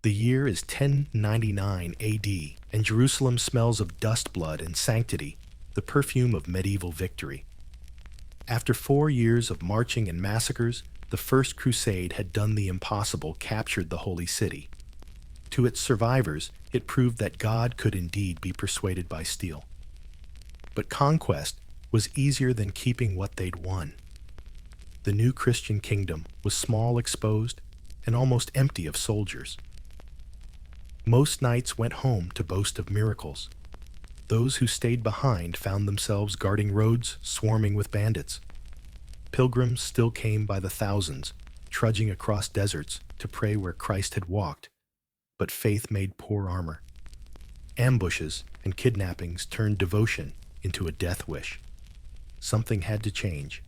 The year is 1099 AD, and Jerusalem smells of dust, blood, and sanctity, the perfume of medieval victory. After 4 years of marching and massacres, the First Crusade had done the impossible, captured the Holy City. To its survivors, it proved that God could indeed be persuaded by steel. But conquest was easier than keeping what they'd won. The new Christian kingdom was small, exposed, and almost empty of soldiers. Most knights went home to boast of miracles. Those who stayed behind found themselves guarding roads swarming with bandits. Pilgrims still came by the thousands, trudging across deserts to pray where Christ had walked, but faith made poor armor. Ambushes and kidnappings turned devotion into a death wish. Something had to change.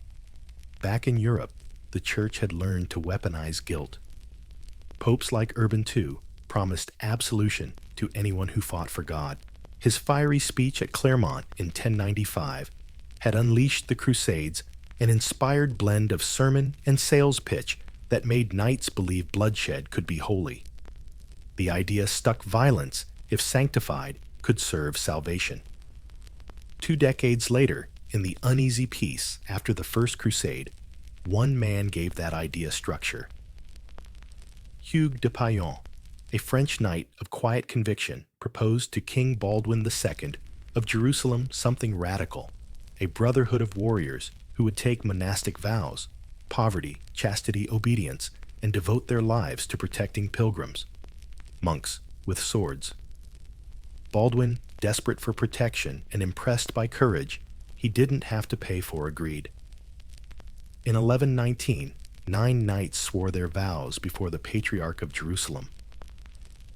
Back in Europe, the Church had learned to weaponize guilt. Popes like Urban II promised absolution to anyone who fought for God. His fiery speech at Clermont in 1095 had unleashed the Crusades, an inspired blend of sermon and sales pitch that made knights believe bloodshed could be holy. The idea stuck: violence, if sanctified, could serve salvation. 2 decades later, in the uneasy peace after the First Crusade, one man gave that idea structure. Hugues de Payan, a French knight of quiet conviction, proposed to King Baldwin II of Jerusalem something radical: a brotherhood of warriors who would take monastic vows, poverty, chastity, obedience, and devote their lives to protecting pilgrims, monks with swords. Baldwin, desperate for protection and impressed by courage he didn't have to pay for, agreed. In 1119, 9 knights swore their vows before the Patriarch of Jerusalem.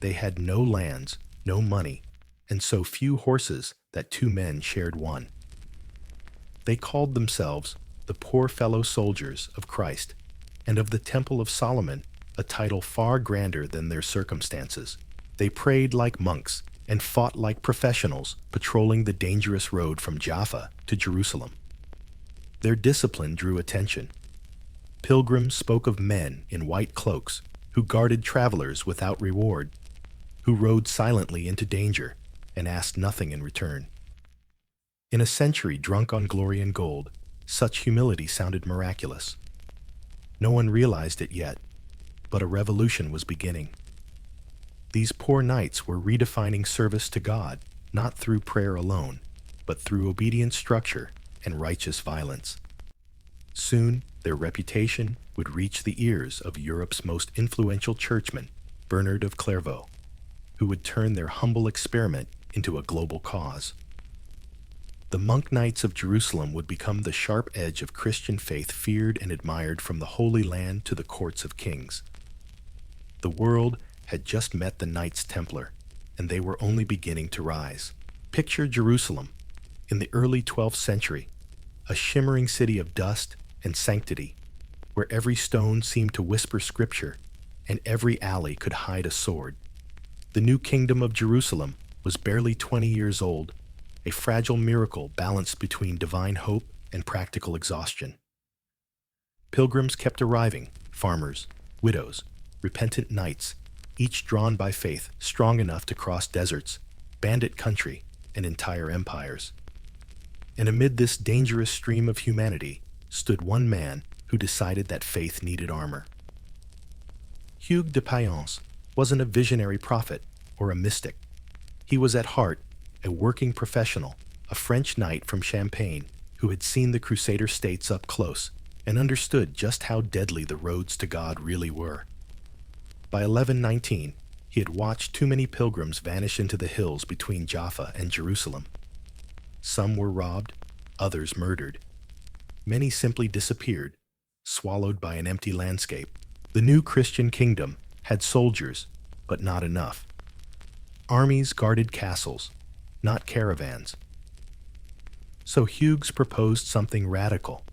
They had no lands, no money, and so few horses that 2 men shared one. They called themselves the poor fellow soldiers of Christ, and of the Temple of Solomon, a title far grander than their circumstances. They prayed like monks and fought like professionals, patrolling the dangerous road from Jaffa to Jerusalem. Their discipline drew attention. Pilgrims spoke of men in white cloaks who guarded travelers without reward, who rode silently into danger and asked nothing in return. In a century drunk on glory and gold, such humility sounded miraculous. No one realized it yet, but a revolution was beginning. These poor knights were redefining service to God, not through prayer alone, but through obedient structure and righteous violence. Soon, their reputation would reach the ears of Europe's most influential churchman, Bernard of Clairvaux, who would turn their humble experiment into a global cause. The monk knights of Jerusalem would become the sharp edge of Christian faith, feared and admired from the Holy Land to the courts of kings. The world had just met the Knights Templar, and they were only beginning to rise. Picture Jerusalem in the early 12th century, a shimmering city of dust and sanctity, where every stone seemed to whisper scripture and every alley could hide a sword. The new kingdom of Jerusalem was barely 20 years old, a fragile miracle balanced between divine hope and practical exhaustion. Pilgrims kept arriving: farmers, widows, repentant knights, each drawn by faith, strong enough to cross deserts, bandit country, and entire empires. And amid this dangerous stream of humanity stood one man who decided that faith needed armor. Hugues de Payan wasn't a visionary prophet or a mystic. He was at heart a working professional, a French knight from Champagne who had seen the Crusader states up close and understood just how deadly the roads to God really were. By 1119, he had watched too many pilgrims vanish into the hills between Jaffa and Jerusalem. Some were robbed, others murdered. Many simply disappeared, swallowed by an empty landscape. The new Christian kingdom had soldiers, but not enough. Armies guarded castles, not caravans. So Hugues proposed something radical: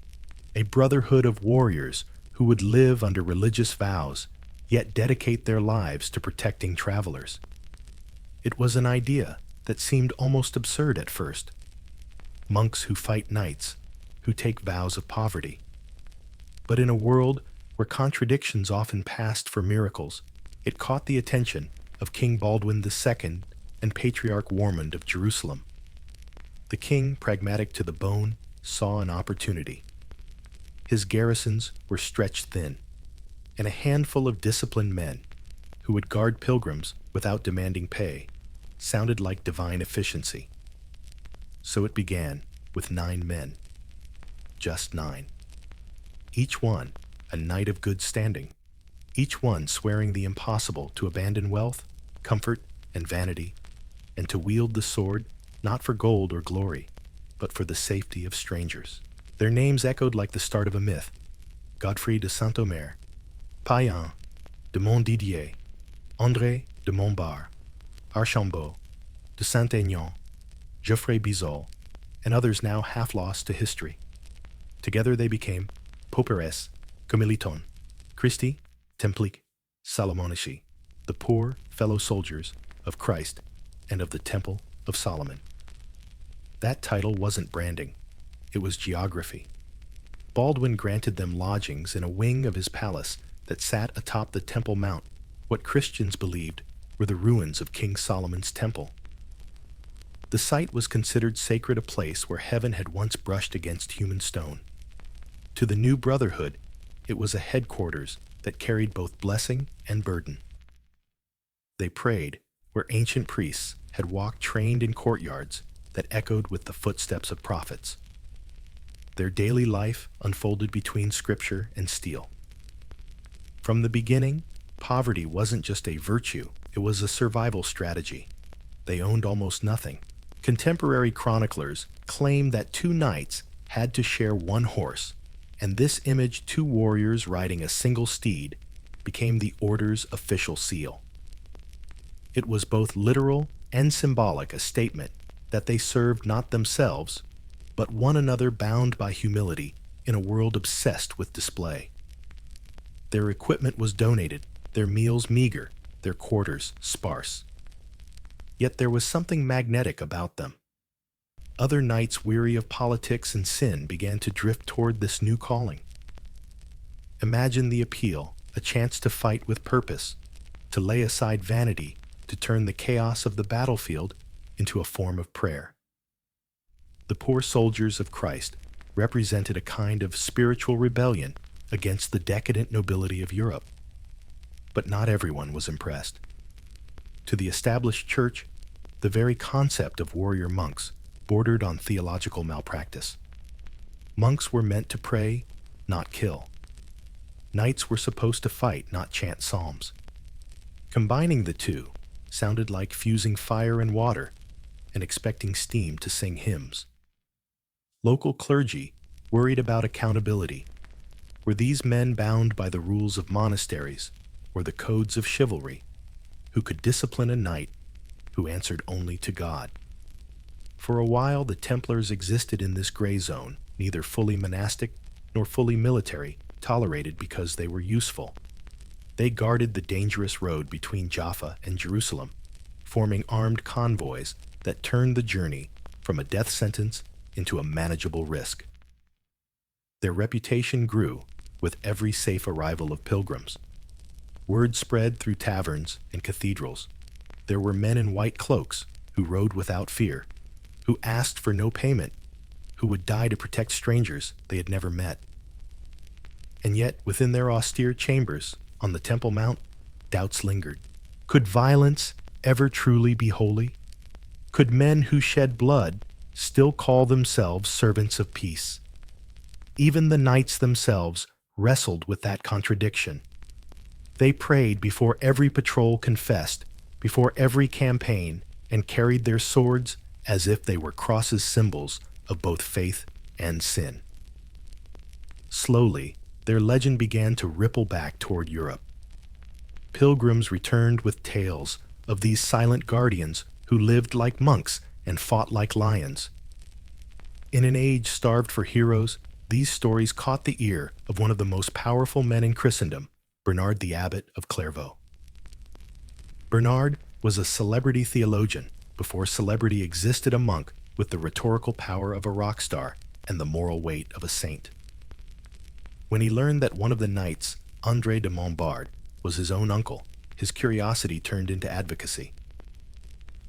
a brotherhood of warriors who would live under religious vows, yet dedicate their lives to protecting travelers. It was an idea that seemed almost absurd at first. Monks who fight knights, who take vows of poverty. But in a world where contradictions often passed for miracles, it caught the attention of King Baldwin II and Patriarch Warmond of Jerusalem. The king, pragmatic to the bone, saw an opportunity. His garrisons were stretched thin, and a handful of disciplined men who would guard pilgrims without demanding pay sounded like divine efficiency. So it began with 9 men. Just 9. Each one a knight of good standing, each one swearing the impossible to abandon wealth, comfort, and vanity, and to wield the sword not for gold or glory, but for the safety of strangers. Their names echoed like the start of a myth: Godfrey de Saint-Omer, Payen de Montdidier, André de Montbard, Archambault, de Saint-Aignan, Geoffrey Bizol, and others now half lost to history. Together they became Pauperes, Comiliton, Christi, Templic, Salomonici, the poor fellow soldiers of Christ and of the Temple of Solomon. That title wasn't branding, it was geography. Baldwin granted them lodgings in a wing of his palace that sat atop the Temple Mount, what Christians believed were the ruins of King Solomon's temple. The site was considered sacred, a place where heaven had once brushed against human stone. To the new brotherhood, it was a headquarters that carried both blessing and burden. They prayed where ancient priests had walked trained in courtyards that echoed with the footsteps of prophets. Their daily life unfolded between scripture and steel. From the beginning, poverty wasn't just a virtue, it was a survival strategy. They owned almost nothing. Contemporary chroniclers claim that 2 knights had to share 1 horse, and this image, 2 warriors riding a single steed, became the order's official seal. It was both literal and symbolic, a statement that they served not themselves, but one another, bound by humility in a world obsessed with display. Their equipment was donated, their meals meager, their quarters sparse. Yet there was something magnetic about them. Other knights weary of politics and sin began to drift toward this new calling. Imagine the appeal, a chance to fight with purpose, to lay aside vanity, to turn the chaos of the battlefield into a form of prayer. The poor soldiers of Christ represented a kind of spiritual rebellion against the decadent nobility of Europe. But not everyone was impressed. To the established church, the very concept of warrior monks bordered on theological malpractice. Monks were meant to pray, not kill. Knights were supposed to fight, not chant psalms. Combining the two sounded like fusing fire and water and expecting steam to sing hymns. Local clergy worried about accountability. Were these men bound by the rules of monasteries or the codes of chivalry? Who could discipline a knight who answered only to God? For a while, the Templars existed in this gray zone, neither fully monastic nor fully military, tolerated because they were useful. They guarded the dangerous road between Jaffa and Jerusalem, forming armed convoys that turned the journey from a death sentence into a manageable risk. Their reputation grew with every safe arrival of pilgrims. Word spread through taverns and cathedrals. There were men in white cloaks who rode without fear, who asked for no payment, who would die to protect strangers they had never met. And yet, within their austere chambers on the Temple Mount, doubts lingered. Could violence ever truly be holy? Could men who shed blood still call themselves servants of peace? Even the knights themselves wrestled with that contradiction. They prayed before every patrol, confessed before every campaign, and carried their swords as if they were crosses, symbols of both faith and sin. Slowly, their legend began to ripple back toward Europe. Pilgrims returned with tales of these silent guardians who lived like monks and fought like lions. In an age starved for heroes, these stories caught the ear of one of the most powerful men in Christendom, Bernard the Abbot of Clairvaux. Bernard was a celebrity theologian before celebrity existed, a monk with the rhetorical power of a rock star and the moral weight of a saint. When he learned that one of the knights, André de Montbard, was his own uncle, his curiosity turned into advocacy.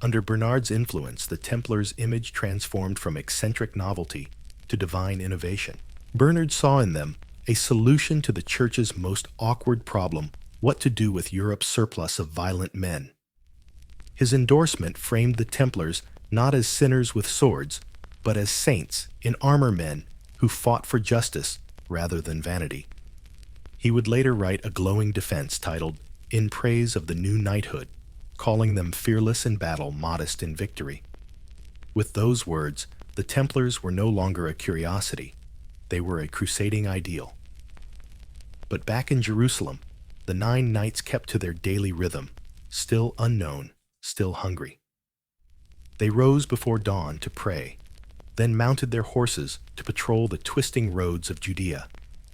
Under Bernard's influence, the Templars' image transformed from eccentric novelty to divine innovation. Bernard saw in them a solution to the Church's most awkward problem: what to do with Europe's surplus of violent men. His endorsement framed the Templars not as sinners with swords, but as saints in armor, men who fought for justice rather than vanity. He would later write a glowing defense titled "In Praise of the New Knighthood," calling them fearless in battle, modest in victory. With those words, the Templars were no longer a curiosity. They were a crusading ideal. But back in Jerusalem, the 9 knights kept to their daily rhythm, still unknown, still hungry. They rose before dawn to pray, then mounted their horses to patrol the twisting roads of Judea,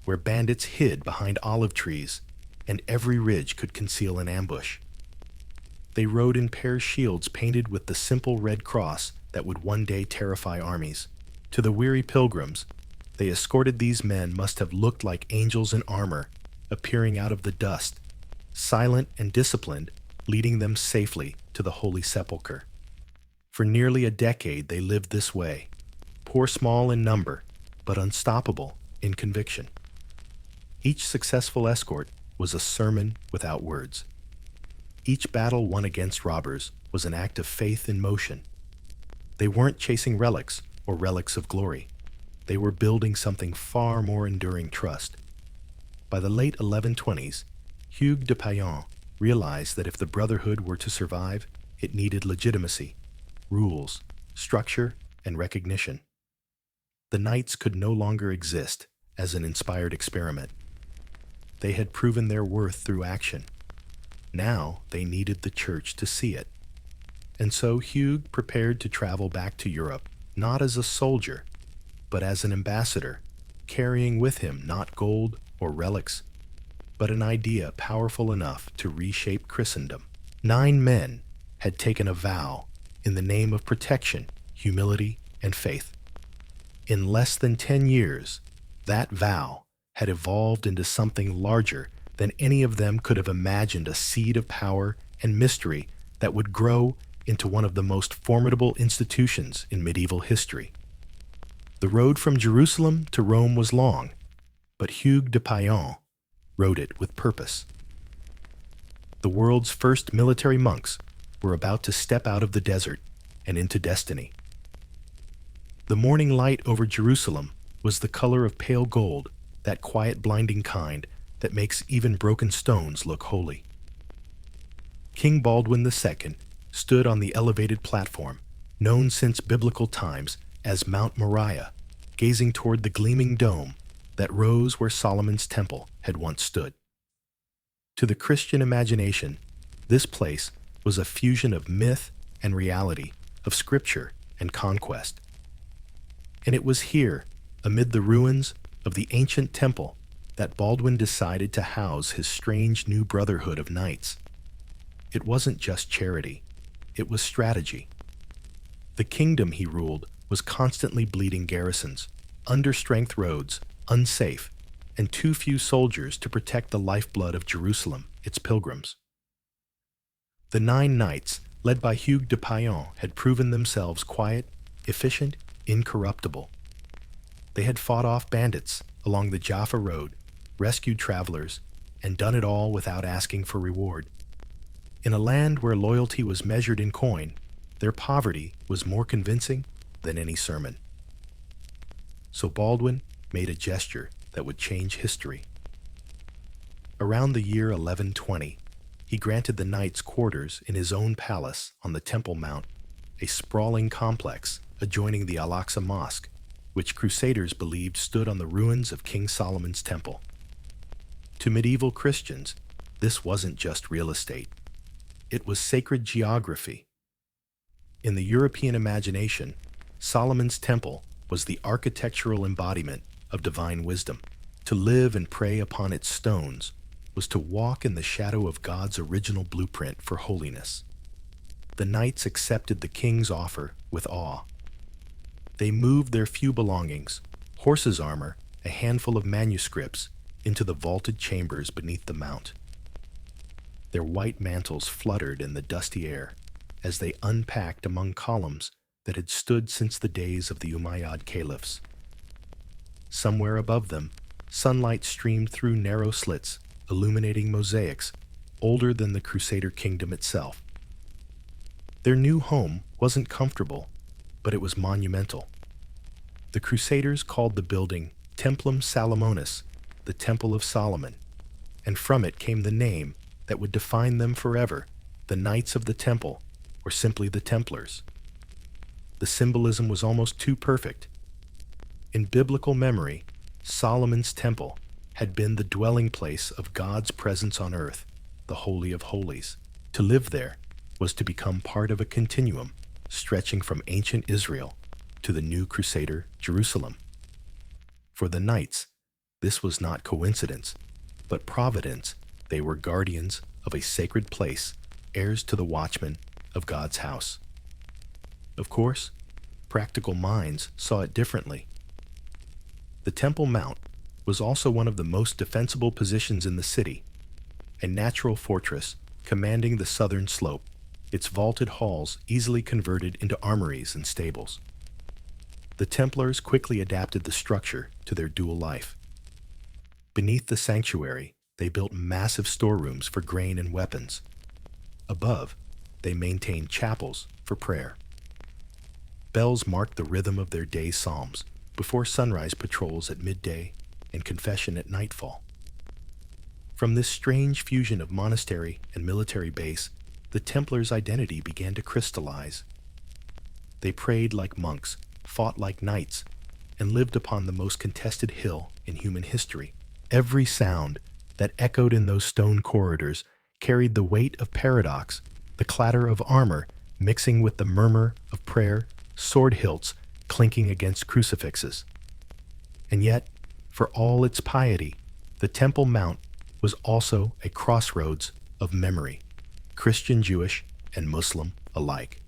where bandits hid behind olive trees and every ridge could conceal an ambush. They rode in pairs shields painted with the simple red cross that would one day terrify armies. To the weary pilgrims, they escorted these men must have looked like angels in armor, appearing out of the dust, silent and disciplined, leading them safely to the Holy Sepulchre. For nearly a decade they lived this way, poor small in number, but unstoppable in conviction. Each successful escort was a sermon without words. Each battle won against robbers was an act of faith in motion. They weren't chasing relics or relics of glory. They were building something far more enduring: trust. By the late 1120s, Hugues de Payan realized that if the Brotherhood were to survive, it needed legitimacy, rules, structure, and recognition. The Knights could no longer exist as an inspired experiment. They had proven their worth through action. Now they needed the Church to see it. And so Hugues prepared to travel back to Europe, not as a soldier, but as an ambassador, carrying with him not gold or relics, but an idea powerful enough to reshape Christendom. 9 men had taken a vow in the name of protection, humility, and faith. In less than 10 years, that vow had evolved into something larger than any of them could have imagined: a seed of power and mystery that would grow into one of the most formidable institutions in medieval history. The road from Jerusalem to Rome was long, but Hugues de Payan rode it with purpose. The world's first military monks were about to step out of the desert and into destiny. The morning light over Jerusalem was the color of pale gold, that quiet, blinding kind that makes even broken stones look holy. King Baldwin II stood on the elevated platform, known since biblical times as Mount Moriah, gazing toward the gleaming dome that rose where Solomon's temple had once stood. To the Christian imagination, this place was a fusion of myth and reality, of scripture and conquest. And it was here, amid the ruins of the ancient temple, that Baldwin decided to house his strange new brotherhood of knights. It wasn't just charity, it was strategy. The kingdom he ruled was constantly bleeding garrisons, understrength roads, unsafe, and too few soldiers to protect the lifeblood of Jerusalem, its pilgrims. The 9 knights, led by Hugues de Payan, had proven themselves quiet, efficient, incorruptible. They had fought off bandits along the Jaffa Road, rescued travelers, and done it all without asking for reward. In a land where loyalty was measured in coin, their poverty was more convincing than any sermon. So Baldwin made a gesture that would change history. Around the year 1120, he granted the knights quarters in his own palace on the Temple Mount, a sprawling complex adjoining the Al-Aqsa Mosque, which Crusaders believed stood on the ruins of King Solomon's temple. To medieval Christians, this wasn't just real estate. It was sacred geography. In the European imagination, Solomon's temple was the architectural embodiment of divine wisdom. To live and pray upon its stones was to walk in the shadow of God's original blueprint for holiness. The knights accepted the king's offer with awe. They moved their few belongings, horses' armor, a handful of manuscripts, into the vaulted chambers beneath the mount. Their white mantles fluttered in the dusty air as they unpacked among columns that had stood since the days of the Umayyad caliphs. Somewhere above them, sunlight streamed through narrow slits, illuminating mosaics older than the Crusader kingdom itself. Their new home wasn't comfortable, but it was monumental. The Crusaders called the building Templum Salomonis, the Temple of Solomon, and from it came the name that would define them forever, the Knights of the Temple, or simply the Templars. The symbolism was almost too perfect. In biblical memory, Solomon's temple had been the dwelling place of God's presence on earth, the Holy of Holies. To live there was to become part of a continuum stretching from ancient Israel to the new Crusader Jerusalem. For the Knights, this was not coincidence, but providence. They were guardians of a sacred place, heirs to the watchmen of God's house. Of course, practical minds saw it differently. The Temple Mount was also one of the most defensible positions in the city, a natural fortress commanding the southern slope, its vaulted halls easily converted into armories and stables. The Templars quickly adapted the structure to their dual life. Beneath the sanctuary, they built massive storerooms for grain and weapons. Above, they maintained chapels for prayer. Bells marked the rhythm of their day psalms before sunrise patrols at midday and confession at nightfall. From this strange fusion of monastery and military base, the Templars' identity began to crystallize. They prayed like monks, fought like knights, and lived upon the most contested hill in human history. Every sound that echoed in those stone corridors carried the weight of paradox, the clatter of armor mixing with the murmur of prayer, sword hilts clinking against crucifixes. And yet, for all its piety, the Temple Mount was also a crossroads of memory, Christian, Jewish, and Muslim alike.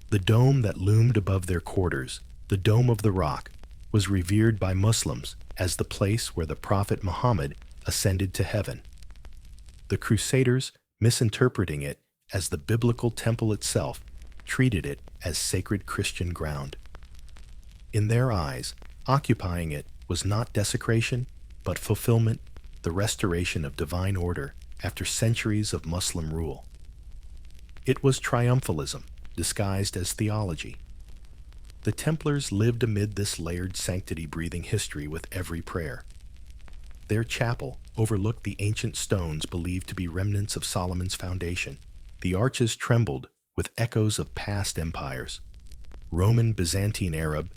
The dome that loomed above their quarters, the Dome of the Rock, was revered by Muslims as the place where the Prophet Muhammad ascended to heaven. The Crusaders, misinterpreting it as the biblical temple itself, treated it as sacred Christian ground. In their eyes, occupying it was not desecration, but fulfillment, the restoration of divine order after centuries of Muslim rule. It was triumphalism, disguised as theology. The Templars lived amid this layered sanctity-breathing history with every prayer. Their chapel overlooked the ancient stones believed to be remnants of Solomon's foundation. The arches trembled with echoes of past empires, Roman, Byzantine, Arab,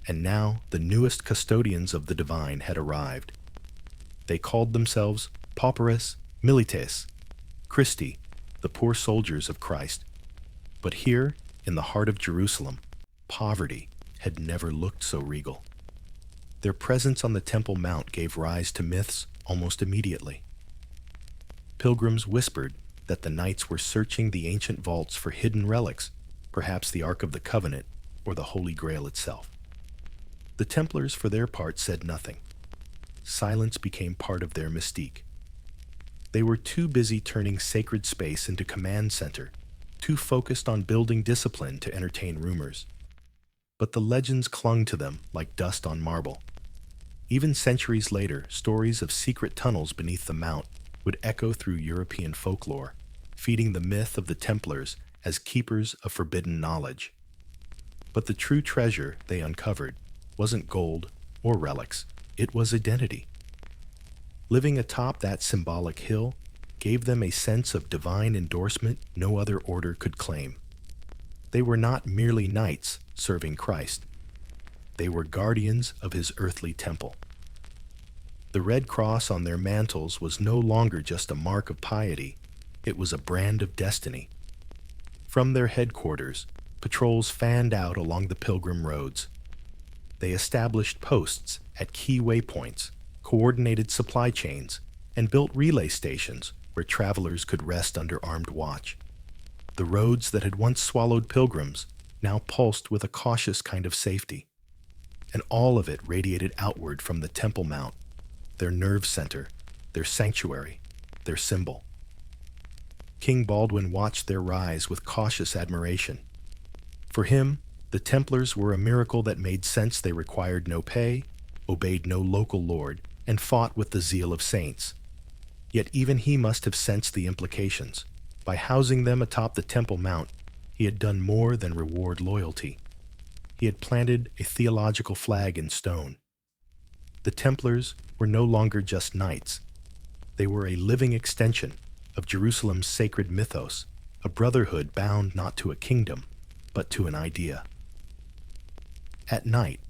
and now the newest custodians of the divine had arrived. They called themselves Pauperes Milites, Christi, the poor soldiers of Christ. But here, in the heart of Jerusalem, poverty had never looked so regal. Their presence on the Temple Mount gave rise to myths almost immediately. Pilgrims whispered that the knights were searching the ancient vaults for hidden relics, perhaps the Ark of the Covenant or the Holy Grail itself. The Templars, for their part, said nothing. Silence became part of their mystique. They were too busy turning sacred space into command center, too focused on building discipline to entertain rumors. But the legends clung to them like dust on marble. Even centuries later, stories of secret tunnels beneath the mount would echo through European folklore, feeding the myth of the Templars as keepers of forbidden knowledge. But the true treasure they uncovered wasn't gold or relics, it was identity. Living atop that symbolic hill gave them a sense of divine endorsement no other order could claim. They were not merely knights serving Christ. They were guardians of his earthly temple. The red cross on their mantles was no longer just a mark of piety, it was a brand of destiny. From their headquarters, patrols fanned out along the pilgrim roads. They established posts at key waypoints, coordinated supply chains, and built relay stations where travelers could rest under armed watch. The roads that had once swallowed pilgrims now pulsed with a cautious kind of safety. And all of it radiated outward from the Temple Mount, their nerve center, their sanctuary, their symbol. King Baldwin watched their rise with cautious admiration. For him, the Templars were a miracle that made sense. They required no pay, obeyed no local lord, and fought with the zeal of saints. Yet even he must have sensed the implications. By housing them atop the Temple Mount, he had done more than reward loyalty. He had planted a theological flag in stone. The Templars were no longer just knights. They were a living extension of Jerusalem's sacred mythos, a brotherhood bound not to a kingdom, but to an idea. At night,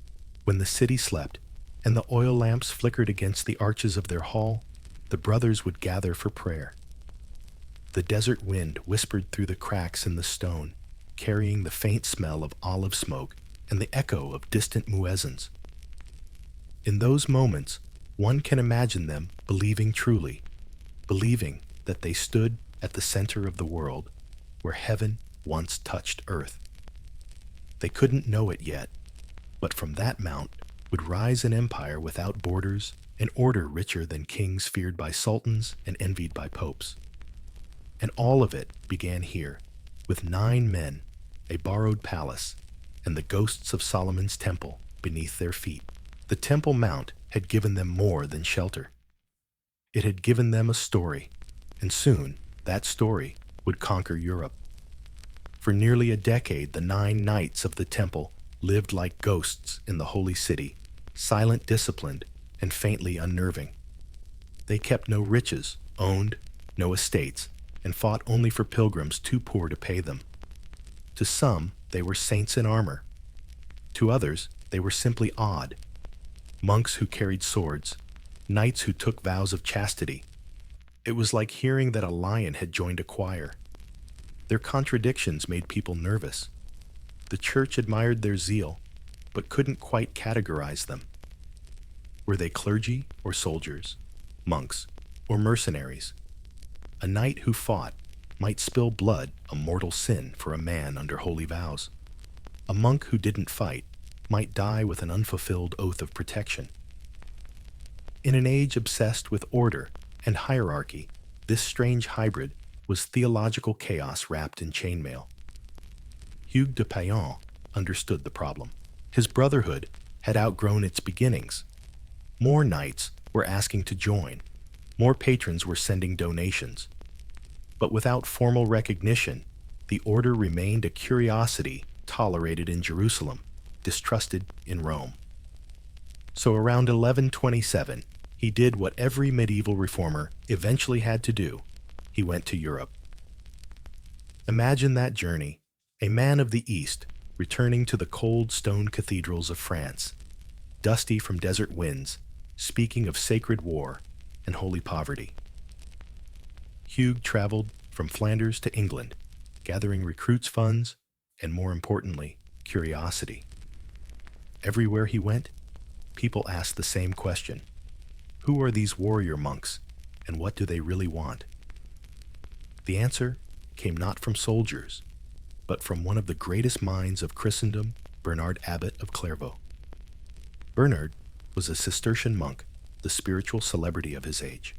when the city slept and the oil lamps flickered against the arches of their hall, the brothers would gather for prayer. The desert wind whispered through the cracks in the stone, carrying the faint smell of olive smoke and the echo of distant muezzins. In those moments, one can imagine them believing truly, believing that they stood at the center of the world, where heaven once touched earth. They couldn't know it yet, but from that mount would rise an empire without borders, an order richer than kings feared by sultans and envied by popes. And all of it began here, with 9 men, a borrowed palace, and the ghosts of Solomon's temple beneath their feet. The Temple Mount had given them more than shelter. It had given them a story, and soon that story would conquer Europe. For nearly a decade, the 9 knights of the Temple lived like ghosts in the holy city, silent, disciplined, and faintly unnerving. They kept no riches, owned no estates, and fought only for pilgrims too poor to pay them. To some, they were saints in armor. To others, they were simply odd. Monks who carried swords, knights who took vows of chastity. It was like hearing that a lion had joined a choir. Their contradictions made people nervous. The church admired their zeal, but couldn't quite categorize them. Were they clergy or soldiers, monks or mercenaries? A knight who fought might spill blood, a mortal sin for a man under holy vows. A monk who didn't fight might die with an unfulfilled oath of protection. In an age obsessed with order and hierarchy, this strange hybrid was theological chaos wrapped in chainmail. Hugues de Payan understood the problem. His brotherhood had outgrown its beginnings. More knights were asking to join. More patrons were sending donations. But without formal recognition, the order remained a curiosity tolerated in Jerusalem, distrusted in Rome. So around 1127, he did what every medieval reformer eventually had to do. He went to Europe. Imagine that journey, a man of the East returning to the cold stone cathedrals of France, dusty from desert winds, speaking of sacred war and holy poverty. Hugues traveled from Flanders to England, gathering recruits' funds and, more importantly, curiosity. Everywhere he went, people asked the same question: who are these warrior monks, and what do they really want? The answer came not from soldiers, but from one of the greatest minds of Christendom, Bernard Abbot of Clairvaux. Bernard was a Cistercian monk, the spiritual celebrity of his age.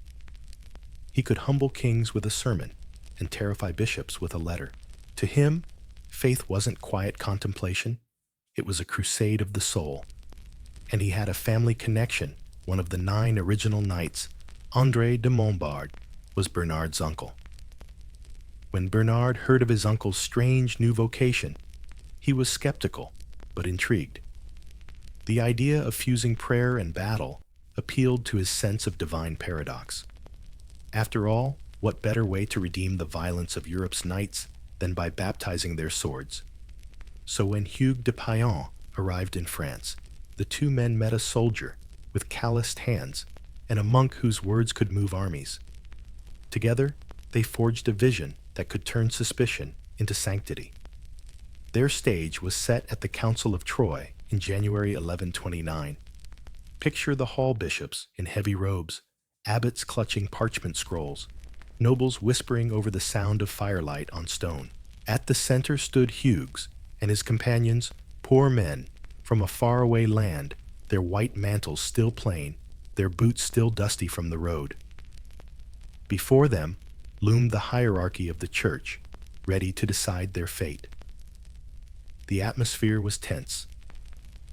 He could humble kings with a sermon and terrify bishops with a letter. To him, faith wasn't quiet contemplation, it was a crusade of the soul. And he had a family connection. One of the 9 original knights, André de Montbard, was Bernard's uncle. When Bernard heard of his uncle's strange new vocation, he was skeptical, but intrigued. The idea of fusing prayer and battle appealed to his sense of divine paradox. After all, what better way to redeem the violence of Europe's knights than by baptizing their swords? So when Hugues de Payan arrived in France, the 2 men met a soldier with calloused hands and a monk whose words could move armies. Together, they forged a vision that could turn suspicion into sanctity. Their stage was set at the Council of Troyes in January 1129. Picture the hall bishops in heavy robes, abbots clutching parchment scrolls, nobles whispering over the sound of firelight on stone. At the center stood Hugues and his companions, poor men from a faraway land, their white mantles still plain, their boots still dusty from the road. Before them loomed the hierarchy of the church, ready to decide their fate. The atmosphere was tense.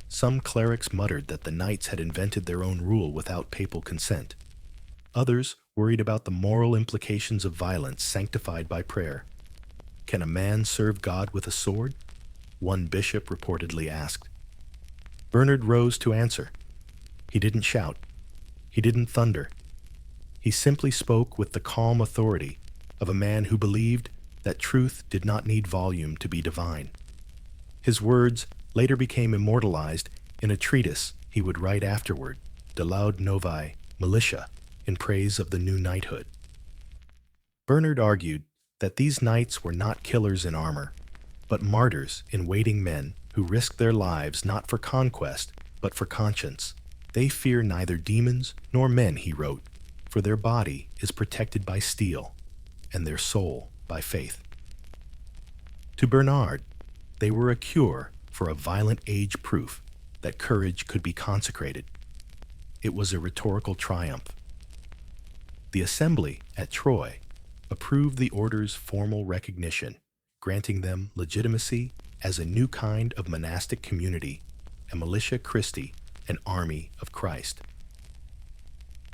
Some clerics muttered that the knights had invented their own rule without papal consent. Others worried about the moral implications of violence sanctified by prayer. "Can a man serve God with a sword?" one bishop reportedly asked. Bernard rose to answer. He didn't shout. He didn't thunder. He simply spoke with the calm authority of a man who believed that truth did not need volume to be divine. His words later became immortalized in a treatise he would write afterward, De Laude Novae Militia, in praise of the new knighthood. Bernard argued that these knights were not killers in armor, but martyrs in waiting men who risked their lives not for conquest, but for conscience. They fear neither demons nor men, he wrote, for their body is protected by steel, and their soul by faith. To Bernard, they were a cure for a violent age proof that courage could be consecrated. It was a rhetorical triumph. The assembly at Troyes approved the order's formal recognition, granting them legitimacy as a new kind of monastic community, a militia Christi, an army of Christ.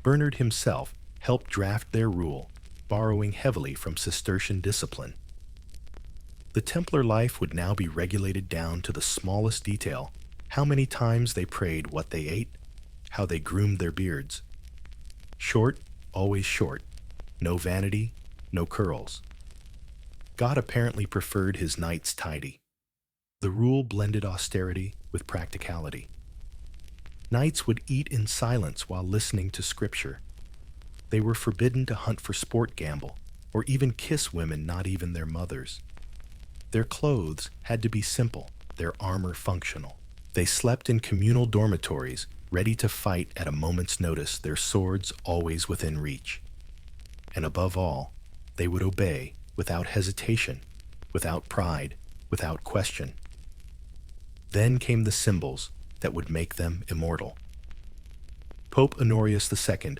Bernard himself helped draft their rule, borrowing heavily from Cistercian discipline. The Templar life would now be regulated down to the smallest detail: how many times they prayed, what they ate, how they groomed their beards. Short, always short. No vanity, no curls. God apparently preferred his knights tidy. The rule blended austerity with practicality. Knights would eat in silence while listening to scripture. They were forbidden to hunt for sport gamble, or even kiss women not even their mothers. Their clothes had to be simple, their armor functional. They slept in communal dormitories, ready to fight at a moment's notice, their swords always within reach. And above all, they would obey without hesitation, without pride, without question. Then came the symbols that would make them immortal. Pope Honorius II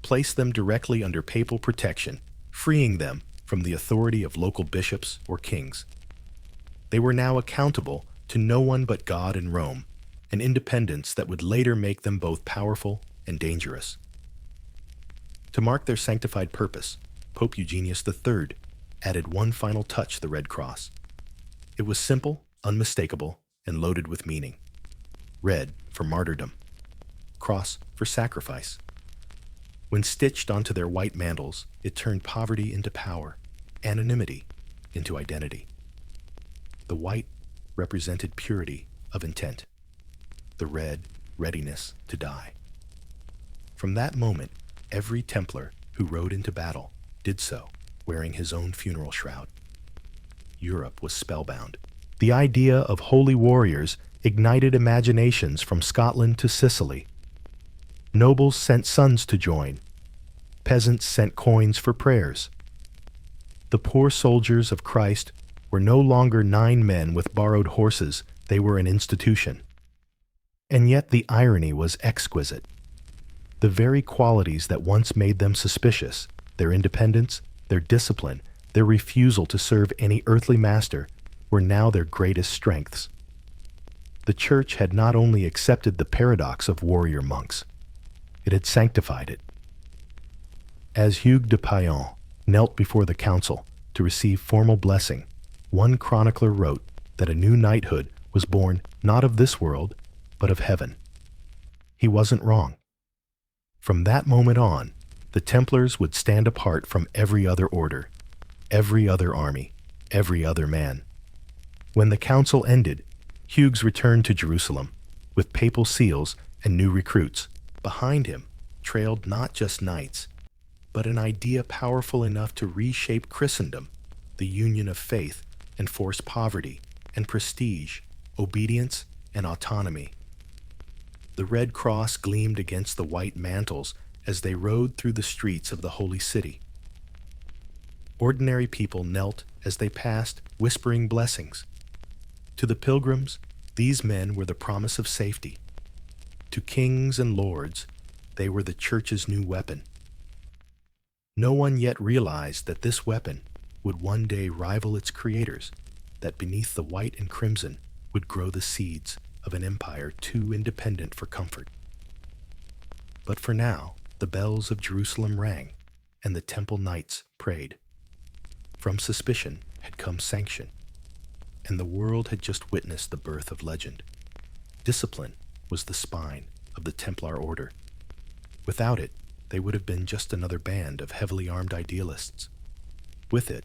placed them directly under papal protection, freeing them from the authority of local bishops or kings. They were now accountable to no one but God and Rome, an independence that would later make them both powerful and dangerous. To mark their sanctified purpose, Pope Eugenius III added one final touch: the Red Cross. It was simple, unmistakable, and loaded with meaning. Red for martyrdom, cross for sacrifice. When stitched onto their white mantles, it turned poverty into power, anonymity into identity. The white represented purity of intent, the red, readiness to die. From that moment, every Templar who rode into battle did so wearing his own funeral shroud. Europe was spellbound. The idea of holy warriors ignited imaginations from Scotland to Sicily. Nobles sent sons to join. Peasants sent coins for prayers. The poor soldiers of Christ were no longer 9 men with borrowed horses, they were an institution. And yet the irony was exquisite. The very qualities that once made them suspicious, their independence, their discipline, their refusal to serve any earthly master, were now their greatest strengths. The Church had not only accepted the paradox of warrior monks, it had sanctified it. As Hugues de Payan knelt before the council to receive formal blessing, one chronicler wrote that a new knighthood was born not of this world, but of heaven. He wasn't wrong. From that moment on, the Templars would stand apart from every other order, every other army, every other man. When the council ended, Hugues returned to Jerusalem with papal seals and new recruits. Behind him trailed not just knights, but an idea powerful enough to reshape Christendom, the union of faith enforce poverty and prestige, obedience and autonomy. The red cross gleamed against the white mantles as they rode through the streets of the holy city. Ordinary people knelt as they passed, whispering blessings. To the pilgrims, these men were the promise of safety. To kings and lords, they were the church's new weapon. No one yet realized that this weapon would one day rival its creators, that beneath the white and crimson would grow the seeds of an empire too independent for comfort. But for now, the bells of Jerusalem rang, and the temple knights prayed. From suspicion had come sanction, and the world had just witnessed the birth of legend. Discipline was the spine of the Templar order. Without it, they would have been just another band of heavily armed idealists. With it,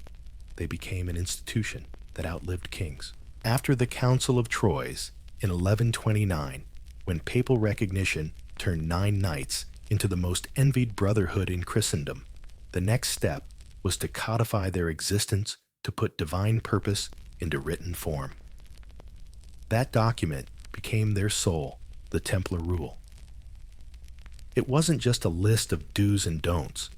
they became an institution that outlived kings. After the Council of Troyes in 1129, when papal recognition turned 9 knights into the most envied brotherhood in Christendom, the next step was to codify their existence, to put divine purpose into written form. That document became their soul, the Templar rule. It wasn't just a list of do's and don'ts.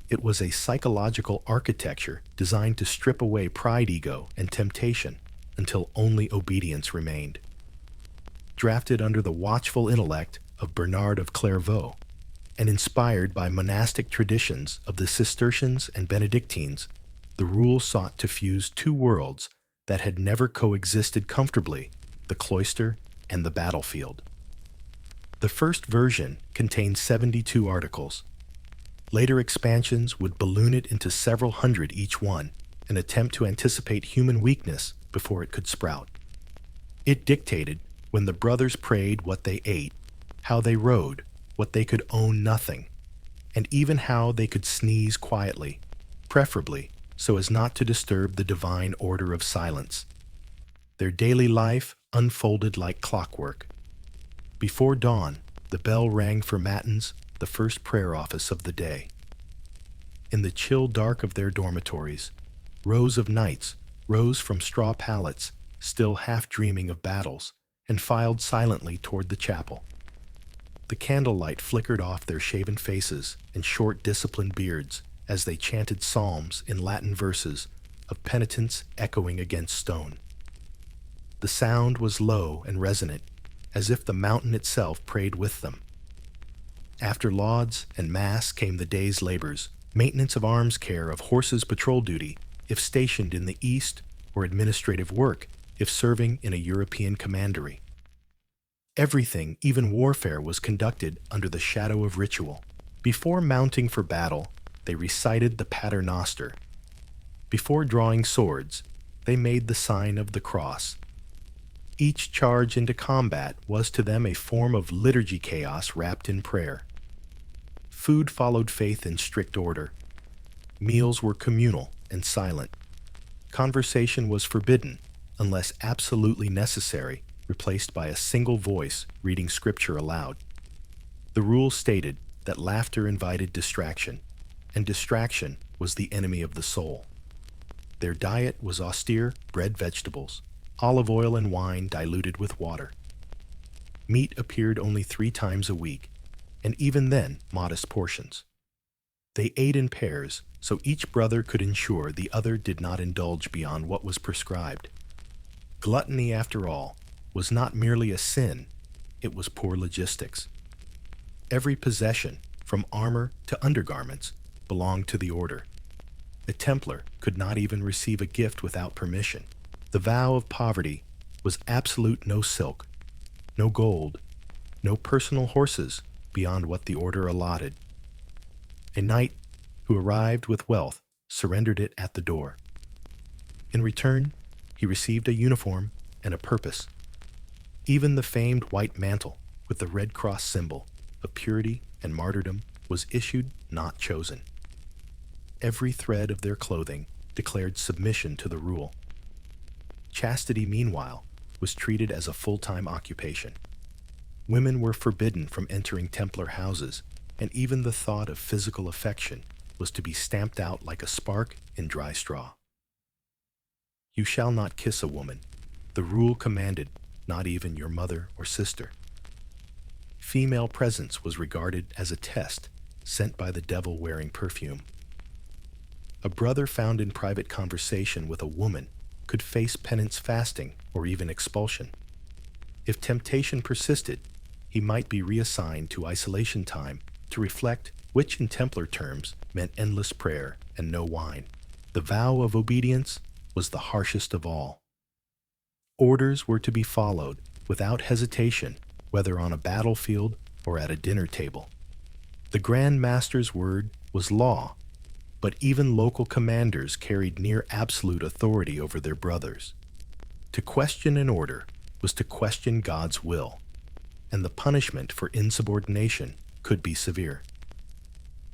It was a psychological architecture designed to strip away pride, ego, and temptation until only obedience remained. Drafted under the watchful intellect of Bernard of Clairvaux, and inspired by monastic traditions of the Cistercians and Benedictines, the rule sought to fuse two worlds that had never coexisted comfortably, the cloister and the battlefield. The first version contained 72 articles. Later expansions would balloon it into several hundred each one, an attempt to anticipate human weakness before it could sprout. It dictated when the brothers prayed what they ate, how they rode, what they could own nothing, and even how they could sneeze quietly, preferably so as not to disturb the divine order of silence. Their daily life unfolded like clockwork. Before dawn, the bell rang for matins, the first prayer office of the day. In the chill dark of their dormitories, rows of knights rose from straw pallets, still half dreaming of battles, and filed silently toward the chapel. The candlelight flickered off their shaven faces and short, disciplined beards as they chanted psalms in Latin verses of penitence echoing against stone. The sound was low and resonant, as if the mountain itself prayed with them. After lauds and mass came the day's labors, maintenance of arms care, of horses' patrol duty, if stationed in the east, or administrative work, if serving in a European commandery. Everything, even warfare, was conducted under the shadow of ritual. Before mounting for battle, they recited the Pater Noster. Before drawing swords, they made the sign of the cross. Each charge into combat was to them a form of liturgy chaos wrapped in prayer. Food followed faith in strict order. Meals were communal and silent. Conversation was forbidden unless absolutely necessary, replaced by a single voice reading scripture aloud. The rule stated that laughter invited distraction, and distraction was the enemy of the soul. Their diet was austere, bread, vegetables, olive oil and wine diluted with water. Meat appeared only 3 times a week, and even then modest portions. They ate in pairs, so each brother could ensure the other did not indulge beyond what was prescribed. Gluttony, after all, was not merely a sin, it was poor logistics. Every possession, from armor to undergarments, belonged to the order. A Templar could not even receive a gift without permission. The vow of poverty was absolute: no silk, no gold, no personal horses beyond what the order allotted. A knight who arrived with wealth surrendered it at the door. In return, he received a uniform and a purpose. Even the famed white mantle with the Red Cross symbol of purity and martyrdom was issued, not chosen. Every thread of their clothing declared submission to the rule. Chastity, meanwhile, was treated as a full-time occupation. Women were forbidden from entering Templar houses, and even the thought of physical affection was to be stamped out like a spark in dry straw. You shall not kiss a woman, the rule commanded, not even your mother or sister. Female presence was regarded as a test sent by the devil wearing perfume. A brother found in private conversation with a woman could face penance, fasting, or even expulsion. If temptation persisted, he might be reassigned to isolation time to reflect which in Templar terms meant endless prayer and no wine. The vow of obedience was the harshest of all. Orders were to be followed without hesitation, whether on a battlefield or at a dinner table. The Grand Master's word was law, but even local commanders carried near absolute authority over their brothers. To question an order was to question God's will, and the punishment for insubordination could be severe.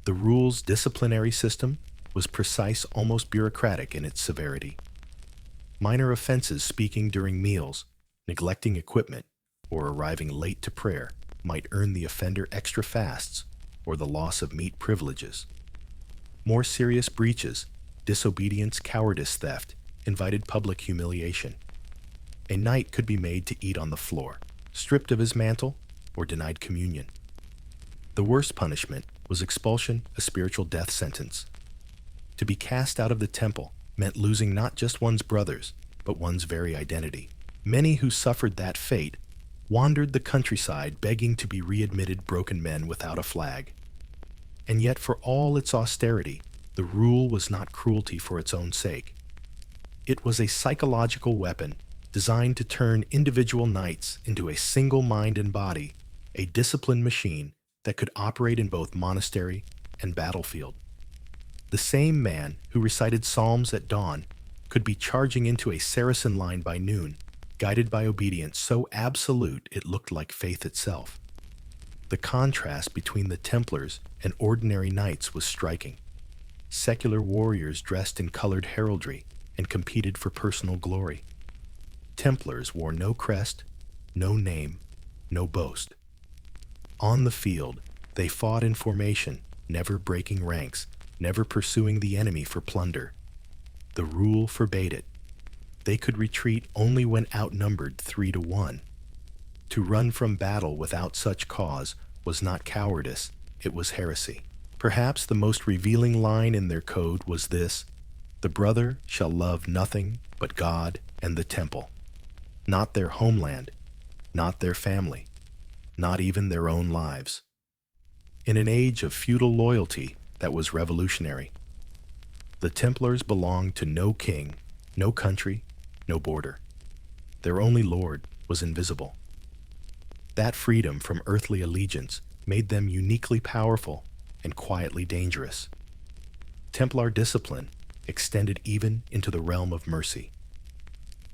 The rule's disciplinary system was precise, almost bureaucratic in its severity. Minor offenses, speaking during meals, neglecting equipment, or arriving late to prayer, might earn the offender extra fasts or the loss of meat privileges. More serious breaches, disobedience, cowardice, theft, invited public humiliation. A knight could be made to eat on the floor, stripped of his mantle, or denied communion. The worst punishment was expulsion, a spiritual death sentence. To be cast out of the temple meant losing not just one's brothers, but one's very identity. Many who suffered that fate wandered the countryside begging to be readmitted, broken men without a flag. And yet, for all its austerity, the rule was not cruelty for its own sake. It was a psychological weapon designed to turn individual knights into a single mind and body, a disciplined machine that could operate in both monastery and battlefield. The same man who recited psalms at dawn could be charging into a Saracen line by noon, guided by obedience so absolute it looked like faith itself. The contrast between the Templars and ordinary knights was striking. Secular warriors dressed in colored heraldry and competed for personal glory. Templars wore no crest, no name, no boast. On the field, they fought in formation, never breaking ranks, never pursuing the enemy for plunder. The rule forbade it. They could retreat only when outnumbered 3-1. To run from battle without such cause was not cowardice, it was heresy. Perhaps the most revealing line in their code was this: "The brother shall love nothing but God and the temple." Not their homeland, not their family, not even their own lives. In an age of feudal loyalty that was revolutionary, the Templars belonged to no king, no country, no border. Their only lord was invisible. That freedom from earthly allegiance made them uniquely powerful and quietly dangerous. Templar discipline extended even into the realm of mercy.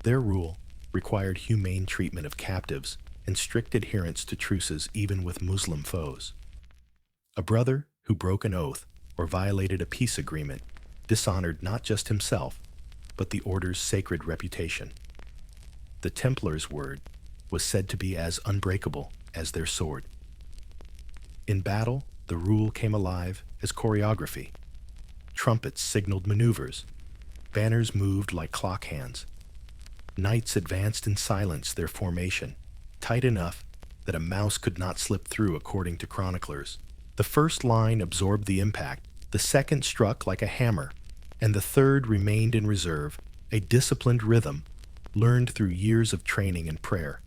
Their rule required humane treatment of captives and strict adherence to truces even with Muslim foes. A brother who broke an oath or violated a peace agreement dishonored not just himself, but the order's sacred reputation. The Templars' word was said to be as unbreakable as their sword. In battle, the rule came alive as choreography. Trumpets signaled maneuvers. Banners moved like clock hands. Knights advanced in silence, their formation, tight enough that a mouse could not slip through, according to chroniclers. The first line absorbed the impact, the second struck like a hammer, and the third remained in reserve, a disciplined rhythm learned through years of training and prayer.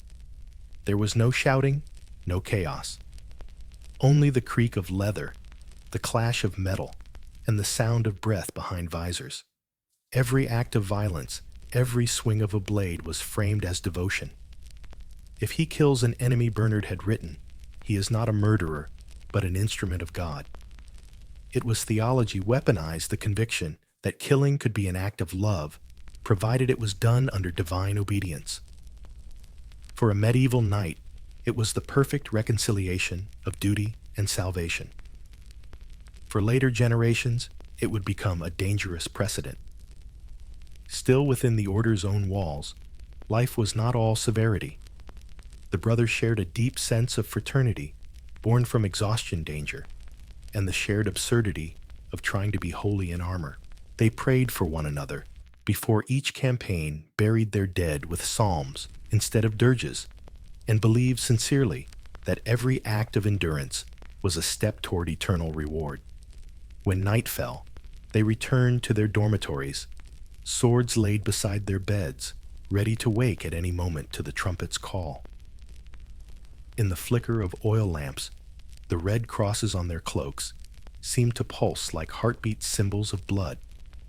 There was no shouting, no chaos. Only the creak of leather, the clash of metal, and the sound of breath behind visors. Every act of violence, every swing of a blade was framed as devotion. If he kills an enemy, Bernard had written, he is not a murderer, but an instrument of God. It was theology weaponized the conviction that killing could be an act of love, provided it was done under divine obedience. For a medieval knight, it was the perfect reconciliation of duty and salvation. For later generations, it would become a dangerous precedent. Still within the order's own walls, life was not all severity. The brothers shared a deep sense of fraternity, born from exhaustion danger, and the shared absurdity of trying to be holy in armor. They prayed for one another, before each campaign buried their dead with psalms instead of dirges, and believed sincerely that every act of endurance was a step toward eternal reward. When night fell, they returned to their dormitories, swords laid beside their beds, ready to wake at any moment to the trumpet's call. In the flicker of oil lamps, the red crosses on their cloaks, seemed to pulse like heartbeat symbols of blood,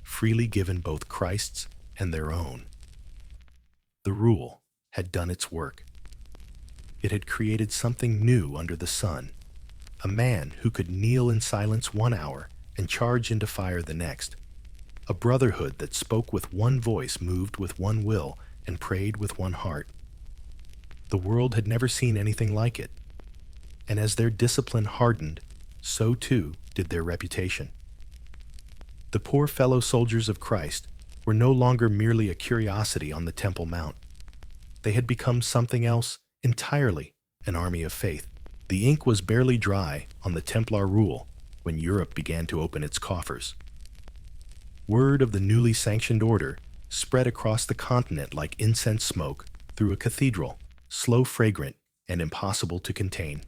freely given both Christ's and their own. The rule had done its work. It had created something new under the sun, a man who could kneel in silence 1 hour and charge into fire the next, a brotherhood that spoke with one voice, moved with one will, and prayed with one heart. The world had never seen anything like it, and as their discipline hardened, so too did their reputation. The poor fellow soldiers of Christ were no longer merely a curiosity on the Temple Mount. They had become something else entirely, an army of faith. The ink was barely dry on the Templar rule when Europe began to open its coffers. Word of the newly sanctioned order spread across the continent like incense smoke through a cathedral, slow, fragrant, and impossible to contain.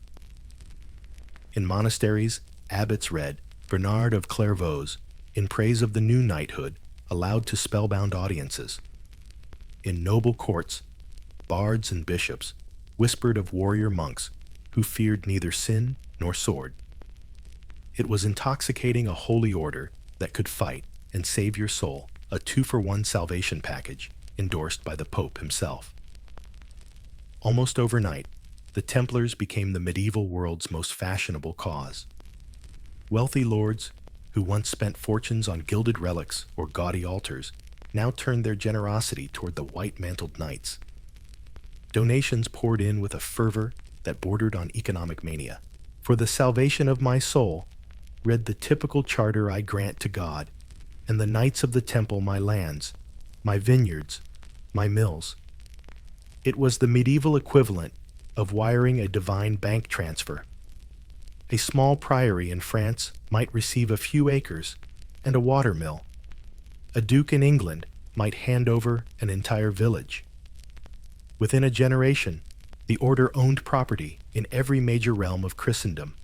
In monasteries, abbots read Bernard of Clairvaux in praise of the new knighthood allowed to spellbound audiences. In noble courts, bards and bishops whispered of warrior monks who feared neither sin nor sword. It was intoxicating, a holy order that could fight and save your soul, a 2-for-1 salvation package endorsed by the Pope himself. Almost overnight, the Templars became the medieval world's most fashionable cause. Wealthy lords, who once spent fortunes on gilded relics or gaudy altars, now turned their generosity toward the white-mantled knights. Donations poured in with a fervor that bordered on economic mania. For the salvation of my soul, read the typical charter I grant to God, and the Knights of the Temple my lands, my vineyards, my mills. It was the medieval equivalent of wiring a divine bank transfer. A small priory in France might receive a few acres and a water mill. A duke in England might hand over an entire village. Within a generation, the order owned property in every major realm of Christendom,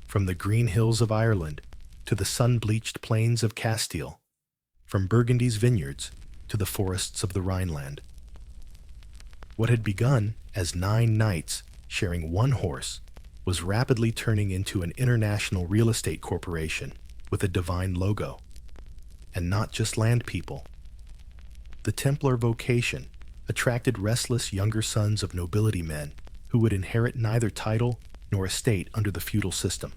from the green hills of Ireland to the sun-bleached plains of Castile, from Burgundy's vineyards to the forests of the Rhineland. What had begun as 9 knights sharing one horse was rapidly turning into an international real estate corporation with a divine logo. And not just land people. The Templar vocation attracted restless younger sons of nobility men who would inherit neither title nor estate under the feudal system.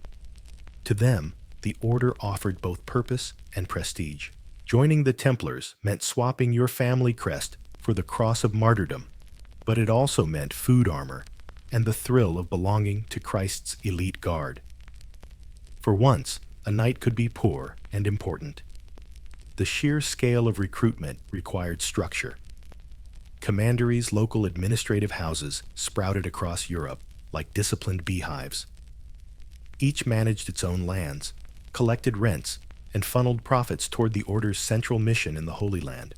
To them, the order offered both purpose and prestige. Joining the Templars meant swapping your family crest for the cross of martyrdom, but it also meant food armor and the thrill of belonging to Christ's elite guard. For once, a knight could be poor and important. The sheer scale of recruitment required structure. Commanderies' local administrative houses sprouted across Europe like disciplined beehives. Each managed its own lands, collected rents, and funneled profits toward the order's central mission in the Holy Land.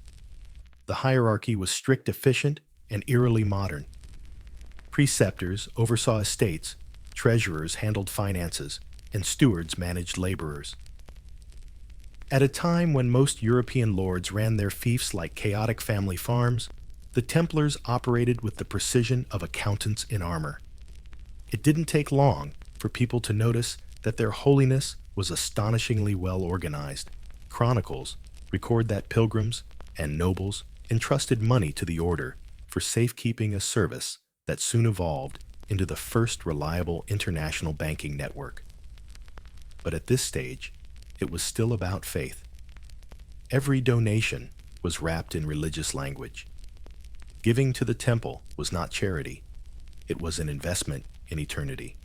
The hierarchy was strict, efficient, and eerily modern. Preceptors oversaw estates, treasurers handled finances, and stewards managed laborers. At a time when most European lords ran their fiefs like chaotic family farms, the Templars operated with the precision of accountants in armor. It didn't take long for people to notice that their holiness was astonishingly well organized. Chronicles record that pilgrims and nobles entrusted money to the order for safekeeping, a service that soon evolved into the first reliable international banking network. But at this stage, it was still about faith. Every donation was wrapped in religious language. Giving to the temple was not charity, it was an investment in eternity.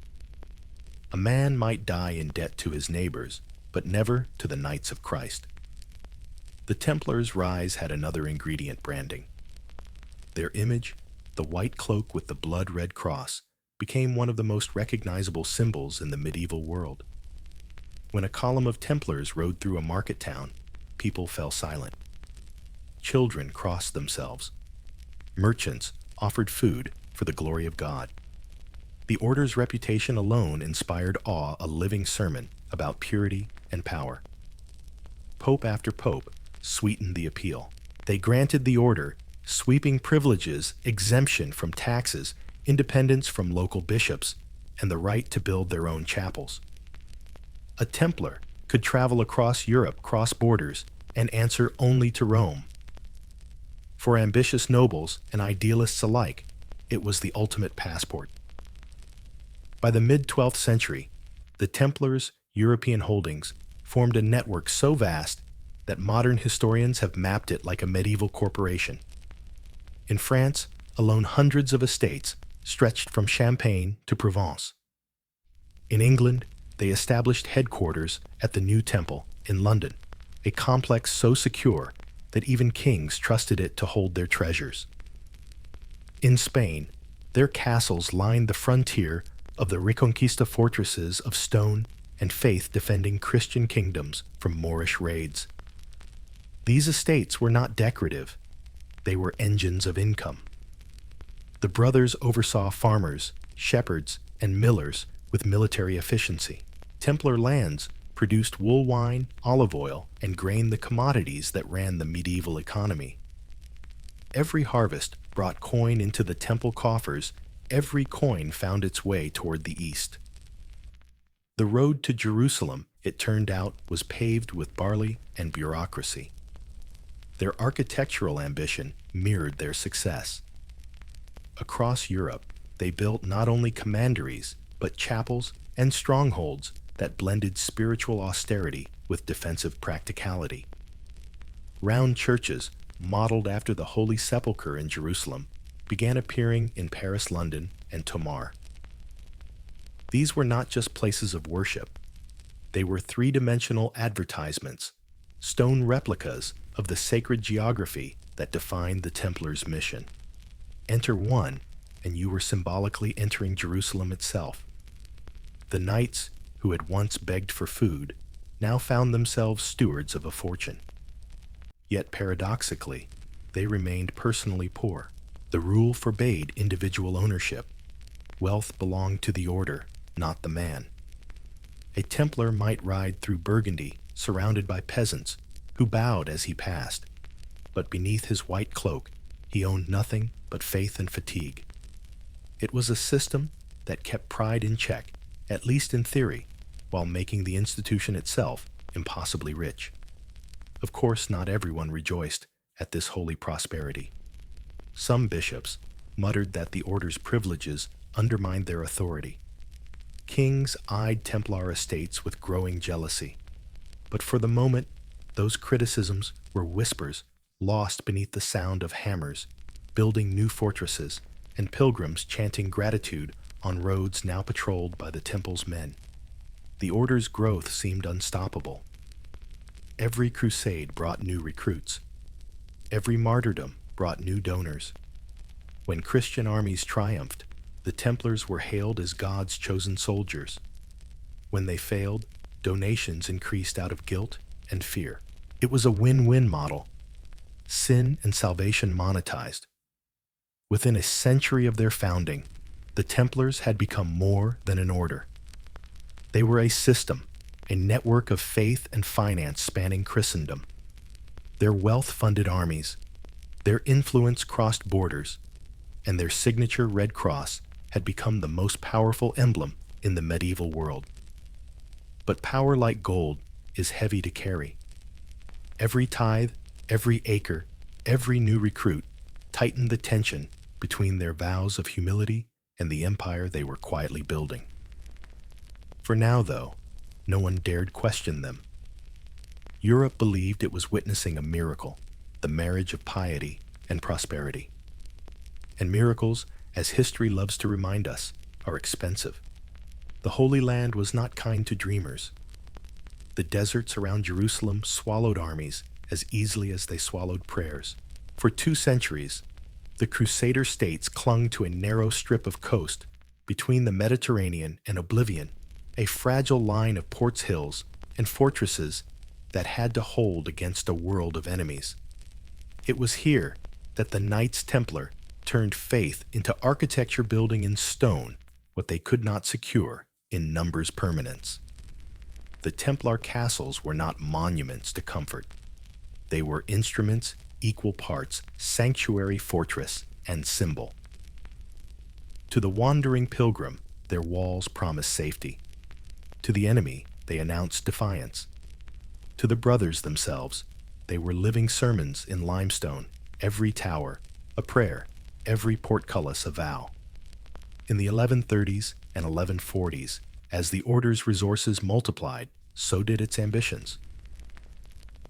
A man might die in debt to his neighbors, but never to the Knights of Christ. The Templars' rise had another ingredient: branding. Their image, the white cloak with the blood-red cross, became one of the most recognizable symbols in the medieval world. When a column of Templars rode through a market town, people fell silent. Children crossed themselves. Merchants offered food for the glory of God. The order's reputation alone inspired awe, a living sermon about purity and power. Pope after pope sweetened the appeal. They granted the order sweeping privileges, exemption from taxes, independence from local bishops, and the right to build their own chapels. A Templar could travel across Europe, cross borders, and answer only to Rome. For ambitious nobles and idealists alike, it was the ultimate passport. By the mid-12th century, the Templars' European holdings formed a network so vast that modern historians have mapped it like a medieval corporation. In France, alone hundreds of estates stretched from Champagne to Provence. In England, they established headquarters at the New Temple in London, a complex so secure that even kings trusted it to hold their treasures. In Spain, their castles lined the frontier of the Reconquista fortresses of stone and faith defending Christian kingdoms from Moorish raids. These estates were not decorative, they were engines of income. The brothers oversaw farmers, shepherds, and millers with military efficiency. Templar lands produced wool wine, olive oil, and grain, the commodities that ran the medieval economy. Every harvest brought coin into the temple coffers. Every coin found its way toward the east. The road to Jerusalem, it turned out, was paved with barley and bureaucracy. Their architectural ambition mirrored their success. Across Europe, they built not only commanderies, but chapels and strongholds that blended spiritual austerity with defensive practicality. Round churches, modeled after the Holy Sepulchre in Jerusalem, began appearing in Paris, London, and Tomar. These were not just places of worship. They were three-dimensional advertisements, stone replicas of the sacred geography that defined the Templars' mission. Enter one, and you were symbolically entering Jerusalem itself. The knights, who had once begged for food, now found themselves stewards of a fortune. Yet paradoxically, they remained personally poor. The rule forbade individual ownership. Wealth belonged to the order, not the man. A Templar might ride through Burgundy, surrounded by peasants who bowed as he passed, but beneath his white cloak, he owned nothing but faith and fatigue. It was a system that kept pride in check, at least in theory, while making the institution itself impossibly rich. Of course, not everyone rejoiced at this holy prosperity. Some bishops muttered that the order's privileges undermined their authority. Kings eyed Templar estates with growing jealousy. But for the moment, those criticisms were whispers lost beneath the sound of hammers, building new fortresses, and pilgrims chanting gratitude on roads now patrolled by the temple's men. The order's growth seemed unstoppable. Every crusade brought new recruits. Every martyrdom brought new donors. When Christian armies triumphed, the Templars were hailed as God's chosen soldiers. When they failed, donations increased out of guilt and fear. It was a win-win model. Sin and salvation monetized. Within a century of their founding, the Templars had become more than an order. They were a system, a network of faith and finance spanning Christendom. Their wealth funded armies, their influence crossed borders, and their signature red cross had become the most powerful emblem in the medieval world. But power like gold is heavy to carry. Every tithe, every acre, every new recruit tightened the tension between their vows of humility and the empire they were quietly building. For now, though, no one dared question them. Europe believed it was witnessing a miracle, the marriage of piety and prosperity. And miracles, as history loves to remind us, are expensive. The Holy Land was not kind to dreamers. The deserts around Jerusalem swallowed armies as easily as they swallowed prayers. For 2 centuries, the Crusader states clung to a narrow strip of coast between the Mediterranean and oblivion, a fragile line of ports, hills, and fortresses that had to hold against a world of enemies. It was here that the Knights Templar turned faith into architecture, building in stone what they could not secure in numbers permanence. The Templar castles were not monuments to comfort. They were instruments, equal parts sanctuary, fortress, and symbol. To the wandering pilgrim, their walls promised safety. To the enemy, they announced defiance. To the brothers themselves, they were living sermons in limestone, every tower a prayer, every portcullis a vow. In the 1130s and 1140s, as the order's resources multiplied, so did its ambitions.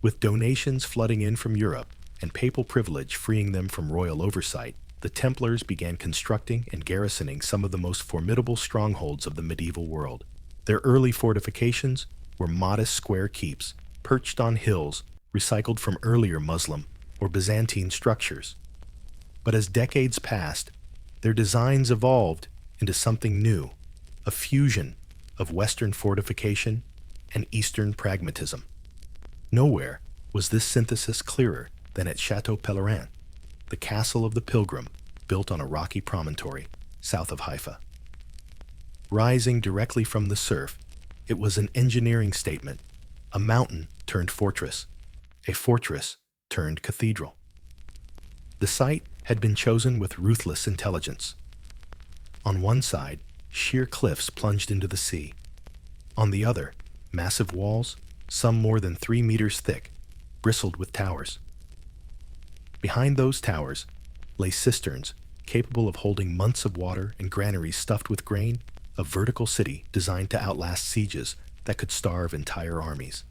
With donations flooding in from Europe and papal privilege freeing them from royal oversight, the Templars began constructing and garrisoning some of the most formidable strongholds of the medieval world. Their early fortifications were modest square keeps, perched on hills, recycled from earlier Muslim or Byzantine structures. But as decades passed, their designs evolved into something new, a fusion of Western fortification and Eastern pragmatism. Nowhere was this synthesis clearer than at Chateau Pèlerin, the castle of the pilgrim built on a rocky promontory south of Haifa. Rising directly from the surf, it was an engineering statement, a mountain turned fortress, a fortress turned cathedral. The site had been chosen with ruthless intelligence. On one side, sheer cliffs plunged into the sea. On the other, massive walls, some more than 3 meters thick, bristled with towers. Behind those towers lay cisterns capable of holding months of water and granaries stuffed with grain, a vertical city designed to outlast sieges that could starve entire armies.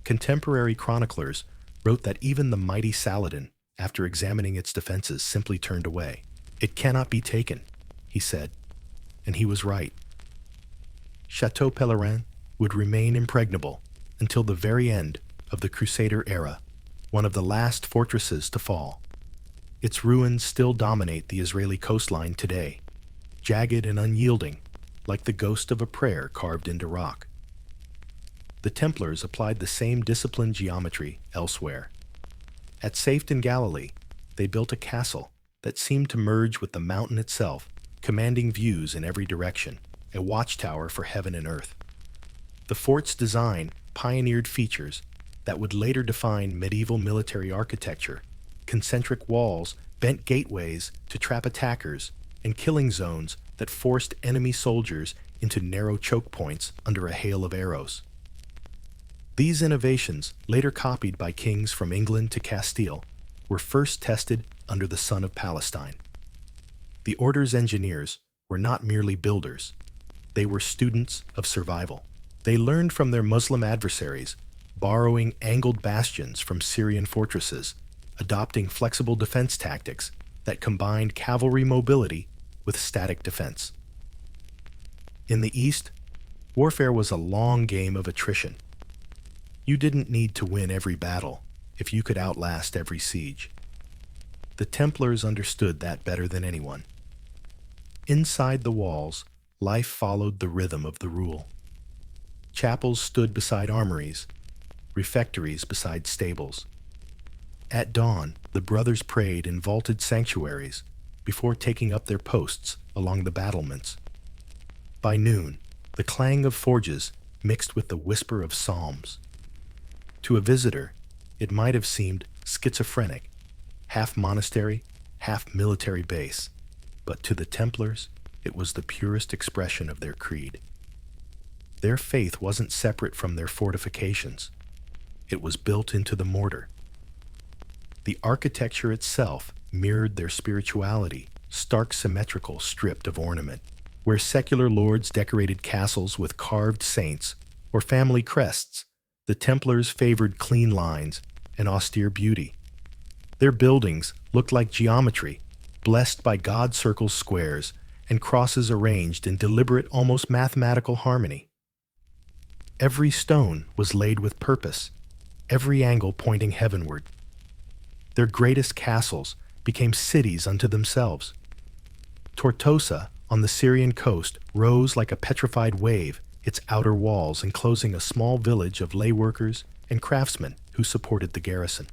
Contemporary chroniclers wrote that even the mighty Saladin, after examining its defenses, simply turned away. "It cannot be taken," he said, and he was right. Chateau Pèlerin would remain impregnable until the very end of the Crusader era, one of the last fortresses to fall. Its ruins still dominate the Israeli coastline today, jagged and unyielding, like the ghost of a prayer carved into rock. The Templars applied the same disciplined geometry elsewhere. At Safed in Galilee, they built a castle that seemed to merge with the mountain itself, commanding views in every direction, a watchtower for heaven and earth. The fort's design pioneered features that would later define medieval military architecture: concentric walls, bent gateways to trap attackers, and killing zones that forced enemy soldiers into narrow choke points under a hail of arrows. These innovations, later copied by kings from England to Castile, were first tested under the sun of Palestine. The order's engineers were not merely builders. They were students of survival. They learned from their Muslim adversaries, borrowing angled bastions from Syrian fortresses, adopting flexible defense tactics that combined cavalry mobility with static defense. In the East, warfare was a long game of attrition. You didn't need to win every battle if you could outlast every siege. The Templars understood that better than anyone. Inside the walls, life followed the rhythm of the rule. Chapels stood beside armories, refectories beside stables. At dawn, the brothers prayed in vaulted sanctuaries before taking up their posts along the battlements. By noon, the clang of forges mixed with the whisper of psalms. To a visitor, it might have seemed schizophrenic, half monastery, half military base, but to the Templars, it was the purest expression of their creed. Their faith wasn't separate from their fortifications. It was built into the mortar. The architecture itself mirrored their spirituality, stark symmetrical, stripped of ornament. Where secular lords decorated castles with carved saints or family crests, the Templars favored clean lines and austere beauty. Their buildings looked like geometry, blessed by God-circle squares and crosses arranged in deliberate, almost mathematical harmony. Every stone was laid with purpose, every angle pointing heavenward. Their greatest castles became cities unto themselves. Tortosa, on the Syrian coast, rose like a petrified wave, its outer walls enclosing a small village of lay workers and craftsmen who supported the garrison.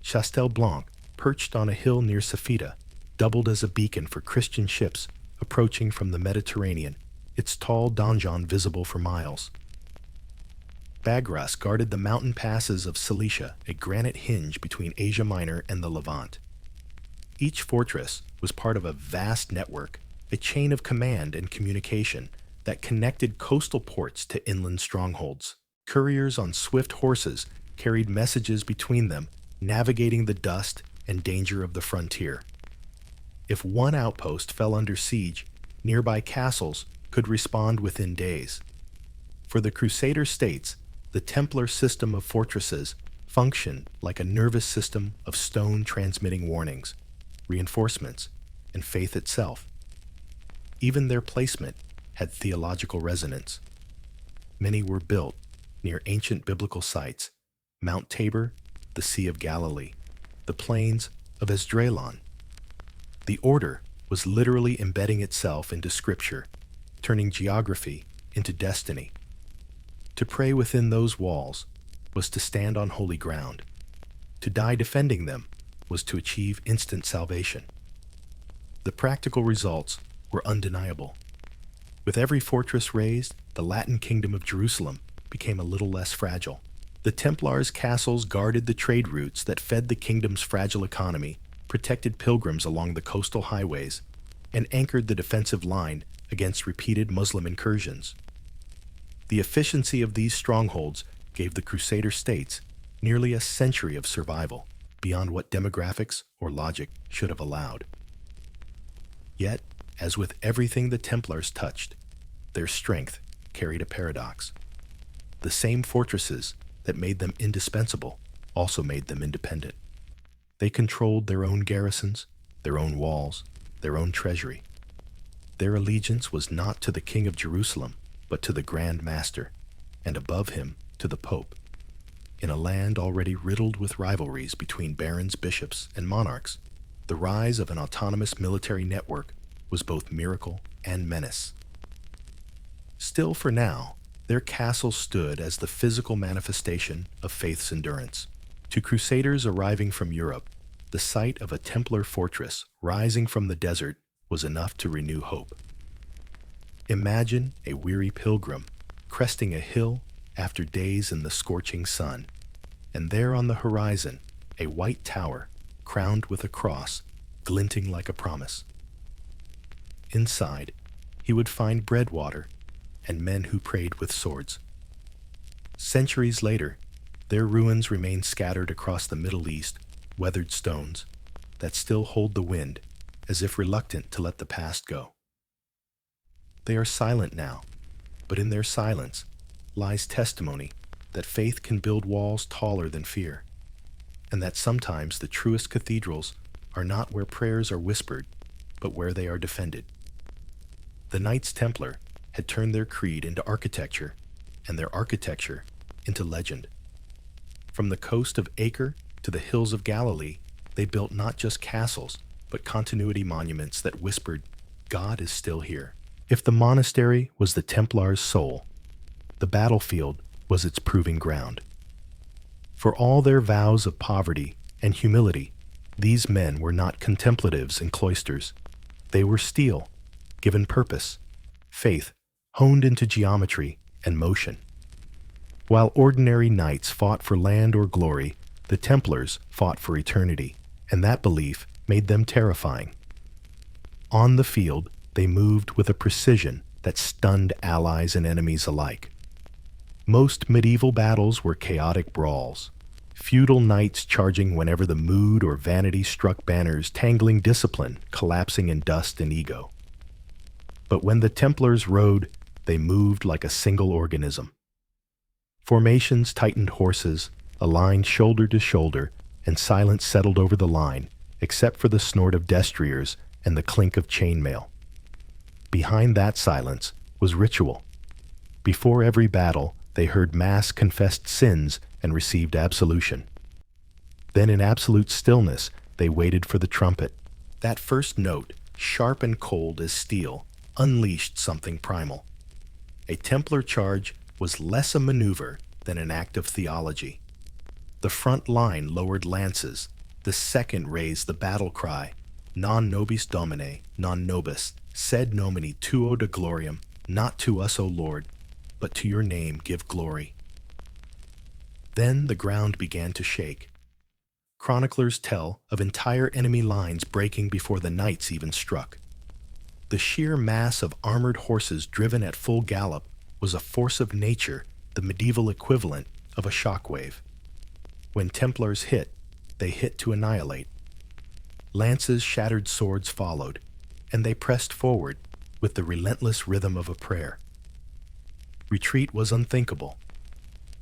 Chastel Blanc, perched on a hill near Safida, doubled as a beacon for Christian ships approaching from the Mediterranean, its tall donjon visible for miles. Bagras guarded the mountain passes of Cilicia, a granite hinge between Asia Minor and the Levant. Each fortress was part of a vast network, a chain of command and communication that connected coastal ports to inland strongholds. Couriers on swift horses carried messages between them, navigating the dust and danger of the frontier. If one outpost fell under siege, nearby castles could respond within days. For the Crusader states, the Templar system of fortresses functioned like a nervous system of stone transmitting warnings, reinforcements, and faith itself. Even their placement had theological resonance. Many were built near ancient biblical sites, Mount Tabor, the Sea of Galilee, the plains of Esdraelon. The order was literally embedding itself into Scripture, turning geography into destiny. To pray within those walls was to stand on holy ground. To die defending them was to achieve instant salvation. The practical results were undeniable. With every fortress razed, the Latin kingdom of Jerusalem became a little less fragile. The Templars' castles guarded the trade routes that fed the kingdom's fragile economy, protected pilgrims along the coastal highways, and anchored the defensive line against repeated Muslim incursions. The efficiency of these strongholds gave the Crusader states nearly a century of survival, beyond what demographics or logic should have allowed. Yet, as with everything the Templars touched, their strength carried a paradox. The same fortresses that made them indispensable also made them independent. They controlled their own garrisons, their own walls, their own treasury. Their allegiance was not to the King of Jerusalem, but to the Grand Master, and above him to the Pope. In a land already riddled with rivalries between barons, bishops, and monarchs, the rise of an autonomous military network was both miracle and menace. Still, for now, their castle stood as the physical manifestation of faith's endurance. To crusaders arriving from Europe, the sight of a Templar fortress rising from the desert was enough to renew hope. Imagine a weary pilgrim cresting a hill after days in the scorching sun, and there on the horizon, a white tower crowned with a cross, glinting like a promise. Inside, he would find breadwater and men who prayed with swords. Centuries later, their ruins remain scattered across the Middle East, weathered stones that still hold the wind, as if reluctant to let the past go. They are silent now, but in their silence lies testimony that faith can build walls taller than fear, and that sometimes the truest cathedrals are not where prayers are whispered, but where they are defended. The Knights Templar had turned their creed into architecture, and their architecture into legend. From the coast of Acre to the hills of Galilee, they built not just castles, but continuity monuments that whispered, God is still here. If the monastery was the Templars' soul, the battlefield was its proving ground. For all their vows of poverty and humility, these men were not contemplatives in cloisters. They were steel, given purpose, faith, honed into geometry and motion. While ordinary knights fought for land or glory, the Templars fought for eternity, and that belief made them terrifying. On the field, they moved with a precision that stunned allies and enemies alike. Most medieval battles were chaotic brawls, feudal knights charging whenever the mood or vanity struck banners, tangling discipline, collapsing in dust and ego. But when the Templars rode, they moved like a single organism. Formations tightened horses, aligned shoulder to shoulder, and silence settled over the line, except for the snort of destriers and the clink of chainmail. Behind that silence was ritual. Before every battle, they heard mass confessed sins and received absolution. Then in absolute stillness, they waited for the trumpet. That first note, sharp and cold as steel, unleashed something primal. A Templar charge was less a maneuver than an act of theology. The front line lowered lances. The second raised the battle cry, Non nobis Domine, non nobis, sed nomini tuo de gloriam, not to us, O Lord, but to your name give glory. Then the ground began to shake. Chroniclers tell of entire enemy lines breaking before the knights even struck. The sheer mass of armored horses driven at full gallop was a force of nature the medieval equivalent of a shockwave. When Templars hit, they hit to annihilate. Lances, shattered swords followed, and they pressed forward with the relentless rhythm of a prayer. Retreat was unthinkable.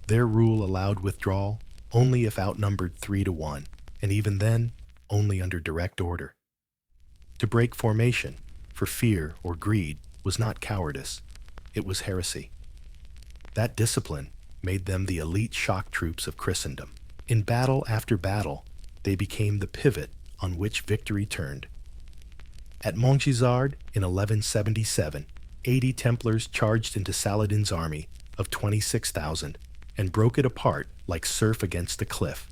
Their rule allowed withdrawal only if outnumbered 3-1, and even then, only under direct order. To break formation, for fear or greed, was not cowardice, it was heresy. That discipline made them the elite shock troops of Christendom. In battle after battle, they became the pivot on which victory turned. At Montgisard in 1177, 80 Templars charged into Saladin's army of 26,000 and broke it apart like surf against a cliff.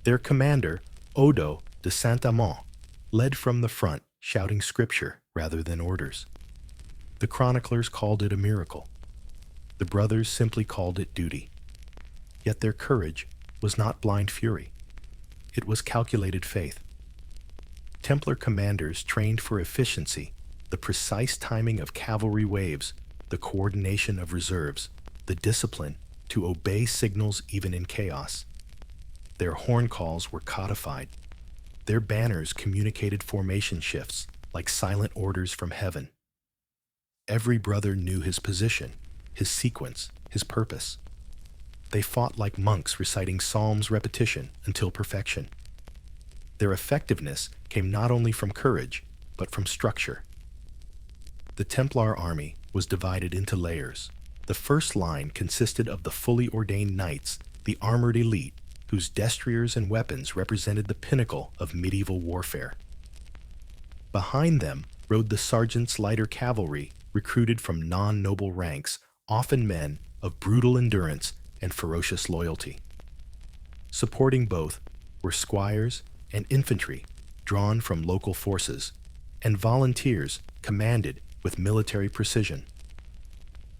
Their commander, Odo de Saint-Amand, led from the front, shouting scripture rather than orders. The chroniclers called it a miracle. The brothers simply called it duty. Yet their courage was not blind fury. It was calculated faith. Templar commanders trained for efficiency, the precise timing of cavalry waves, the coordination of reserves, the discipline to obey signals even in chaos. Their horn calls were codified. Their banners communicated formation shifts like silent orders from heaven. Every brother knew his position, his sequence, his purpose. They fought like monks reciting psalms repetition until perfection. Their effectiveness came not only from courage, but from structure. The Templar army was divided into layers. The first line consisted of the fully ordained knights, the armored elite, whose destriers and weapons represented the pinnacle of medieval warfare. Behind them rode the sergeant's lighter cavalry, recruited from non-noble ranks, often men of brutal endurance and ferocious loyalty. Supporting both were squires and infantry drawn from local forces, and volunteers commanded with military precision.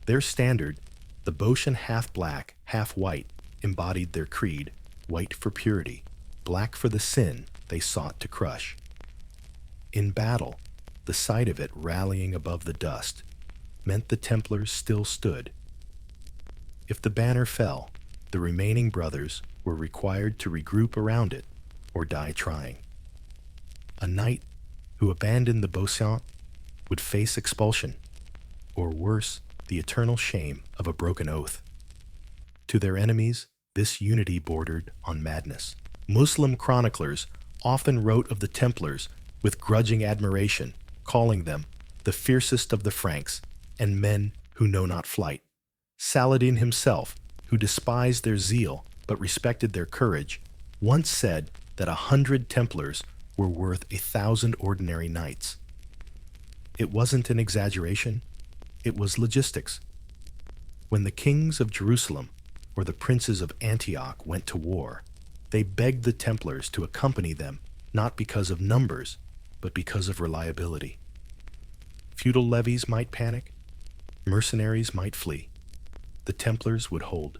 Their standard, the Botian half-black, half-white, embodied their creed: white for purity, black for the sin they sought to crush. In battle, the sight of it rallying above the dust meant the Templars still stood. If the banner fell, the remaining brothers were required to regroup around it or die trying. A knight who abandoned the Botian would face expulsion, or worse, the eternal shame of a broken oath. To their enemies, this unity bordered on madness. Muslim chroniclers often wrote of the Templars with grudging admiration, calling them the fiercest of the Franks and men who know not flight. Saladin himself, who despised their zeal but respected their courage, once said that 100 Templars were worth 1,000 ordinary knights. It wasn't an exaggeration, it was logistics. When the kings of Jerusalem or the princes of Antioch went to war, they begged the Templars to accompany them, not because of numbers, but because of reliability. Feudal levies might panic, mercenaries might flee. The Templars would hold.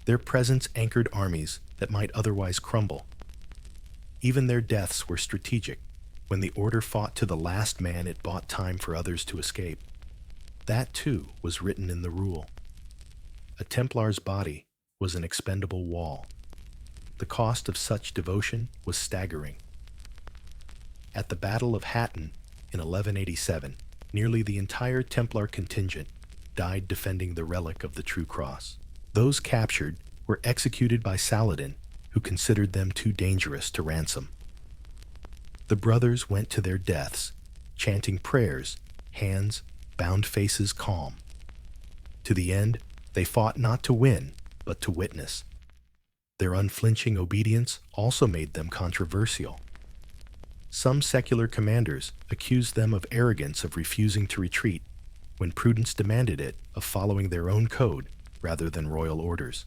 Their presence anchored armies that might otherwise crumble. Even their deaths were strategic. When the order fought to the last man, it bought time for others to escape. That, too, was written in the rule. A Templar's body was an expendable wall. The cost of such devotion was staggering. At the Battle of Hattin in 1187, nearly the entire Templar contingent died defending the relic of the True Cross. Those captured were executed by Saladin, who considered them too dangerous to ransom. The brothers went to their deaths, chanting prayers, hands, bound faces calm. To the end, they fought not to win, but to witness. Their unflinching obedience also made them controversial. Some secular commanders accused them of arrogance of refusing to retreat, when prudence demanded it of following their own code rather than royal orders.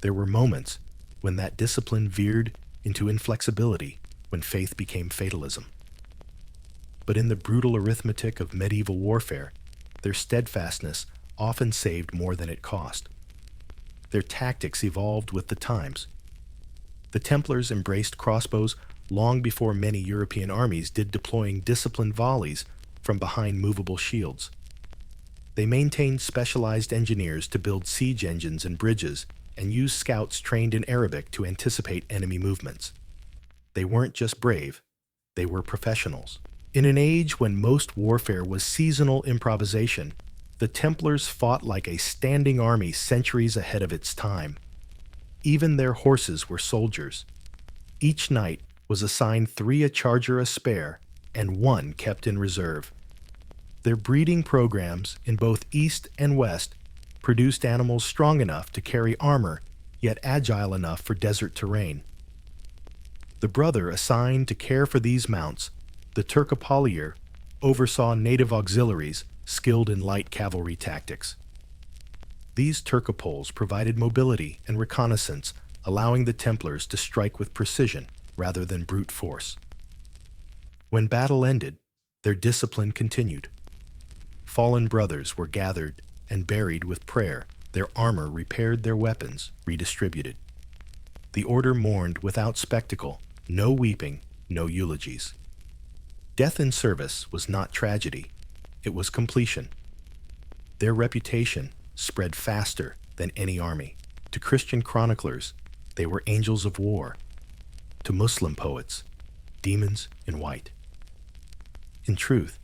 There were moments when that discipline veered into inflexibility, when faith became fatalism. But in the brutal arithmetic of medieval warfare, their steadfastness often saved more than it cost. Their tactics evolved with the times. The Templars embraced crossbows long before many European armies did, deploying disciplined volleys from behind movable shields. They maintained specialized engineers to build siege engines and bridges, and used scouts trained in Arabic to anticipate enemy movements. They weren't just brave, they were professionals. In an age when most warfare was seasonal improvisation, the Templars fought like a standing army centuries ahead of its time. Even their horses were soldiers. Each knight was assigned 3 a charger a spare, and 1 kept in reserve. Their breeding programs in both East and West produced animals strong enough to carry armor, yet agile enough for desert terrain. The brother assigned to care for these mounts, the Turcopolier, oversaw native auxiliaries skilled in light cavalry tactics. These Turcopoles provided mobility and reconnaissance, allowing the Templars to strike with precision rather than brute force. When battle ended, their discipline continued. Fallen brothers were gathered and buried with prayer, their armor repaired, their weapons redistributed. The order mourned without spectacle, no weeping, no eulogies. Death in service was not tragedy, it was completion. Their reputation spread faster than any army. To Christian chroniclers, they were angels of war. To Muslim poets, demons in white. In truth,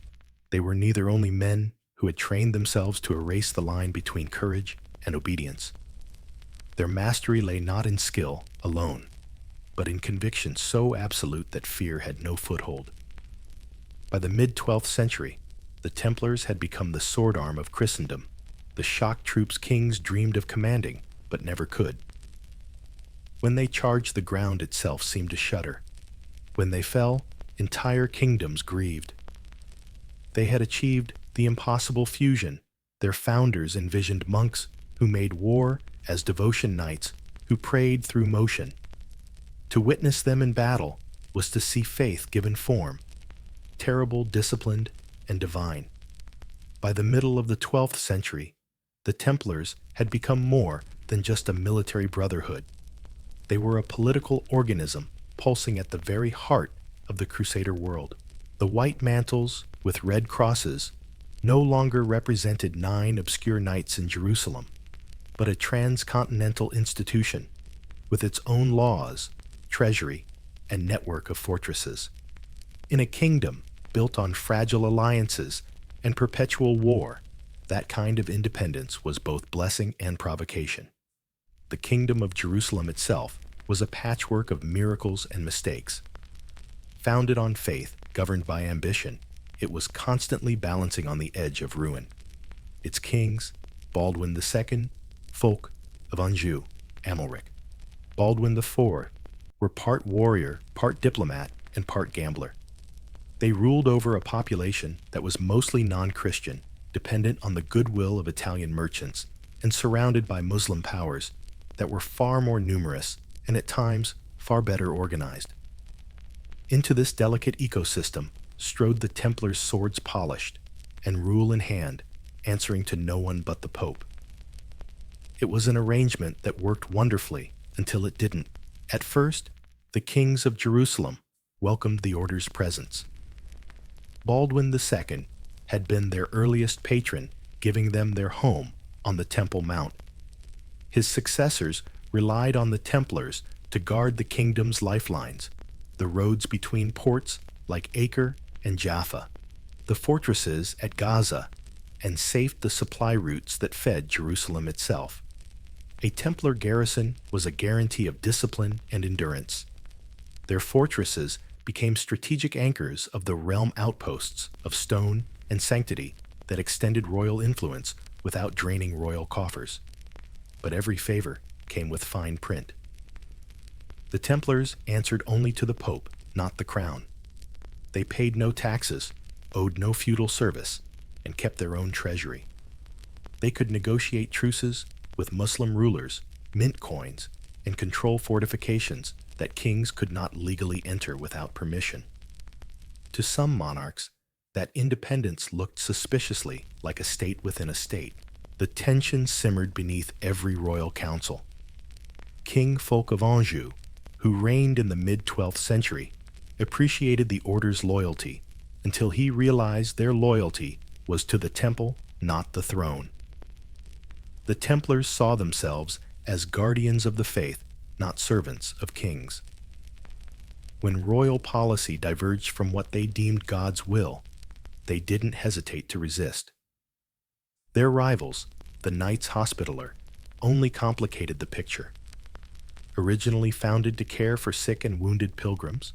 they were neither only men who had trained themselves to erase the line between courage and obedience. Their mastery lay not in skill alone, but in conviction so absolute that fear had no foothold. By the mid-12th century, the Templars had become the sword arm of Christendom, the shock troops kings dreamed of commanding but never could. When they charged, the ground itself seemed to shudder. When they fell, entire kingdoms grieved. They had achieved the impossible fusion. Their founders envisioned monks who made war as devotion knights who prayed through motion. To witness them in battle was to see faith given form, terrible, disciplined, and divine. By the middle of the 12th century, the Templars had become more than just a military brotherhood. They were a political organism pulsing at the very heart of the Crusader world. The white mantles with red crosses no longer represented 9 obscure knights in Jerusalem, but a transcontinental institution with its own laws, treasury, and network of fortresses. In a kingdom built on fragile alliances and perpetual war, that kind of independence was both blessing and provocation. The kingdom of Jerusalem itself was a patchwork of miracles and mistakes. Founded on faith, governed by ambition, it was constantly balancing on the edge of ruin. Its kings, Baldwin II, Fulk of Anjou, Amalric. Baldwin IV were part warrior, part diplomat, and part gambler. They ruled over a population that was mostly non-Christian, dependent on the goodwill of Italian merchants, and surrounded by Muslim powers that were far more numerous and at times far better organized. Into this delicate ecosystem strode the Templars' swords polished and rule in hand, answering to no one but the Pope. It was an arrangement that worked wonderfully until it didn't. At first, the kings of Jerusalem welcomed the order's presence. Baldwin II had been their earliest patron, giving them their home on the Temple Mount. His successors relied on the Templars to guard the kingdom's lifelines, the roads between ports like Acre and Jaffa, the fortresses at Gaza, and safed the supply routes that fed Jerusalem itself. A Templar garrison was a guarantee of discipline and endurance. Their fortresses became strategic anchors of the realm outposts of stone and sanctity that extended royal influence without draining royal coffers. But every favor came with fine print. The Templars answered only to the Pope, not the crown. They paid no taxes, owed no feudal service, and kept their own treasury. They could negotiate truces with Muslim rulers, mint coins, and control fortifications that kings could not legally enter without permission. To some monarchs, that independence looked suspiciously like a state within a state. The tension simmered beneath every royal council. King Fulk of Anjou, who reigned in the mid-12th century, appreciated the order's loyalty until he realized their loyalty was to the temple not the throne. The Templars saw themselves as guardians of the faith, not servants of kings. When royal policy diverged from what they deemed God's will, they didn't hesitate to resist. Their rivals, the Knights Hospitaller, only complicated the picture. Originally founded to care for sick and wounded pilgrims,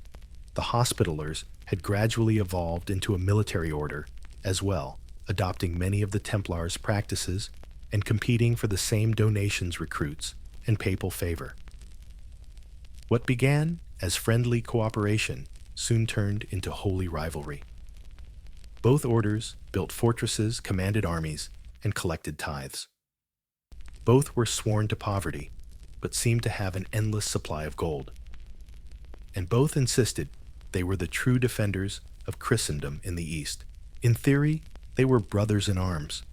the Hospitallers had gradually evolved into a military order as well, adopting many of the Templars' practices and competing for the same donations, recruits, and papal favor. What began as friendly cooperation soon turned into holy rivalry. Both orders built fortresses, commanded armies, and collected tithes. Both were sworn to poverty, but seemed to have an endless supply of gold. And both insisted they were the true defenders of Christendom in the East. In theory, they were brothers in arms.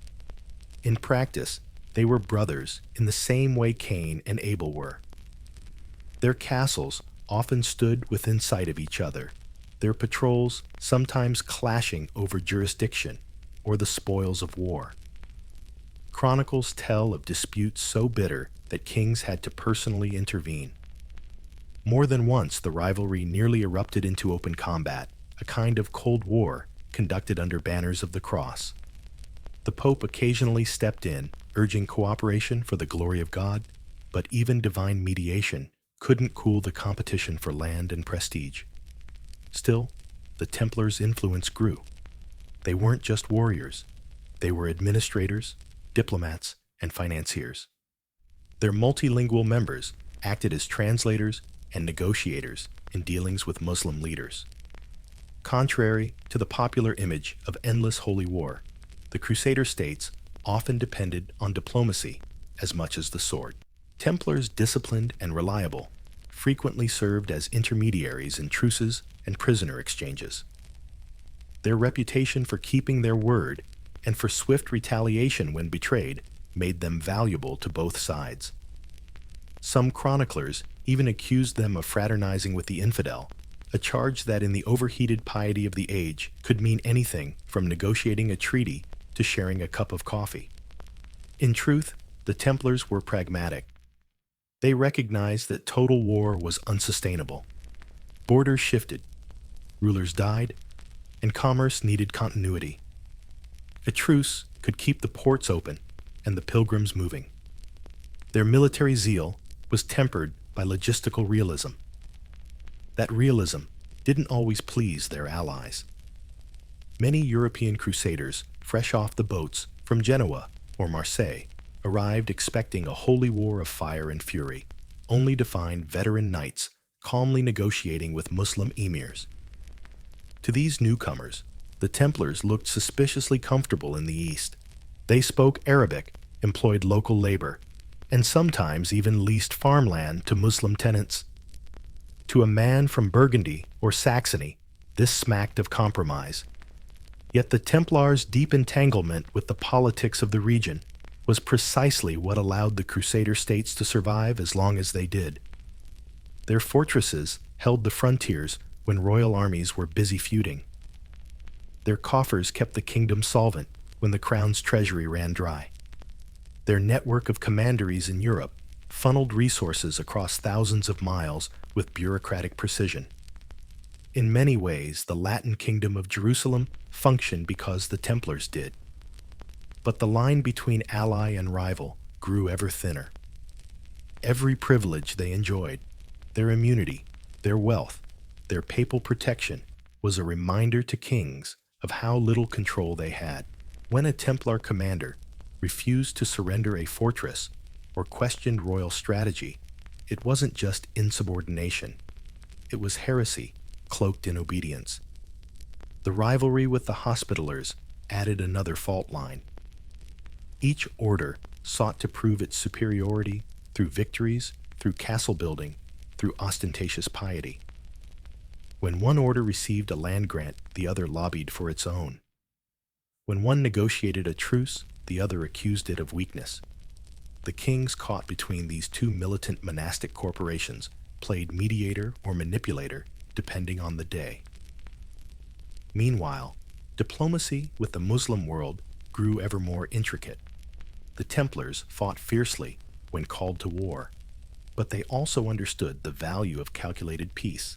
In practice, they were brothers in the same way Cain and Abel were. Their castles often stood within sight of each other, their patrols sometimes clashing over jurisdiction or the spoils of war. Chronicles tell of disputes so bitter that kings had to personally intervene. More than once, the rivalry nearly erupted into open combat, a kind of Cold War conducted under banners of the cross. The Pope occasionally stepped in, urging cooperation for the glory of God, but even divine mediation couldn't cool the competition for land and prestige. Still, the Templars' influence grew. They weren't just warriors. They were administrators, diplomats, and financiers. Their multilingual members acted as translators and negotiators in dealings with Muslim leaders. Contrary to the popular image of endless holy war, the Crusader states often depended on diplomacy as much as the sword. Templars, disciplined and reliable, frequently served as intermediaries in truces and prisoner exchanges. Their reputation for keeping their word and for swift retaliation when betrayed made them valuable to both sides. Some chroniclers even accused them of fraternizing with the infidel, a charge that in the overheated piety of the age could mean anything from negotiating a treaty to sharing a cup of coffee. In truth, the Templars were pragmatic. They recognized that total war was unsustainable. Borders shifted, rulers died, and commerce needed continuity. A truce could keep the ports open and the pilgrims moving. Their military zeal was tempered by logistical realism. That realism didn't always please their allies. Many European crusaders, fresh off the boats from Genoa or Marseille, arrived expecting a holy war of fire and fury, only to find veteran knights calmly negotiating with Muslim emirs. To these newcomers, the Templars looked suspiciously comfortable in the East. They spoke Arabic, employed local labor, and sometimes even leased farmland to Muslim tenants. To a man from Burgundy or Saxony, this smacked of compromise. Yet the Templars' deep entanglement with the politics of the region was precisely what allowed the Crusader states to survive as long as they did. Their fortresses held the frontiers when royal armies were busy feuding. Their coffers kept the kingdom solvent when the crown's treasury ran dry. Their network of commanderies in Europe funneled resources across thousands of miles with bureaucratic precision. In many ways, the Latin kingdom of Jerusalem functioned because the Templars did. But the line between ally and rival grew ever thinner. Every privilege they enjoyed, their immunity, their wealth, their papal protection, was a reminder to kings of how little control they had. When a Templar commander refused to surrender a fortress or questioned royal strategy, it wasn't just insubordination. It was heresy cloaked in obedience. The rivalry with the Hospitallers added another fault line. Each order sought to prove its superiority through victories, through castle building, through ostentatious piety. When one order received a land grant, the other lobbied for its own. When one negotiated a truce, the other accused it of weakness. The kings caught between these two militant monastic corporations played mediator or manipulator depending on the day. Meanwhile, diplomacy with the Muslim world grew ever more intricate. The Templars fought fiercely when called to war, but they also understood the value of calculated peace.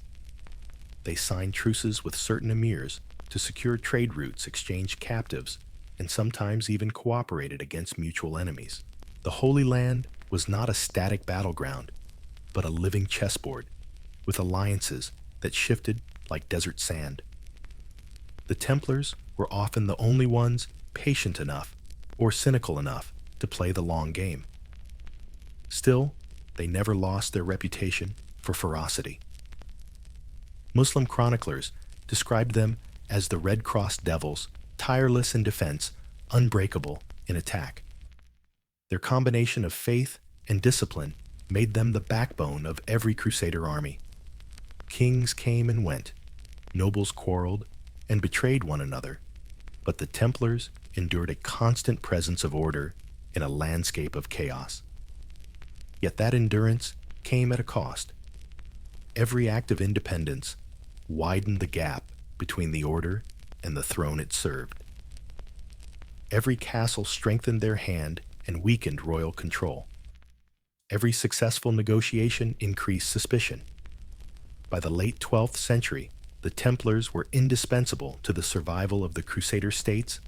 They signed truces with certain emirs to secure trade routes, exchanged captives, and sometimes even cooperated against mutual enemies. The Holy Land was not a static battleground, but a living chessboard, with alliances that shifted like desert sand. The Templars were often the only ones patient enough or cynical enough to play the long game. Still, they never lost their reputation for ferocity. Muslim chroniclers described them as the Red Cross devils, tireless in defense, unbreakable in attack. Their combination of faith and discipline made them the backbone of every Crusader army. Kings came and went, nobles quarreled and betrayed one another, but the Templars endured a constant presence of order in a landscape of chaos. Yet that endurance came at a cost. Every act of independence widened the gap between the order and the throne it served. Every castle strengthened their hand and weakened royal control. Every successful negotiation increased suspicion. By the late 12th century, the Templars were indispensable to the survival of the Crusader states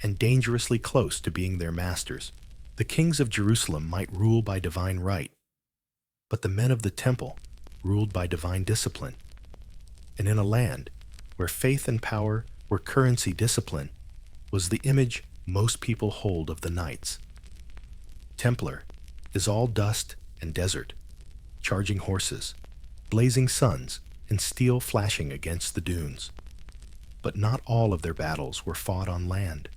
and dangerously close to being their masters. The kings of Jerusalem might rule by divine right, but the men of the temple ruled by divine discipline. And in a land where faith and power were currency, discipline was the image most people hold of the knights. Templar is all dust and desert, charging horses, blazing suns, and steel flashing against the dunes. But not all of their battles were fought on land.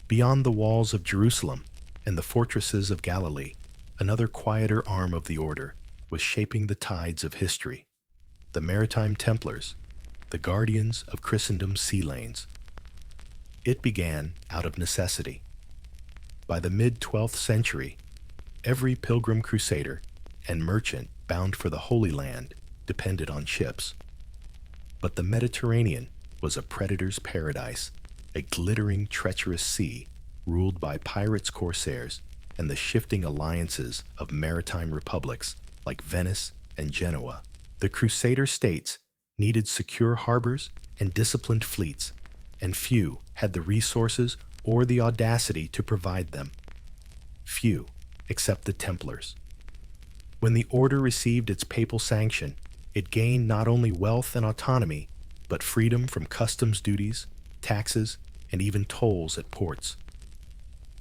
Beyond the walls of Jerusalem and the fortresses of Galilee, another quieter arm of the order was shaping the tides of history. The maritime Templars, the guardians of Christendom's sea lanes. It began out of necessity. By the mid-12th century, every pilgrim crusader and merchant bound for the Holy Land depended on ships. But the Mediterranean was a predator's paradise, a glittering, treacherous sea ruled by pirates, corsairs, and the shifting alliances of maritime republics like Venice and Genoa. The Crusader states needed secure harbors and disciplined fleets, and few had the resources or the audacity to provide them. Few, except the Templars. When the order received its papal sanction, it gained not only wealth and autonomy, but freedom from customs duties, taxes, and even tolls at ports.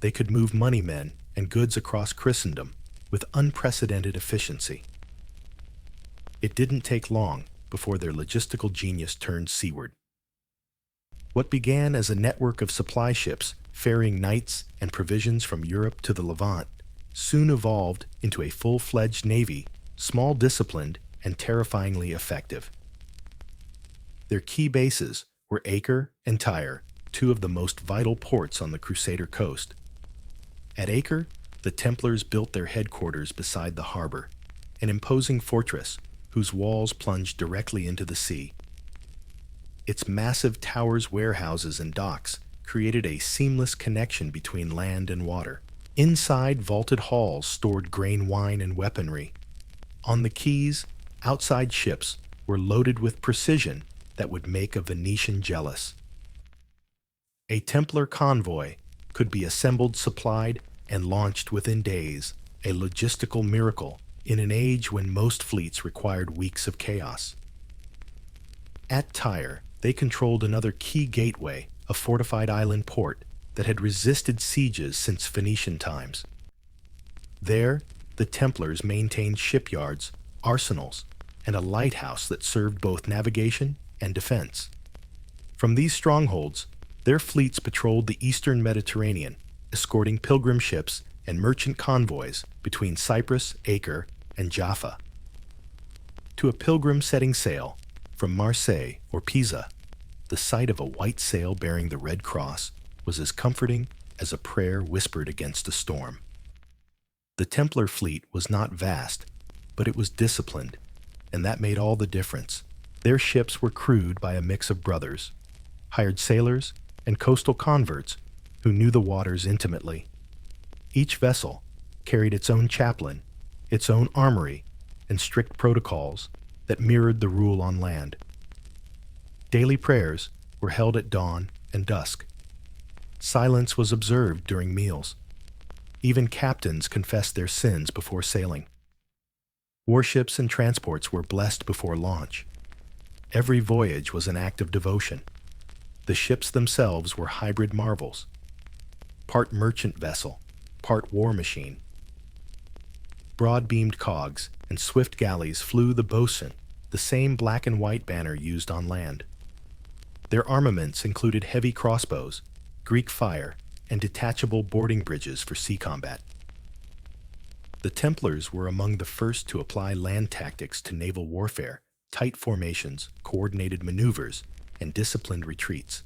They could move money men and goods across Christendom with unprecedented efficiency. It didn't take long before their logistical genius turned seaward. What began as a network of supply ships ferrying knights and provisions from Europe to the Levant soon evolved into a full-fledged navy, small, disciplined, and terrifyingly effective. Their key bases were Acre and Tyre, two of the most vital ports on the Crusader coast. At Acre, the Templars built their headquarters beside the harbor, an imposing fortress whose walls plunged directly into the sea. Its massive towers, warehouses, and docks created a seamless connection between land and water. Inside, vaulted halls stored grain, wine, and weaponry. On the quays, outside ships were loaded with precision that would make a Venetian jealous. A Templar convoy could be assembled, supplied, and launched within days, a logistical miracle in an age when most fleets required weeks of chaos. At Tyre, they controlled another key gateway, a fortified island port that had resisted sieges since Phoenician times. There, the Templars maintained shipyards, arsenals, and a lighthouse that served both navigation and defense. From these strongholds, their fleets patrolled the eastern Mediterranean, escorting pilgrim ships and merchant convoys between Cyprus, Acre, and Jaffa. To a pilgrim setting sail from Marseille or Pisa, the sight of a white sail bearing the Red Cross was as comforting as a prayer whispered against a storm. The Templar fleet was not vast, but it was disciplined, and that made all the difference. Their ships were crewed by a mix of brothers, hired sailors, and coastal converts who knew the waters intimately. Each vessel carried its own chaplain, its own armory, and strict protocols that mirrored the rule on land. Daily prayers were held at dawn and dusk. Silence was observed during meals. Even captains confessed their sins before sailing. Warships and transports were blessed before launch. Every voyage was an act of devotion. The ships themselves were hybrid marvels, part merchant vessel, part war machine. Broad-beamed cogs and swift galleys flew the bosun, the same black and white banner used on land. Their armaments included heavy crossbows, Greek fire, and detachable boarding bridges for sea combat. The Templars were among the first to apply land tactics to naval warfare, tight formations, coordinated maneuvers, and disciplined retreats.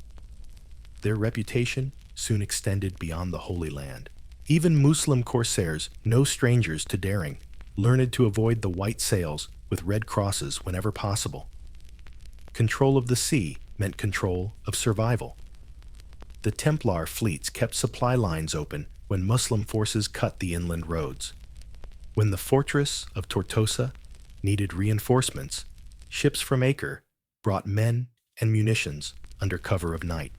Their reputation soon extended beyond the Holy Land. Even Muslim corsairs, no strangers to daring, learned to avoid the white sails with red crosses whenever possible. Control of the sea meant control of survival. The Templar fleets kept supply lines open when Muslim forces cut the inland roads. When the fortress of Tortosa needed reinforcements, ships from Acre brought men and munitions under cover of night.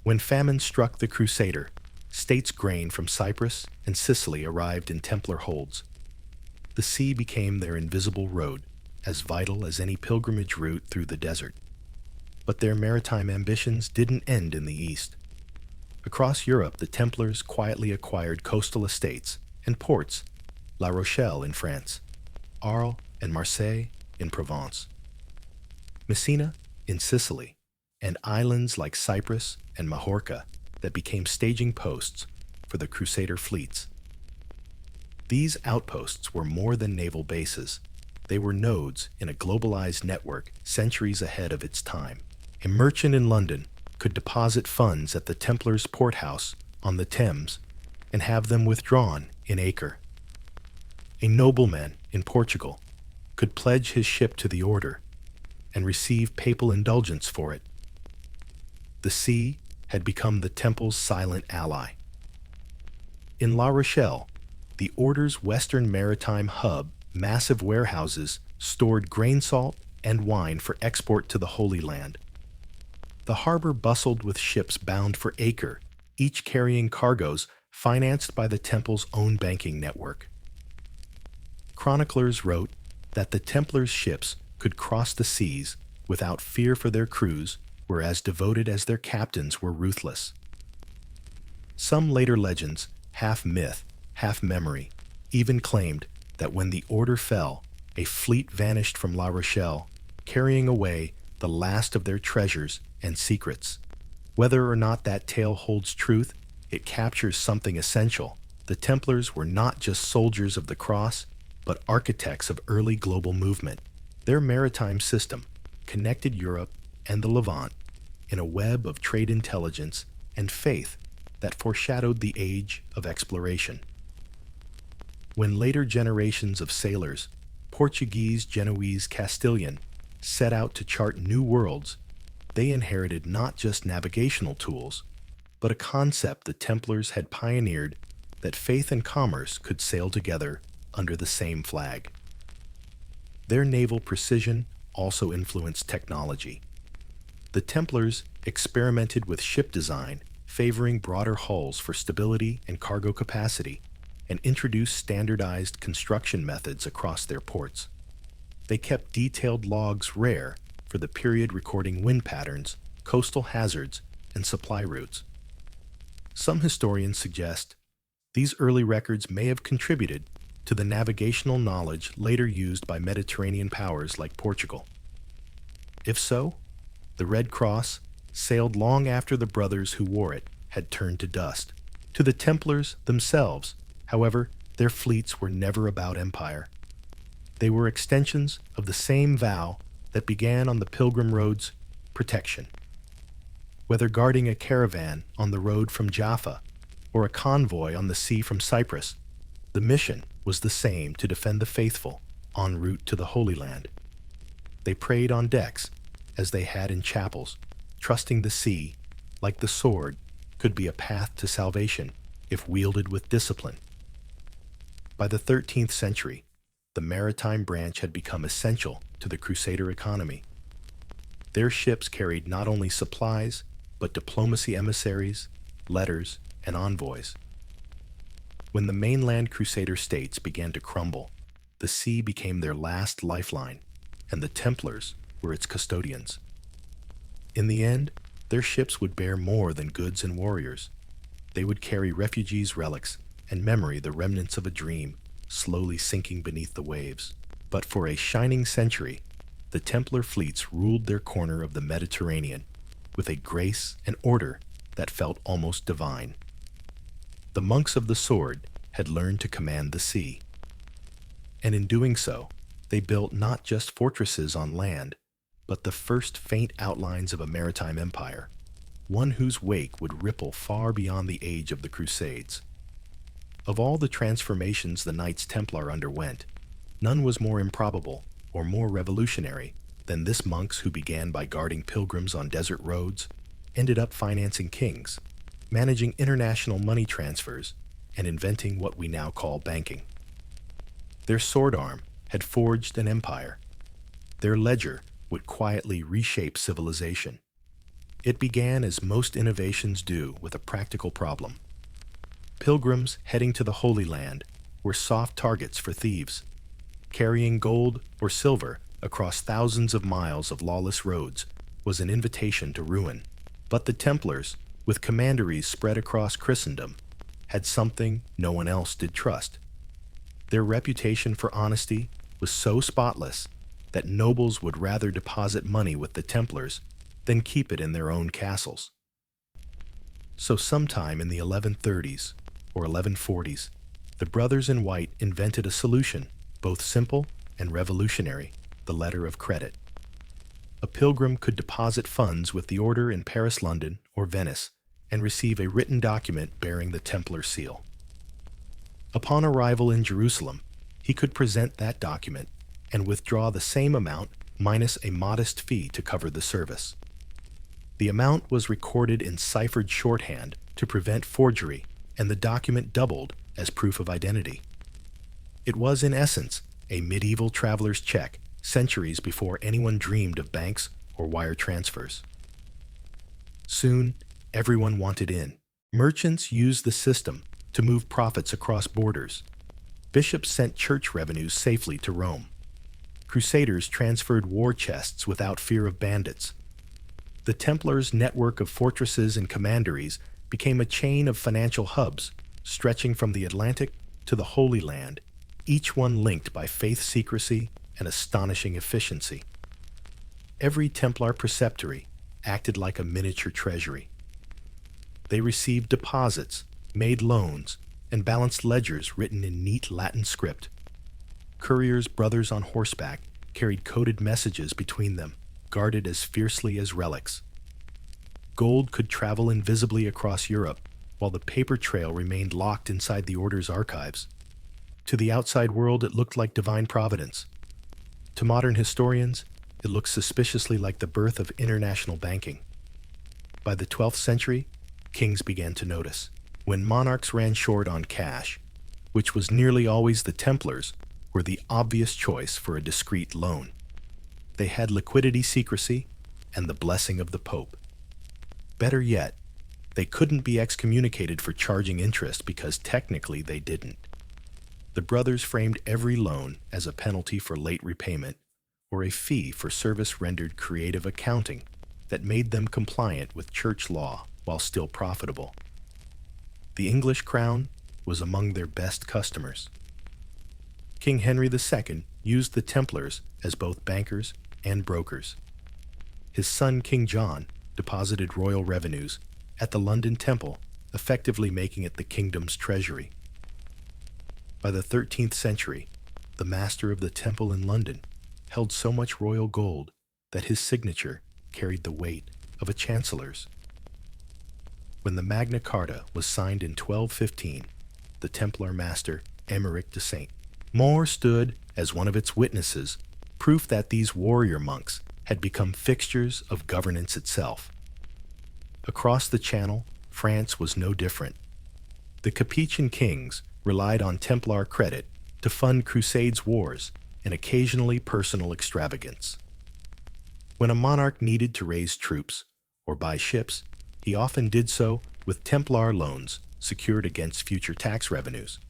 When famine struck the Crusader, states' grain from Cyprus and Sicily arrived in Templar holds. The sea became their invisible road, as vital as any pilgrimage route through the desert. But their maritime ambitions didn't end in the east. Across Europe, the Templars quietly acquired coastal estates and ports, La Rochelle in France, Arles and Marseille in Provence, Messina in Sicily, and islands like Cyprus and Majorca that became staging posts for the Crusader fleets. These outposts were more than naval bases. They were nodes in a globalized network centuries ahead of its time. A merchant in London could deposit funds at the Templars' porthouse on the Thames and have them withdrawn in Acre. A nobleman in Portugal could pledge his ship to the order and receive papal indulgence for it. The sea had become the temple's silent ally. In La Rochelle, the order's western maritime hub, massive warehouses stored grain salt and wine for export to the Holy Land. The harbor bustled with ships bound for Acre, each carrying cargoes financed by the temple's own banking network. Chroniclers wrote that the Templars' ships could cross the seas without fear for their crews, were as devoted as their captains were ruthless. Some later legends, half myth, half memory, even claimed that when the order fell, a fleet vanished from La Rochelle, carrying away the last of their treasures and secrets. Whether or not that tale holds truth, it captures something essential. The Templars were not just soldiers of the cross, but architects of early global movement. Their maritime system connected Europe and the Levant in a web of trade intelligence and faith that foreshadowed the age of exploration. When later generations of sailors, Portuguese, Genoese, Castilian, set out to chart new worlds, they inherited not just navigational tools, but a concept the Templars had pioneered, that faith and commerce could sail together under the same flag. Their naval precision also influenced technology. The Templars experimented with ship design, favoring broader hulls for stability and cargo capacity, and introduced standardized construction methods across their ports. They kept detailed logs rare for the period recording wind patterns, coastal hazards, and supply routes. Some historians suggest these early records may have contributed to the navigational knowledge later used by Mediterranean powers like Portugal. If so, the Red Cross sailed long after the brothers who wore it had turned to dust. To the Templars themselves, however, their fleets were never about empire. They were extensions of the same vow that began on the pilgrim road's protection. Whether guarding a caravan on the road from Jaffa or a convoy on the sea from Cyprus, the mission was the same: to defend the faithful en route to the Holy Land. They prayed on decks, as they had in chapels, trusting the sea, like the sword, could be a path to salvation if wielded with discipline. By the 13th century, the maritime branch had become essential to the Crusader economy. Their ships carried not only supplies, but diplomacy emissaries, letters, and envoys. When the mainland Crusader states began to crumble, the sea became their last lifeline, and the Templars were its custodians. In the end, their ships would bear more than goods and warriors. They would carry refugees' relics and memory, the remnants of a dream, slowly sinking beneath the waves. But for a shining century, the Templar fleets ruled their corner of the Mediterranean with a grace and order that felt almost divine. The monks of the sword had learned to command the sea. And in doing so, they built not just fortresses on land, but the first faint outlines of a maritime empire, one whose wake would ripple far beyond the age of the Crusades. Of all the transformations the Knights Templar underwent, none was more improbable or more revolutionary than this monks who began by guarding pilgrims on desert roads, ended up financing kings, managing international money transfers, and inventing what we now call banking. Their sword arm had forged an empire. Their ledger would quietly reshape civilization. It began as most innovations do, with a practical problem. Pilgrims heading to the Holy Land were soft targets for thieves. Carrying gold or silver across thousands of miles of lawless roads was an invitation to ruin. But the Templars, with commanderies spread across Christendom, had something no one else did trust. Their reputation for honesty was so spotless that nobles would rather deposit money with the Templars than keep it in their own castles. So sometime in the 1130s or 1140s, the brothers in white invented a solution, both simple and revolutionary: the letter of credit. A pilgrim could deposit funds with the order in Paris, London, or Venice, and receive a written document bearing the Templar seal. Upon arrival in Jerusalem, he could present that document and withdraw the same amount minus a modest fee to cover the service. The amount was recorded in ciphered shorthand to prevent forgery, and the document doubled as proof of identity. It was, in essence, a medieval traveler's check, centuries before anyone dreamed of banks or wire transfers. Soon, everyone wanted in. Merchants used the system to move profits across borders. Bishops sent church revenues safely to Rome. Crusaders transferred war chests without fear of bandits. The Templars' network of fortresses and commanderies became a chain of financial hubs, stretching from the Atlantic to the Holy Land, each one linked by faith secrecy and astonishing efficiency. Every Templar preceptory acted like a miniature treasury. They received deposits, made loans, and balanced ledgers written in neat Latin script. Couriers' brothers on horseback carried coded messages between them, guarded as fiercely as relics. Gold could travel invisibly across Europe, while the paper trail remained locked inside the order's archives. To the outside world, it looked like divine providence. To modern historians, it looked suspiciously like the birth of international banking. By the 12th century, kings began to notice. When monarchs ran short on cash, which was nearly always the Templars, were the obvious choice for a discreet loan. They had liquidity secrecy and the blessing of the Pope. Better yet, they couldn't be excommunicated for charging interest because technically they didn't. The brothers framed every loan as a penalty for late repayment or a fee for service rendered creative accounting that made them compliant with church law while still profitable. The English crown was among their best customers. King Henry II used the Templars as both bankers and brokers. His son King John deposited royal revenues at the London Temple, effectively making it the kingdom's treasury. By the 13th century, the master of the temple in London held so much royal gold that his signature carried the weight of a chancellor's. When the Magna Carta was signed in 1215, the Templar master Emeric de Saint Maur stood as one of its witnesses, proof that these warrior monks had become fixtures of governance itself. Across the Channel, France was no different. The Capetian kings relied on Templar credit to fund Crusades wars and occasionally personal extravagance. When a monarch needed to raise troops or buy ships, he often did so with Templar loans secured against future tax revenues.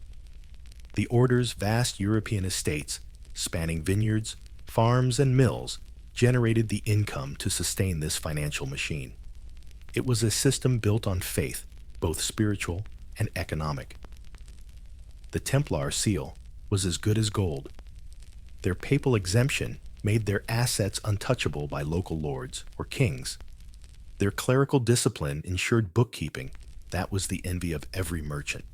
The order's vast European estates, spanning vineyards, farms, and mills, generated the income to sustain this financial machine. It was a system built on faith, both spiritual and economic. The Templar seal was as good as gold. Their papal exemption made their assets untouchable by local lords or kings. Their clerical discipline ensured bookkeeping. That was the envy of every merchant.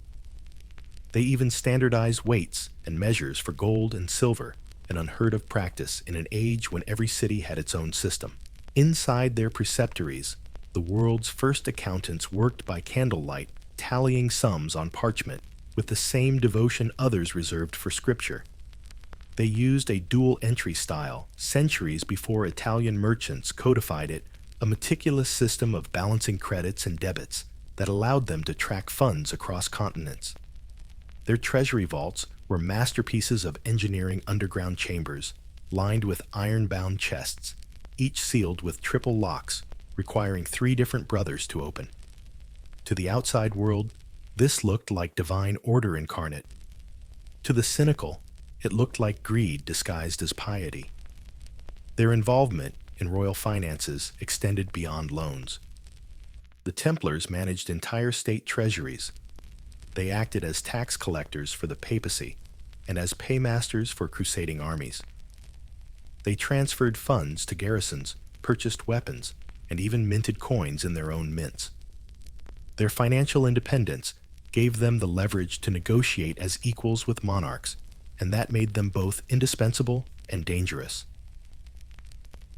They even standardized weights and measures for gold and silver, an unheard-of practice in an age when every city had its own system. Inside their preceptories, the world's first accountants worked by candlelight, tallying sums on parchment with the same devotion others reserved for scripture. They used a dual entry style centuries before Italian merchants codified it, a meticulous system of balancing credits and debits that allowed them to track funds across continents. Their treasury vaults were masterpieces of engineering underground chambers, lined with iron-bound chests, each sealed with triple locks, requiring 3 different brothers to open. To the outside world, this looked like divine order incarnate. To the cynical, it looked like greed disguised as piety. Their involvement in royal finances extended beyond loans. The Templars managed entire state treasuries. They acted as tax collectors for the papacy and as paymasters for crusading armies. They transferred funds to garrisons, purchased weapons, and even minted coins in their own mints. Their financial independence gave them the leverage to negotiate as equals with monarchs, and that made them both indispensable and dangerous.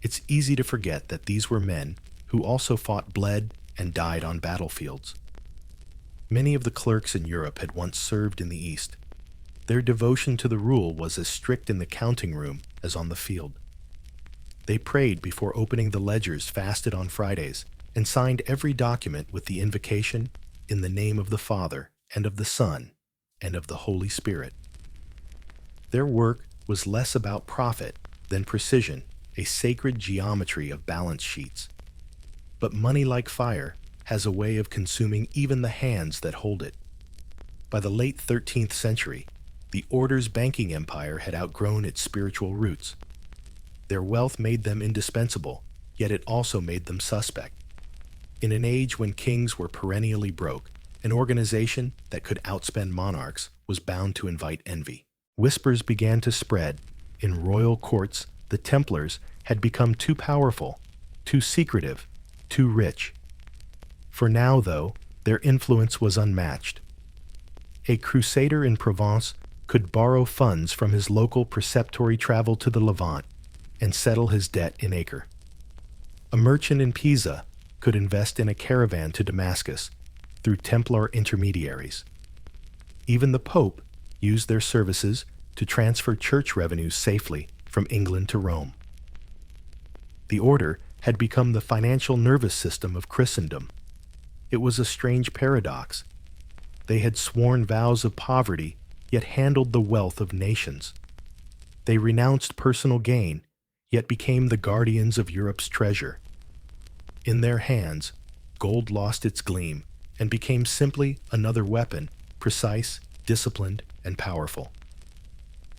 It's easy to forget that these were men who also fought, bled, and died on battlefields. Many of the clerks in Europe had once served in the East. Their devotion to the rule was as strict in the counting room as on the field. They prayed before opening the ledgers, fasted on Fridays, and signed every document with the invocation, "In the name of the Father, and of the Son, and of the Holy Spirit." Their work was less about profit than precision, a sacred geometry of balance sheets. But money, like fire, has a way of consuming even the hands that hold it. By the late 13th century, the order's banking empire had outgrown its spiritual roots. Their wealth made them indispensable, yet it also made them suspect. In an age when kings were perennially broke, an organization that could outspend monarchs was bound to invite envy. Whispers began to spread. In royal courts, the Templars had become too powerful, too secretive, too rich. For now, though, their influence was unmatched. A crusader in Provence could borrow funds from his local preceptory, travel to the Levant, and settle his debt in Acre. A merchant in Pisa could invest in a caravan to Damascus through Templar intermediaries. Even the Pope used their services to transfer church revenues safely from England to Rome. The order had become the financial nervous system of Christendom. It was a strange paradox. They had sworn vows of poverty, yet handled the wealth of nations. They renounced personal gain, yet became the guardians of Europe's treasure. In their hands, gold lost its gleam and became simply another weapon, precise, disciplined, and powerful.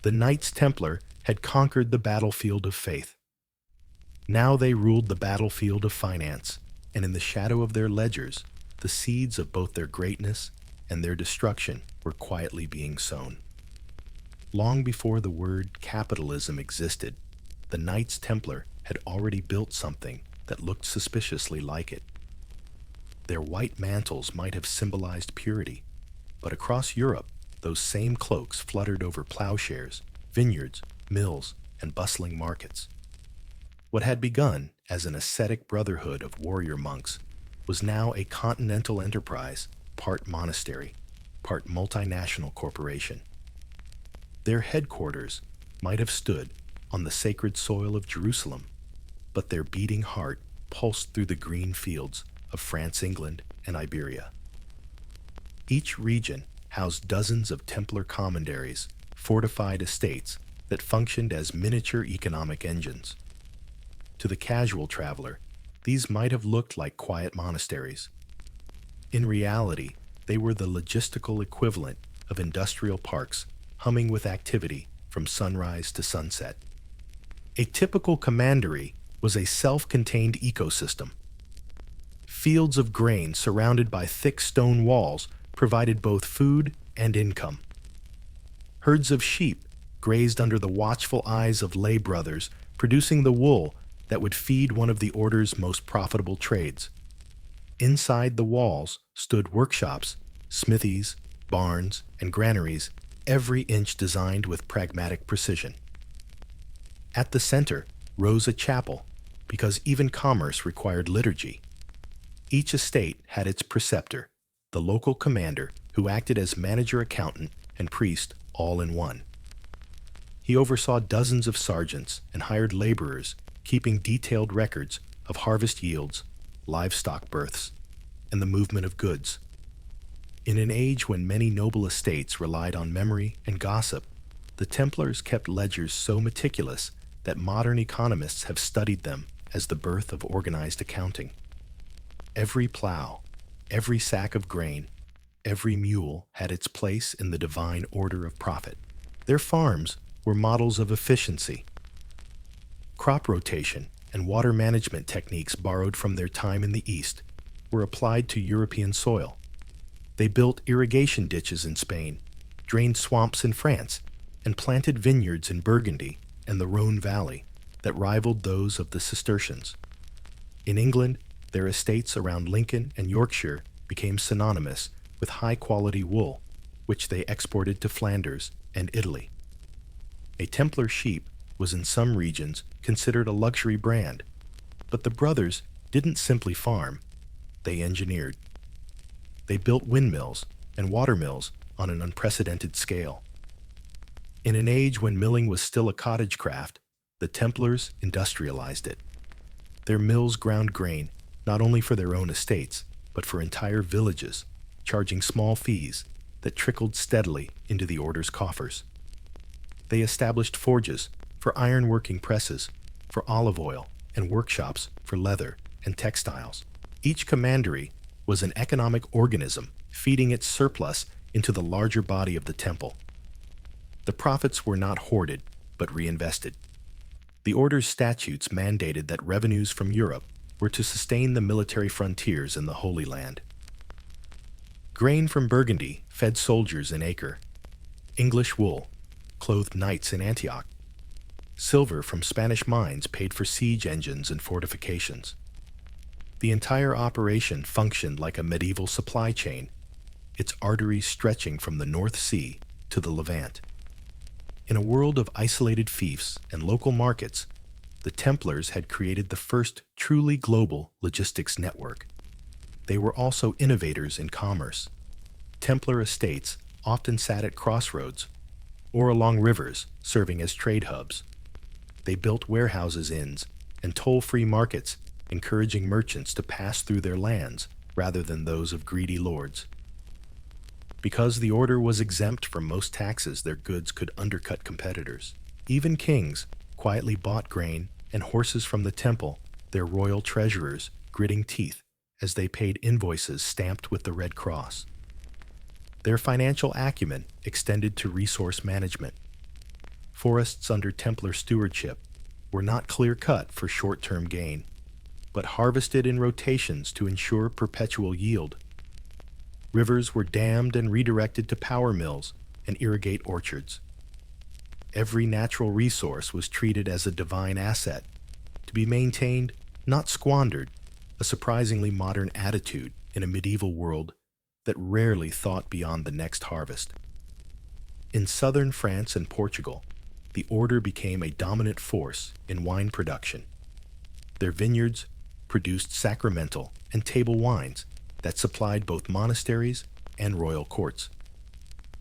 The Knights Templar had conquered the battlefield of faith. Now they ruled the battlefield of finance, and in the shadow of their ledgers, the seeds of both their greatness and their destruction were quietly being sown. Long before the word capitalism existed, the Knights Templar had already built something that looked suspiciously like it. Their white mantles might have symbolized purity, but across Europe, those same cloaks fluttered over plowshares, vineyards, mills, and bustling markets. What had begun as an ascetic brotherhood of warrior monks was now a continental enterprise, part monastery, part multinational corporation. Their headquarters might have stood on the sacred soil of Jerusalem, but their beating heart pulsed through the green fields of France, England, and Iberia. Each region housed dozens of Templar commanderies, fortified estates that functioned as miniature economic engines. To the casual traveler, these might have looked like quiet monasteries. In reality, they were the logistical equivalent of industrial parks humming with activity from sunrise to sunset. A typical commandery was a self-contained ecosystem. Fields of grain surrounded by thick stone walls provided both food and income. Herds of sheep grazed under the watchful eyes of lay brothers, producing the wool that would feed one of the order's most profitable trades. Inside the walls stood workshops, smithies, barns, and granaries, every inch designed with pragmatic precision. At the center rose a chapel, because even commerce required liturgy. Each estate had its preceptor, the local commander, who acted as manager, accountant, and priest all in one. He oversaw dozens of sergeants and hired laborers, keeping detailed records of harvest yields, livestock births, and the movement of goods. In an age when many noble estates relied on memory and gossip, the Templars kept ledgers so meticulous that modern economists have studied them as the birth of organized accounting. Every plow, every sack of grain, every mule had its place in the divine order of profit. Their farms were models of efficiency. Crop rotation and water management techniques borrowed from their time in the East were applied to European soil. They built irrigation ditches in Spain, drained swamps in France, and planted vineyards in Burgundy and the Rhone Valley that rivaled those of the Cistercians. In England, their estates around Lincoln and Yorkshire became synonymous with high-quality wool, which they exported to Flanders and Italy. A Templar sheep was in some regions considered a luxury brand, but the brothers didn't simply farm, they engineered. They built windmills and watermills on an unprecedented scale. In an age when milling was still a cottage craft, the Templars industrialized it. Their mills ground grain not only for their own estates, but for entire villages, charging small fees that trickled steadily into the order's coffers. They established forges for iron-working presses, for olive oil, and workshops for leather and textiles. Each commandery was an economic organism feeding its surplus into the larger body of the temple. The profits were not hoarded, but reinvested. The order's statutes mandated that revenues from Europe were to sustain the military frontiers in the Holy Land. Grain from Burgundy fed soldiers in Acre. English wool clothed knights in Antioch. Silver from Spanish mines paid for siege engines and fortifications. The entire operation functioned like a medieval supply chain, its arteries stretching from the North Sea to the Levant. In a world of isolated fiefs and local markets, the Templars had created the first truly global logistics network. They were also innovators in commerce. Templar estates often sat at crossroads or along rivers, serving as trade hubs. They built warehouses, inns, and toll-free markets, encouraging merchants to pass through their lands rather than those of greedy lords. Because the order was exempt from most taxes, their goods could undercut competitors. Even kings quietly bought grain and horses from the temple, their royal treasurers gritting teeth as they paid invoices stamped with the Red Cross. Their financial acumen extended to resource management. Forests under Templar stewardship were not clear-cut for short-term gain, but harvested in rotations to ensure perpetual yield. Rivers were dammed and redirected to power mills and irrigate orchards. Every natural resource was treated as a divine asset, to be maintained, not squandered, a surprisingly modern attitude in a medieval world that rarely thought beyond the next harvest. In southern France and Portugal, the order became a dominant force in wine production. Their vineyards produced sacramental and table wines that supplied both monasteries and royal courts.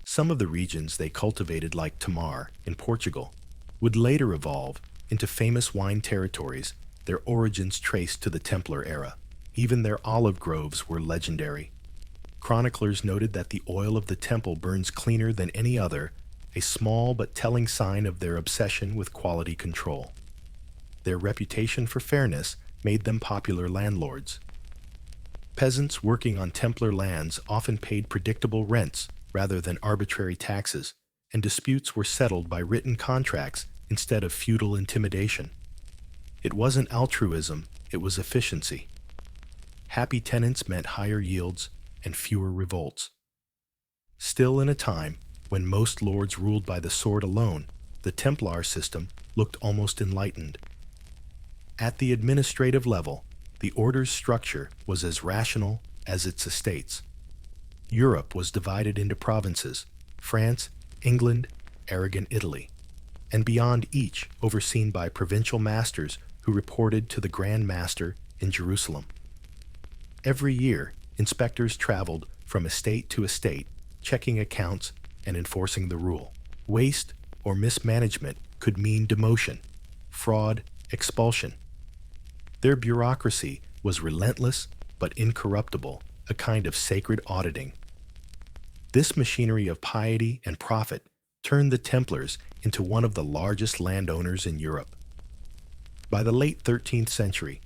Some of the regions they cultivated, like Tamar in Portugal, would later evolve into famous wine territories, their origins traced to the Templar era. Even their olive groves were legendary. Chroniclers noted that the oil of the temple burns cleaner than any other, a small but telling sign of their obsession with quality control. Their reputation for fairness made them popular landlords. Peasants working on Templar lands often paid predictable rents rather than arbitrary taxes, and disputes were settled by written contracts instead of feudal intimidation. It wasn't altruism, it was efficiency. Happy tenants meant higher yields and fewer revolts. Still, in a time when most lords ruled by the sword alone, the Templar system looked almost enlightened. At the administrative level, the order's structure was as rational as its estates. Europe was divided into provinces: France, England, Aragon, Italy, and beyond each overseen by provincial masters who reported to the Grand Master in Jerusalem. Every year, inspectors traveled from estate to estate, checking accounts and enforcing the rule. Waste or mismanagement could mean demotion, fraud, expulsion. Their bureaucracy was relentless but incorruptible, a kind of sacred auditing. This machinery of piety and profit turned the Templars into one of the largest landowners in Europe. By the late 13th century,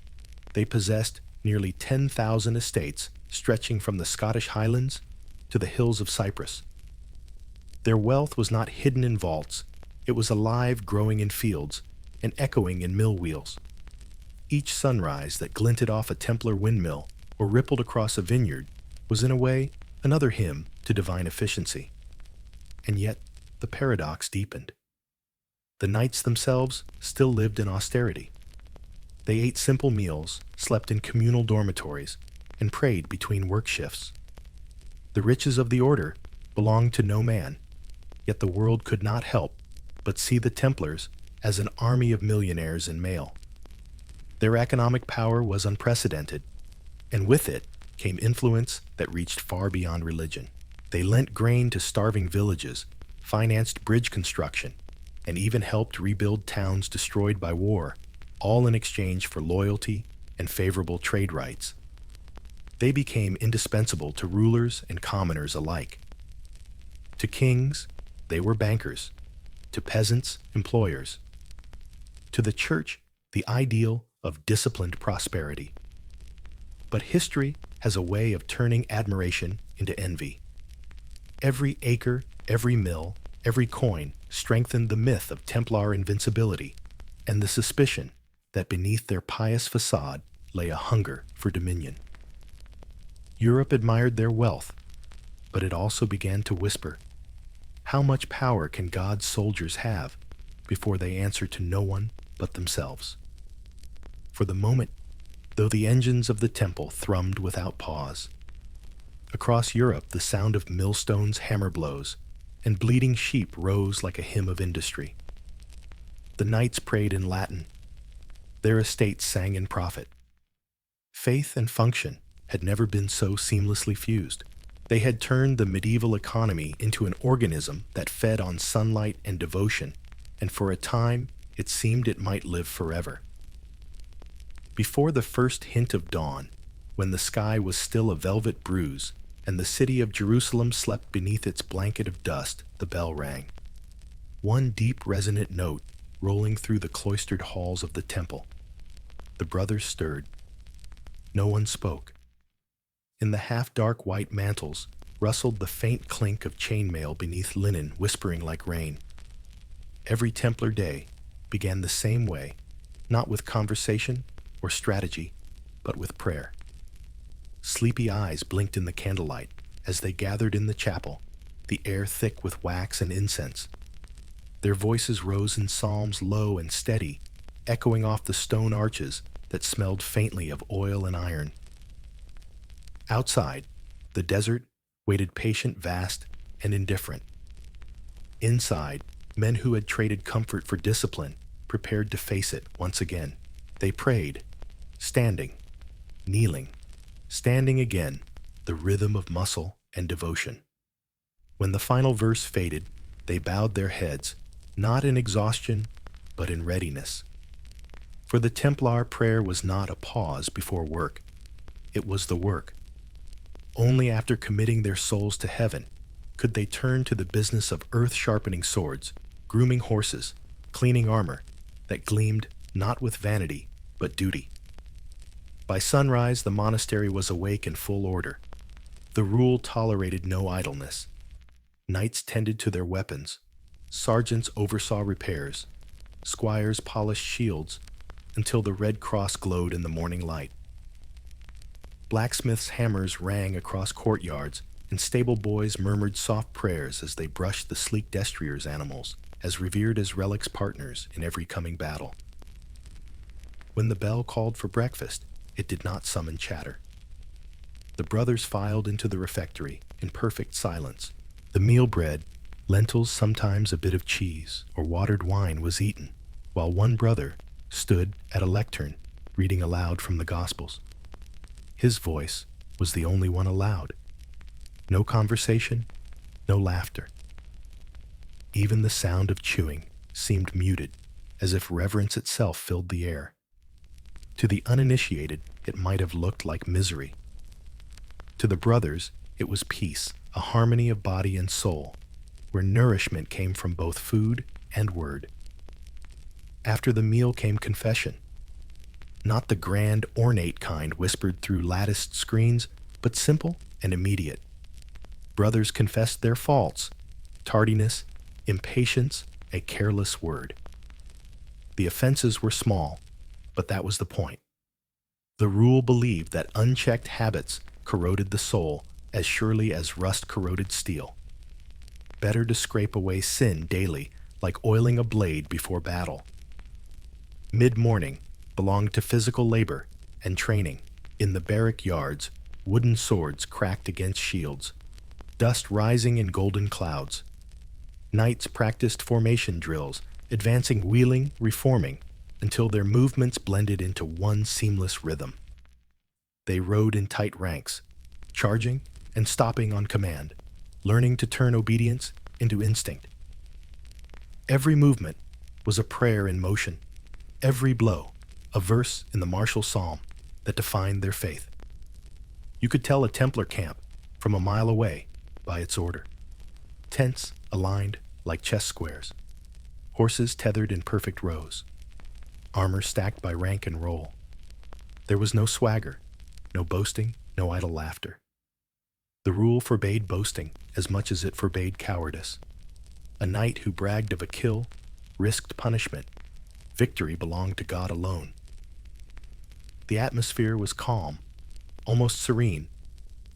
they possessed nearly 10,000 estates stretching from the Scottish Highlands to the hills of Cyprus. Their wealth was not hidden in vaults, it was alive, growing in fields, and echoing in mill wheels. Each sunrise that glinted off a Templar windmill or rippled across a vineyard was in a way another hymn to divine efficiency. And yet, the paradox deepened. The knights themselves still lived in austerity. They ate simple meals, slept in communal dormitories, and prayed between work shifts. The riches of the order belonged to no man, yet the world could not help but see the Templars as an army of millionaires in mail. Their economic power was unprecedented, and with it came influence that reached far beyond religion. They lent grain to starving villages, financed bridge construction, and even helped rebuild towns destroyed by war, all in exchange for loyalty and favorable trade rights. They became indispensable to rulers and commoners alike. To kings, they were bankers. To peasants, employers. To the church, the ideal of disciplined prosperity. But history has a way of turning admiration into envy. Every acre, every mill, every coin strengthened the myth of Templar invincibility and the suspicion that beneath their pious facade lay a hunger for dominion. Europe admired their wealth, but it also began to whisper, how much power can God's soldiers have before they answer to no one but themselves? For the moment, though the engines of the temple thrummed without pause, across Europe the sound of millstones' hammer blows and bleating sheep rose like a hymn of industry. The knights prayed in Latin. Their estates sang in prophet. Faith and function had never been so seamlessly fused. They had turned the medieval economy into an organism that fed on sunlight and devotion, and for a time it seemed it might live forever. Before the first hint of dawn, when the sky was still a velvet bruise and the city of Jerusalem slept beneath its blanket of dust, the bell rang. One deep resonant note rolling through the cloistered halls of the temple. The brothers stirred. No one spoke. In the half-dark white mantles rustled the faint clink of chainmail beneath linen whispering like rain. Every Templar day began the same way, not with conversation or strategy, but with prayer. Sleepy eyes blinked in the candlelight as they gathered in the chapel, the air thick with wax and incense. Their voices rose in psalms low and steady, echoing off the stone arches that smelled faintly of oil and iron. Outside, the desert waited patient, vast, and indifferent. Inside, men who had traded comfort for discipline prepared to face it once again. They prayed, standing, kneeling, standing again, the rhythm of muscle and devotion. When the final verse faded, they bowed their heads, not in exhaustion, but in readiness. For the Templar, prayer was not a pause before work. it was the work. Only after committing their souls to heaven could they turn to the business of earth-sharpening swords, grooming horses, cleaning armor that gleamed not with vanity, but duty. By sunrise, the monastery was awake in full order. The rule tolerated no idleness. Knights tended to their weapons. Sergeants oversaw repairs. Squires polished shields until the red cross glowed in the morning light. Blacksmiths' hammers rang across courtyards, and stable boys murmured soft prayers as they brushed the sleek destrier's animals, as revered as relics partners in every coming battle. When the bell called for breakfast, it did not summon chatter. The brothers filed into the refectory in perfect silence. The meal bread, lentils, sometimes a bit of cheese, or watered wine was eaten, while one brother stood at a lectern, reading aloud from the Gospels. His voice was the only one allowed. No conversation, no laughter. Even the sound of chewing seemed muted, as if reverence itself filled the air. To the uninitiated, it might have looked like misery. To the brothers, it was peace, a harmony of body and soul, where nourishment came from both food and word. After the meal came confession. Not the grand, ornate kind whispered through latticed screens, but simple and immediate. Brothers confessed their faults, tardiness, impatience, a careless word. The offenses were small, but that was the point. The rule believed that unchecked habits corroded the soul as surely as rust corroded steel. Better to scrape away sin daily, like oiling a blade before battle. Mid-morning belonged to physical labor and training. In the barrack yards, wooden swords cracked against shields, dust rising in golden clouds. Knights practiced formation drills, advancing, wheeling, reforming, until their movements blended into one seamless rhythm. They rode in tight ranks, charging and stopping on command, learning to turn obedience into instinct. Every movement was a prayer in motion, every blow a verse in the martial psalm that defined their faith. You could tell a Templar camp from a mile away by its order. Tents aligned like chess squares, horses tethered in perfect rows, armor stacked by rank and roll. There was no swagger, no boasting, no idle laughter. The rule forbade boasting as much as it forbade cowardice. A knight who bragged of a kill risked punishment. Victory belonged to God alone. The atmosphere was calm, almost serene,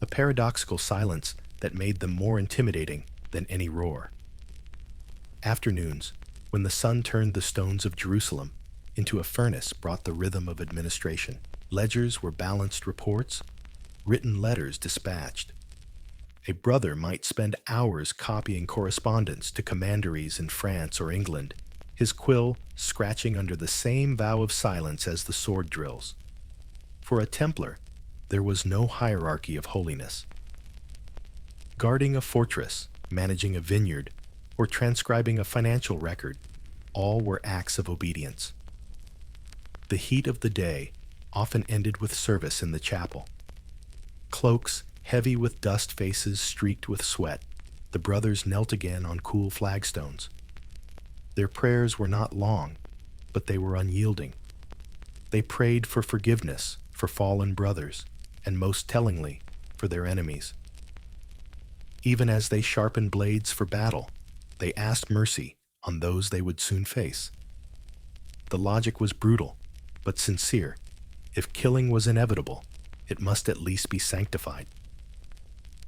a paradoxical silence that made them more intimidating than any roar. Afternoons, when the sun turned the stones of Jerusalem into a furnace, brought the rhythm of administration. Ledgers were balanced reports, written letters dispatched. A brother might spend hours copying correspondence to commanderies in France or England, his quill scratching under the same vow of silence as the sword drills. For a Templar, there was no hierarchy of holiness. Guarding a fortress, managing a vineyard, or transcribing a financial record, all were acts of obedience. The heat of the day often ended with service in the chapel. Cloaks heavy with dust, faces streaked with sweat, the brothers knelt again on cool flagstones. Their prayers were not long, but they were unyielding. They prayed for forgiveness for fallen brothers, and most tellingly, for their enemies. Even as they sharpened blades for battle, they asked mercy on those they would soon face. The logic was brutal, but sincere. If killing was inevitable, it must at least be sanctified.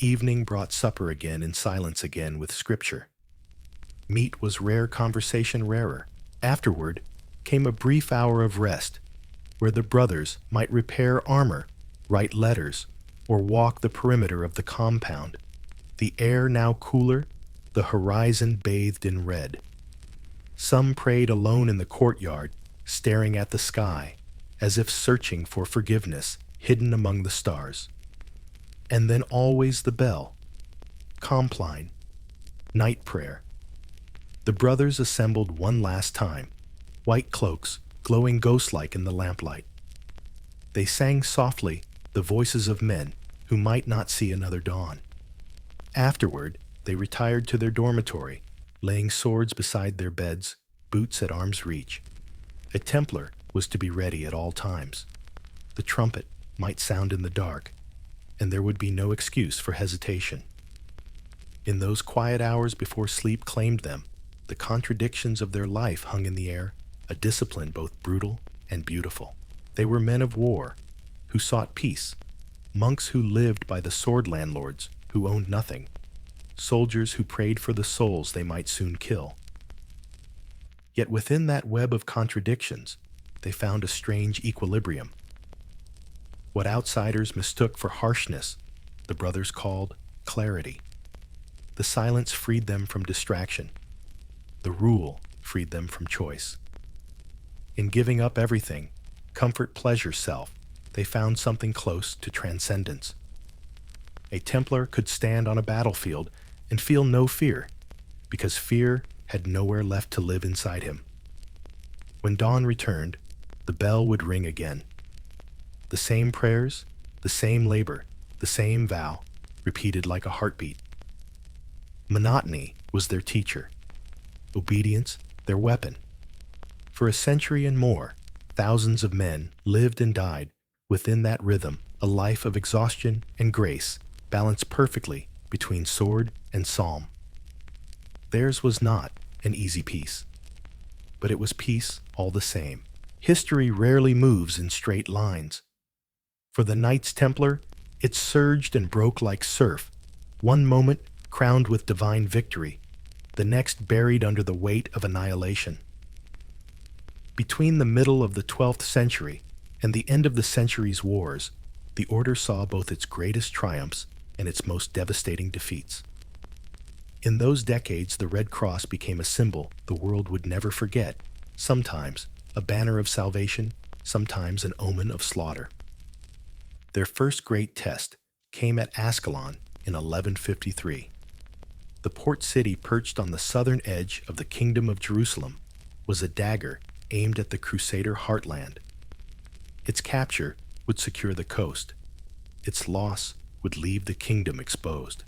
Evening brought supper again, and silence again with scripture. Meat was rare, conversation rarer. Afterward came a brief hour of rest, where the brothers might repair armor, write letters, or walk the perimeter of the compound. The air now cooler, the horizon bathed in red. Some prayed alone in the courtyard, staring at the sky, as if searching for forgiveness hidden among the stars. And then always the bell, compline, night prayer. The brothers assembled one last time, white cloaks glowing ghost-like in the lamplight. They sang softly the voices of men who might not see another dawn. Afterward, they retired to their dormitory, laying swords beside their beds, boots at arm's reach. A Templar was to be ready at all times. The trumpet might sound in the dark, and there would be no excuse for hesitation. In those quiet hours before sleep claimed them, the contradictions of their life hung in the air, a discipline both brutal and beautiful. They were men of war, who sought peace, monks who lived by the sword landlords who owned nothing, soldiers who prayed for the souls they might soon kill. Yet within that web of contradictions, they found a strange equilibrium. What outsiders mistook for harshness, the brothers called clarity. The silence freed them from distraction. The rule freed them from choice. In giving up everything, comfort, pleasure, self, they found something close to transcendence. A Templar could stand on a battlefield and feel no fear, because fear had nowhere left to live inside him. When dawn returned, the bell would ring again. The same prayers, the same labor, the same vow, repeated like a heartbeat. Monotony was their teacher, obedience their weapon. For a century and more, thousands of men lived and died within that rhythm, a life of exhaustion and grace, balanced perfectly between sword and psalm. Theirs was not an easy peace, but it was peace all the same. History rarely moves in straight lines. For the Knights Templar, it surged and broke like surf, one moment crowned with divine victory, the next buried under the weight of annihilation. Between the middle of the 12th century and the end of the century's wars, the order saw both its greatest triumphs and its most devastating defeats. In those decades, the Red Cross became a symbol the world would never forget, sometimes a banner of salvation, sometimes an omen of slaughter. Their first great test came at Ascalon in 1153. The port city perched on the southern edge of the Kingdom of Jerusalem was a dagger aimed at the Crusader heartland. Its capture would secure the coast. Its loss would leave the kingdom exposed.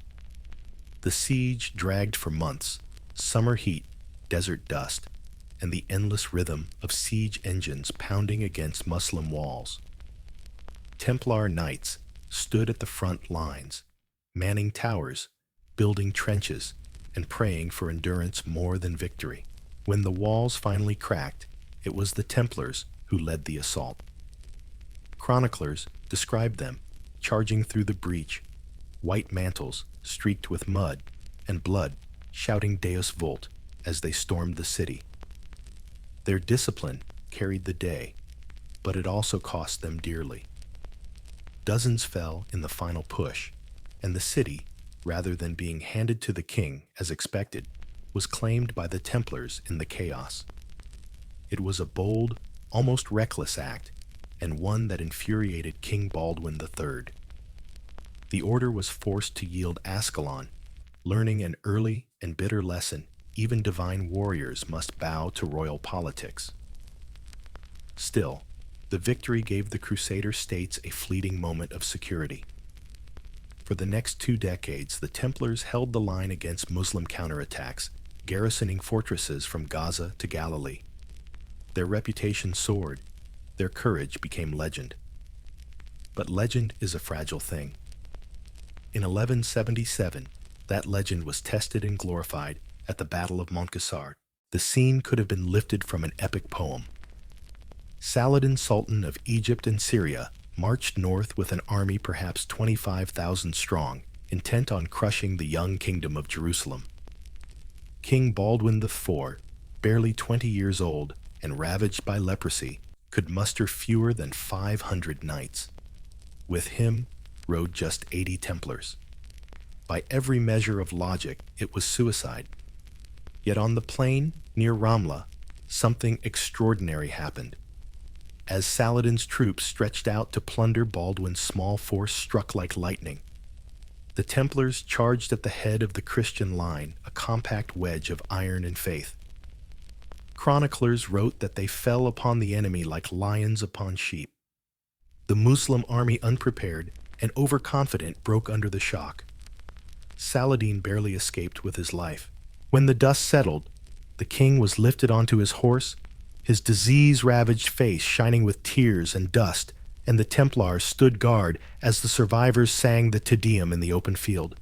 The siege dragged for months, summer heat, desert dust, and the endless rhythm of siege engines pounding against Muslim walls. Templar knights stood at the front lines, manning towers, building trenches, and praying for endurance more than victory. When the walls finally cracked, it was the Templars who led the assault. Chroniclers described them charging through the breach, white mantles streaked with mud and blood, shouting Deus Vult as they stormed the city. Their discipline carried the day, but it also cost them dearly. Dozens fell in the final push, and the city, rather than being handed to the king as expected, was claimed by the Templars in the chaos. It was a bold, almost reckless act, and one that infuriated King Baldwin III. The order was forced to yield Ascalon, learning an early and bitter lesson: even divine warriors must bow to royal politics. Still, the victory gave the Crusader states a fleeting moment of security. For the next 2 decades, the Templars held the line against Muslim counterattacks, garrisoning fortresses from Gaza to Galilee. Their reputation soared. Their courage became legend. But legend is a fragile thing. In 1177, that legend was tested and glorified at the Battle of Montcassar. The scene could have been lifted from an epic poem. Saladin, Sultan of Egypt and Syria, marched north with an army perhaps 25,000 strong, intent on crushing the young kingdom of Jerusalem. King Baldwin IV, barely 20 years old and ravaged by leprosy, could muster fewer than 500 knights. With him rode just 80 Templars. By every measure of logic, it was suicide. Yet on the plain near Ramla, something extraordinary happened. As Saladin's troops stretched out to plunder, Baldwin's small force struck like lightning. The Templars charged at the head of the Christian line, a compact wedge of iron and faith. Chroniclers wrote that they fell upon the enemy like lions upon sheep. The Muslim army, unprepared and overconfident, broke under the shock. Saladin barely escaped with his life. When the dust settled, the king was lifted onto his horse, his disease-ravaged face shining with tears and dust, and the Templars stood guard as the survivors sang the Te Deum in the open field.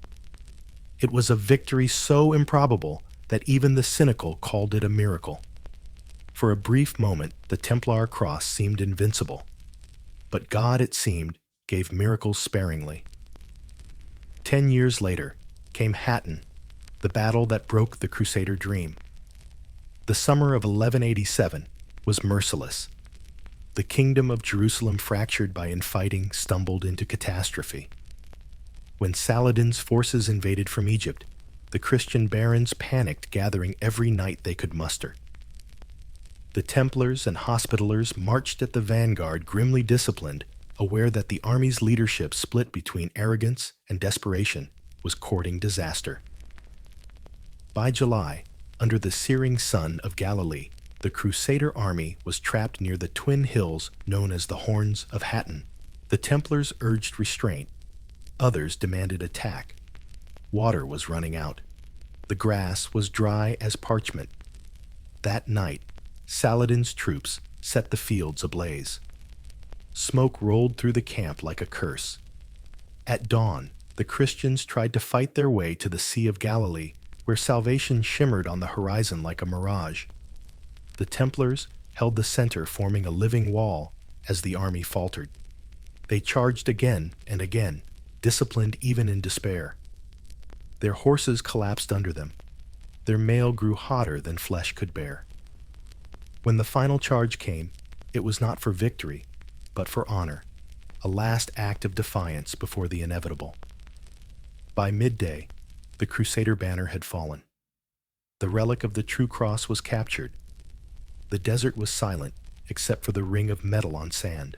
It was a victory so improbable that even the cynical called it a miracle. For a brief moment, the Templar cross seemed invincible. But God, it seemed, gave miracles sparingly. 10 years later came Hattin, the battle that broke the Crusader dream. The summer of 1187 was merciless. The kingdom of Jerusalem, fractured by infighting, stumbled into catastrophe. When Saladin's forces invaded from Egypt, the Christian barons panicked, gathering every knight they could muster. The Templars and Hospitallers marched at the vanguard, grimly disciplined, aware that the army's leadership, split between arrogance and desperation, was courting disaster. By July, under the searing sun of Galilee, the Crusader army was trapped near the twin hills known as the Horns of Hattin. The Templars urged restraint. Others demanded attack. Water was running out. The grass was dry as parchment. That night, Saladin's troops set the fields ablaze. Smoke rolled through the camp like a curse. At dawn, the Christians tried to fight their way to the Sea of Galilee, where salvation shimmered on the horizon like a mirage. The Templars held the center, forming a living wall as the army faltered. They charged again and again, disciplined even in despair. Their horses collapsed under them. Their mail grew hotter than flesh could bear. When the final charge came, it was not for victory, but for honor, a last act of defiance before the inevitable. By midday, the Crusader banner had fallen. The relic of the true cross was captured. The desert was silent, except for the ring of metal on sand.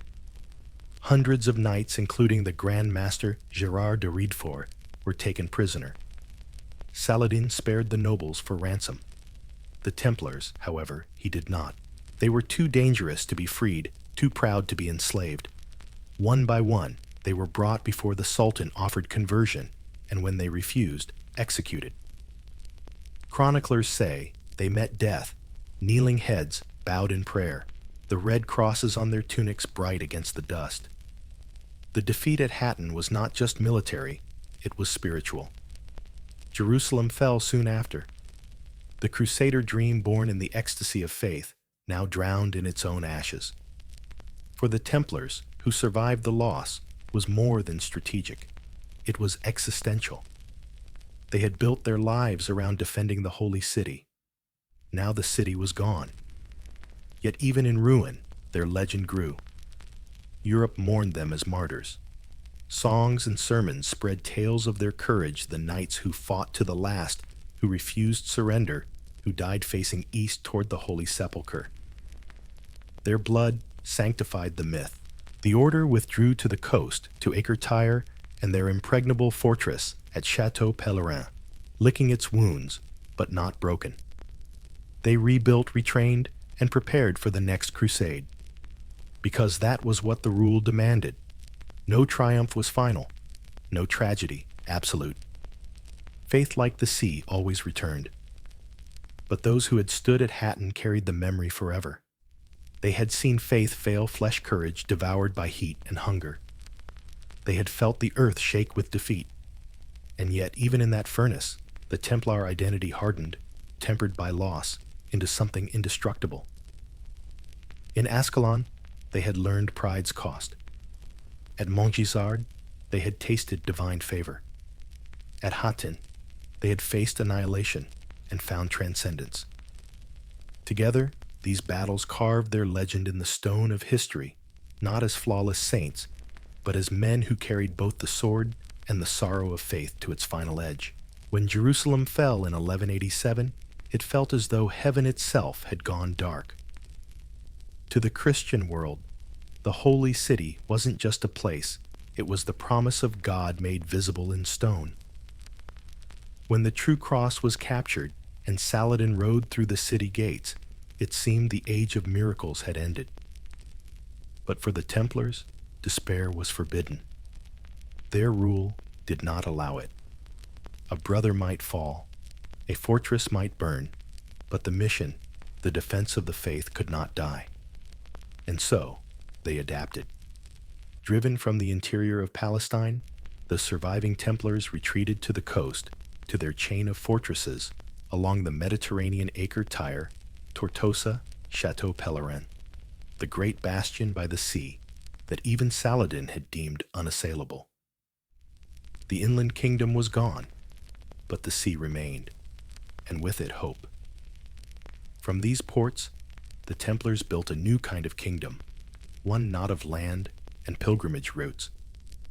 Hundreds of knights, including the Grand Master Gerard de Riedfort, were taken prisoner. Saladin spared the nobles for ransom. The Templars, however, he did not. They were too dangerous to be freed, too proud to be enslaved. One by one, they were brought before the Sultan, offered conversion, and when they refused, executed. Chroniclers say they met death, kneeling heads bowed in prayer, the red crosses on their tunics bright against the dust. The defeat at Hattin was not just military, it was spiritual. Jerusalem fell soon after. The Crusader dream, born in the ecstasy of faith, now drowned in its own ashes. For the Templars, who survived the loss, was more than strategic. It was existential. They had built their lives around defending the holy city. Now the city was gone. Yet even in ruin, their legend grew. Europe mourned them as martyrs. Songs and sermons spread tales of their courage, the knights who fought to the last, who refused surrender, who died facing east toward the Holy Sepulchre. Their blood sanctified the myth. The order withdrew to the coast, to Acre Tyre, and their impregnable fortress at Chateau Pellerin, licking its wounds, but not broken. They rebuilt, retrained, and prepared for the next crusade. Because that was what the rule demanded. No triumph was final, no tragedy absolute. Faith, like the sea, always returned. But those who had stood at Hattin carried the memory forever. They had seen faith fail, flesh courage devoured by heat and hunger. They had felt the earth shake with defeat. And yet, even in that furnace, the Templar identity hardened, tempered by loss, into something indestructible. In Ascalon, they had learned pride's cost. At Montgisard, they had tasted divine favor. At Hattin, they had faced annihilation and found transcendence. Together, these battles carved their legend in the stone of history, not as flawless saints, but as men who carried both the sword and the sorrow of faith to its final edge. When Jerusalem fell in 1187, it felt as though heaven itself had gone dark. To the Christian world, the holy city wasn't just a place, it was the promise of God made visible in stone. When the true cross was captured and Saladin rode through the city gates, it seemed the age of miracles had ended. But for the Templars, despair was forbidden. Their rule did not allow it. A brother might fall, a fortress might burn, but the mission, the defense of the faith, could not die. And so, they adapted. Driven from the interior of Palestine, the surviving Templars retreated to the coast, to their chain of fortresses along the Mediterranean acre Tyre, Tortosa, Chateau Pellerin, the great bastion by the sea that even Saladin had deemed unassailable. The inland kingdom was gone, but the sea remained, and with it hope. From these ports, the Templars built a new kind of kingdom, one not of land and pilgrimage routes,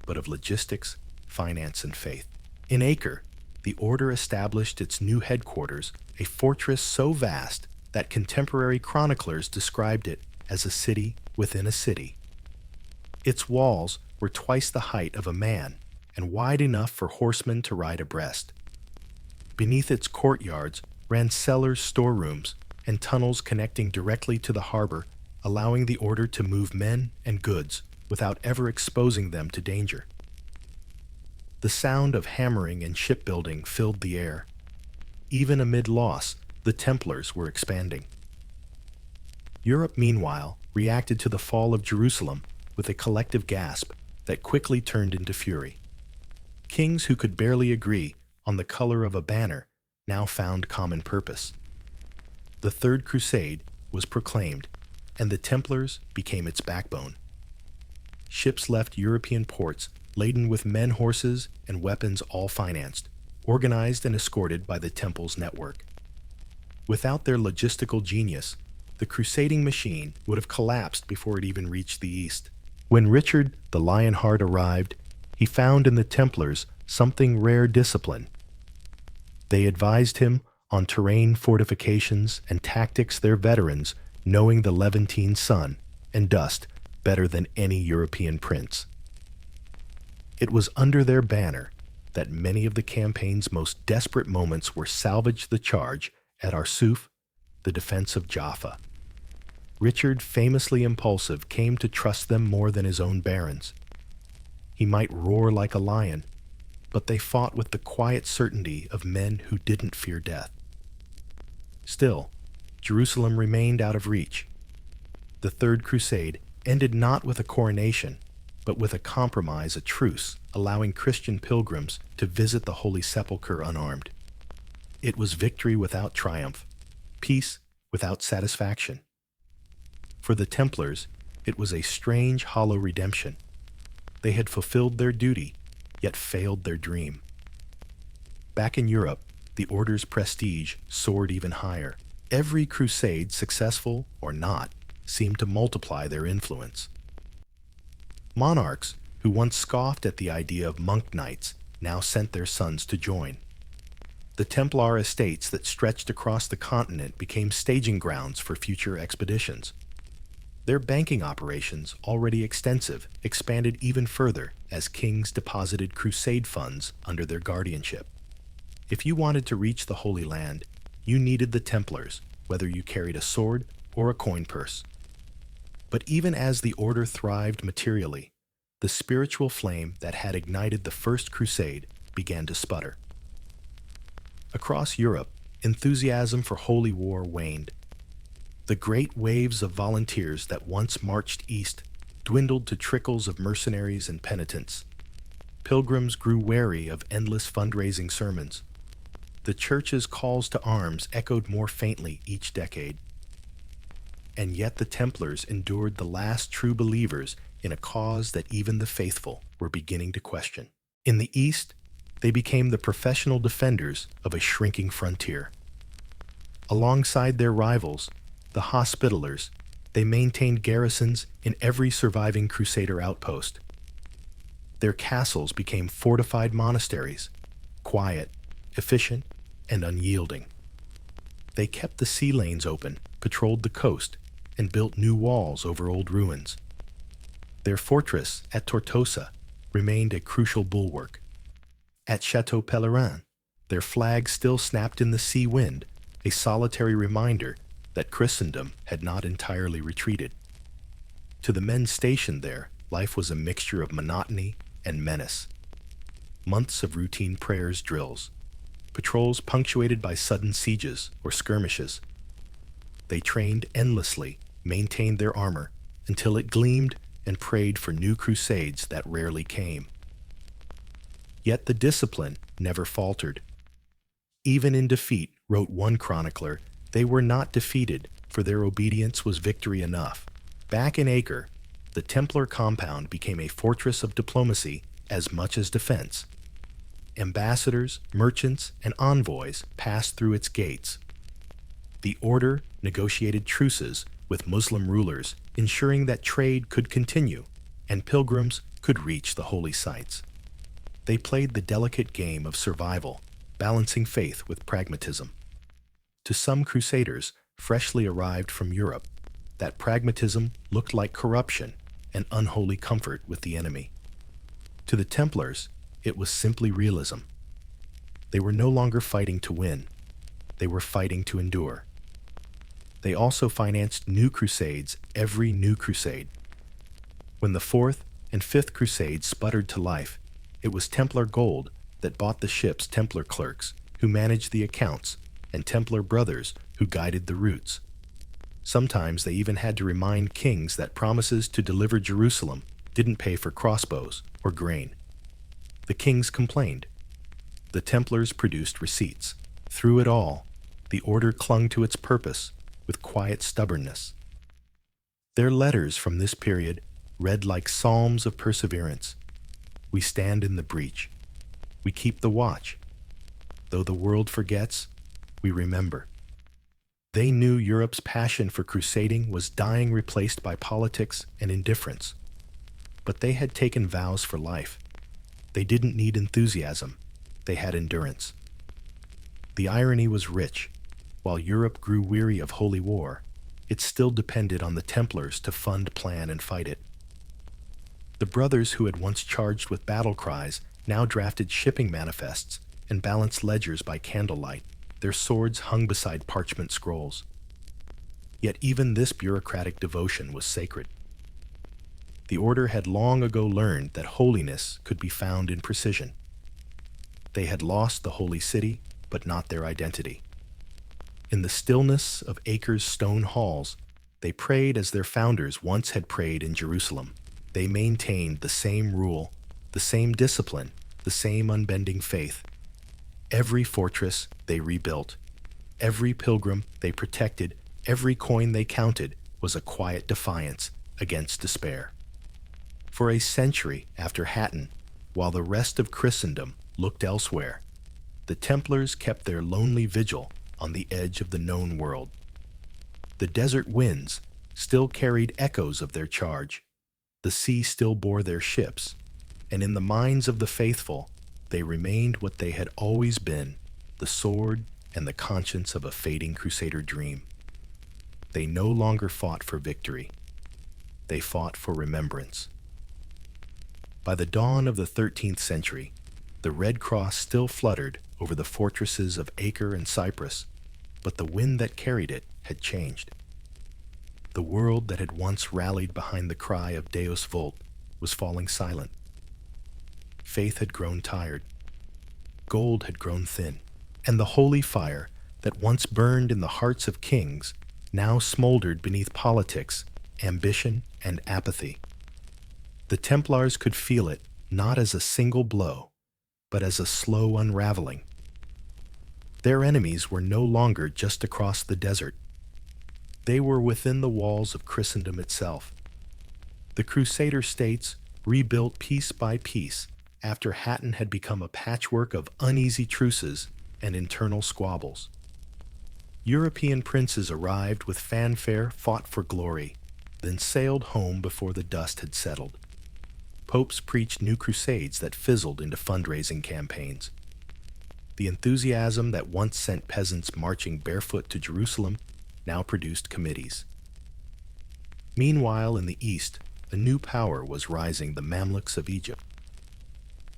but of logistics, finance, and faith. In Acre, the order established its new headquarters, a fortress so vast that contemporary chroniclers described it as a city within a city. Its walls were twice the height of a man and wide enough for horsemen to ride abreast. Beneath its courtyards ran cellars, storerooms, and tunnels connecting directly to the harbor, allowing the order to move men and goods without ever exposing them to danger. The sound of hammering and shipbuilding filled the air. Even amid loss, the Templars were expanding. Europe, meanwhile, reacted to the fall of Jerusalem with a collective gasp that quickly turned into fury. Kings who could barely agree on the color of a banner now found common purpose. The Third Crusade was proclaimed, and the Templars became its backbone. Ships left European ports laden with men, horses, and weapons, all financed, organized, and escorted by the Temple's network. Without their logistical genius, the crusading machine would have collapsed before it even reached the east. When Richard the Lionheart arrived, he found in the Templars something rare: discipline. They advised him on terrain, fortifications, and tactics, their veterans knowing the Levantine sun and dust better than any European prince. It was under their banner that many of the campaign's most desperate moments were salvaged: the charge at Arsuf, the defense of Jaffa. Richard, famously impulsive, came to trust them more than his own barons. He might roar like a lion, but they fought with the quiet certainty of men who didn't fear death. Still, Jerusalem remained out of reach. The Third Crusade ended not with a coronation, but with a compromise, a truce, allowing Christian pilgrims to visit the Holy Sepulchre unarmed. It was victory without triumph, peace without satisfaction. For the Templars, it was a strange, hollow redemption. They had fulfilled their duty, yet failed their dream. Back in Europe, the order's prestige soared even higher. Every crusade, successful or not, seemed to multiply their influence. Monarchs who once scoffed at the idea of monk knights now sent their sons to join. The Templar estates that stretched across the continent became staging grounds for future expeditions. Their banking operations, already extensive, expanded even further as kings deposited crusade funds under their guardianship. If you wanted to reach the Holy Land, you needed the Templars, whether you carried a sword or a coin purse. But even as the order thrived materially, the spiritual flame that had ignited the First Crusade began to sputter. Across Europe, enthusiasm for holy war waned. The great waves of volunteers that once marched east dwindled to trickles of mercenaries and penitents. Pilgrims grew wary of endless fundraising sermons. The church's calls to arms echoed more faintly each decade. And yet the Templars endured the last true believers in a cause that even the faithful were beginning to question. In the East, they became the professional defenders of a shrinking frontier. Alongside their rivals, the Hospitallers, they maintained garrisons in every surviving Crusader outpost. Their castles became fortified monasteries, quiet, efficient, and unyielding. They kept the sea lanes open, patrolled the coast, and built new walls over old ruins. Their fortress at Tortosa remained a crucial bulwark. At Chateau Pellerin, their flag still snapped in the sea wind, a solitary reminder that Christendom had not entirely retreated. To the men stationed there, life was a mixture of monotony and menace. Months of routine prayers drills, patrols punctuated by sudden sieges or skirmishes. They trained endlessly, maintained their armor, until it gleamed, and prayed for new crusades that rarely came. Yet the discipline never faltered. Even in defeat, wrote one chronicler, they were not defeated, for their obedience was victory enough. Back in Acre, the Templar compound became a fortress of diplomacy as much as defense. Ambassadors, merchants, and envoys passed through its gates. The order negotiated truces with Muslim rulers, ensuring that trade could continue and pilgrims could reach the holy sites. They played the delicate game of survival, balancing faith with pragmatism. To some crusaders, freshly arrived from Europe, that pragmatism looked like corruption and unholy comfort with the enemy. To the Templars, it was simply realism. They were no longer fighting to win. They were fighting to endure. They also financed new crusades every new crusade. When the Fourth and Fifth Crusades sputtered to life, it was Templar gold that bought the ship's Templar clerks, who managed the accounts, and Templar brothers who guided the routes. Sometimes they even had to remind kings that promises to deliver Jerusalem didn't pay for crossbows or grain. The kings complained. The Templars produced receipts. Through it all, the order clung to its purpose with quiet stubbornness. Their letters from this period read like psalms of perseverance. We stand in the breach. We keep the watch. Though the world forgets, we remember. They knew Europe's passion for crusading was dying, replaced by politics and indifference. But they had taken vows for life. They didn't need enthusiasm. They had endurance. The irony was rich. While Europe grew weary of holy war, it still depended on the Templars to fund, plan, and fight it. The brothers who had once charged with battle cries now drafted shipping manifests and balanced ledgers by candlelight. Their swords hung beside parchment scrolls. Yet even this bureaucratic devotion was sacred. The order had long ago learned that holiness could be found in precision. They had lost the holy city, but not their identity. In the stillness of Acre's stone halls, they prayed as their founders once had prayed in Jerusalem. They maintained the same rule, the same discipline, the same unbending faith. Every fortress they rebuilt, every pilgrim they protected, every coin they counted was a quiet defiance against despair. For a century after Hatton, while the rest of Christendom looked elsewhere, the Templars kept their lonely vigil on the edge of the known world. The desert winds still carried echoes of their charge. The sea still bore their ships, and in the minds of the faithful, they remained what they had always been, the sword and the conscience of a fading crusader dream. They no longer fought for victory. They fought for remembrance. By the dawn of the 13th century, the Red Cross still fluttered over the fortresses of Acre and Cyprus, but the wind that carried it had changed. The world that had once rallied behind the cry of Deus Vult was falling silent. Faith had grown tired. Gold had grown thin, and the holy fire that once burned in the hearts of kings now smoldered beneath politics, ambition, and apathy. The Templars could feel it not as a single blow, but as a slow unraveling. Their enemies were no longer just across the desert. They were within the walls of Christendom itself. The Crusader states rebuilt piece by piece after Hatton had become a patchwork of uneasy truces and internal squabbles. European princes arrived with fanfare, fought for glory, then sailed home before the dust had settled. Popes preached new crusades that fizzled into fundraising campaigns. The enthusiasm that once sent peasants marching barefoot to Jerusalem now produced committees. Meanwhile, in the east, a new power was rising, the Mamluks of Egypt.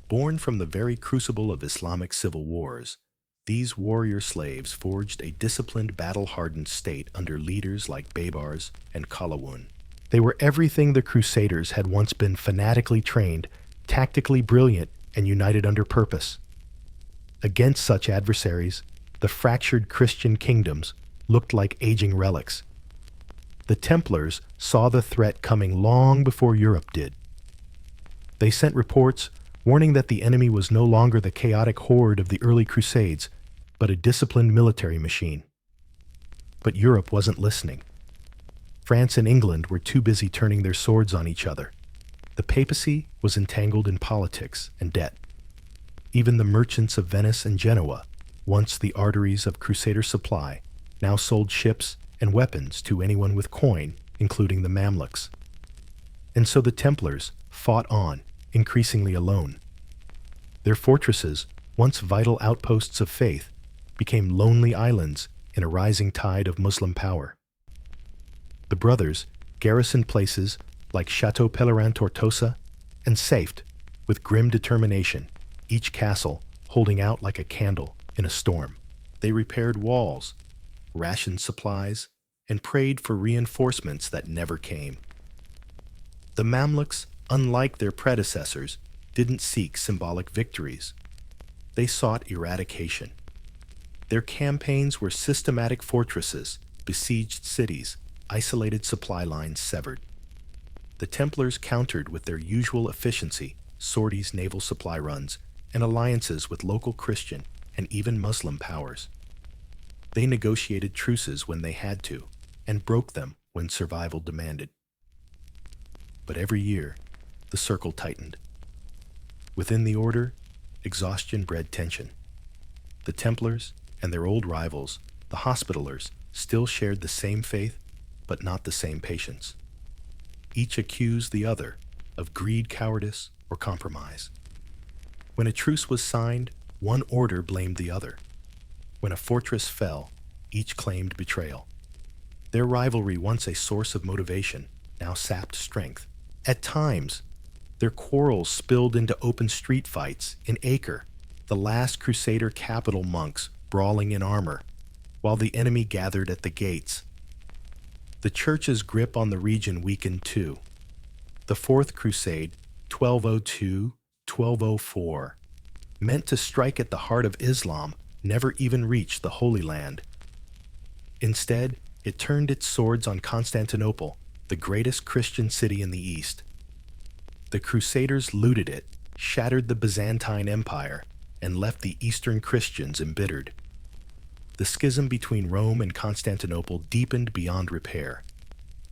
Born from the very crucible of Islamic civil wars, these warrior slaves forged a disciplined, battle-hardened state under leaders like Baybars and Kalawun. They were everything the Crusaders had once been: fanatically trained, tactically brilliant, and united under purpose. Against such adversaries, the fractured Christian kingdoms looked like aging relics. The Templars saw the threat coming long before Europe did. They sent reports warning that the enemy was no longer the chaotic horde of the early Crusades, but a disciplined military machine. But Europe wasn't listening. France and England were too busy turning their swords on each other. The papacy was entangled in politics and debt. Even the merchants of Venice and Genoa, once the arteries of Crusader supply, now sold ships and weapons to anyone with coin, including the Mamluks. And so the Templars fought on, increasingly alone. Their fortresses, once vital outposts of faith, became lonely islands in a rising tide of Muslim power. The brothers garrisoned places like Chateau Pellerin Tortosa and Safed with grim determination, each castle holding out like a candle in a storm. They repaired walls, rationed supplies, and prayed for reinforcements that never came. The Mamluks, unlike their predecessors, didn't seek symbolic victories. They sought eradication. Their campaigns were systematic fortresses, besieged cities, isolated supply lines severed. The Templars countered with their usual efficiency, sorties, naval supply runs, and alliances with local Christian and even Muslim powers. They negotiated truces when they had to, and broke them when survival demanded. But every year, the circle tightened. Within the order, exhaustion bred tension. The Templars and their old rivals, the Hospitallers, still shared the same faith, but not the same patience. Each accused the other of greed, cowardice, or compromise. When a truce was signed, one order blamed the other. When a fortress fell, each claimed betrayal. Their rivalry, once a source of motivation, now sapped strength. At times, their quarrels spilled into open street fights in Acre, the last Crusader capital monks brawling in armor, while the enemy gathered at the gates. The Church's grip on the region weakened too. The Fourth Crusade, 1202-1204, meant to strike at the heart of Islam, never even reached the Holy Land. Instead, it turned its swords on Constantinople, the greatest Christian city in the East. The Crusaders looted it, shattered the Byzantine Empire, and left the Eastern Christians embittered. The schism between Rome and Constantinople deepened beyond repair,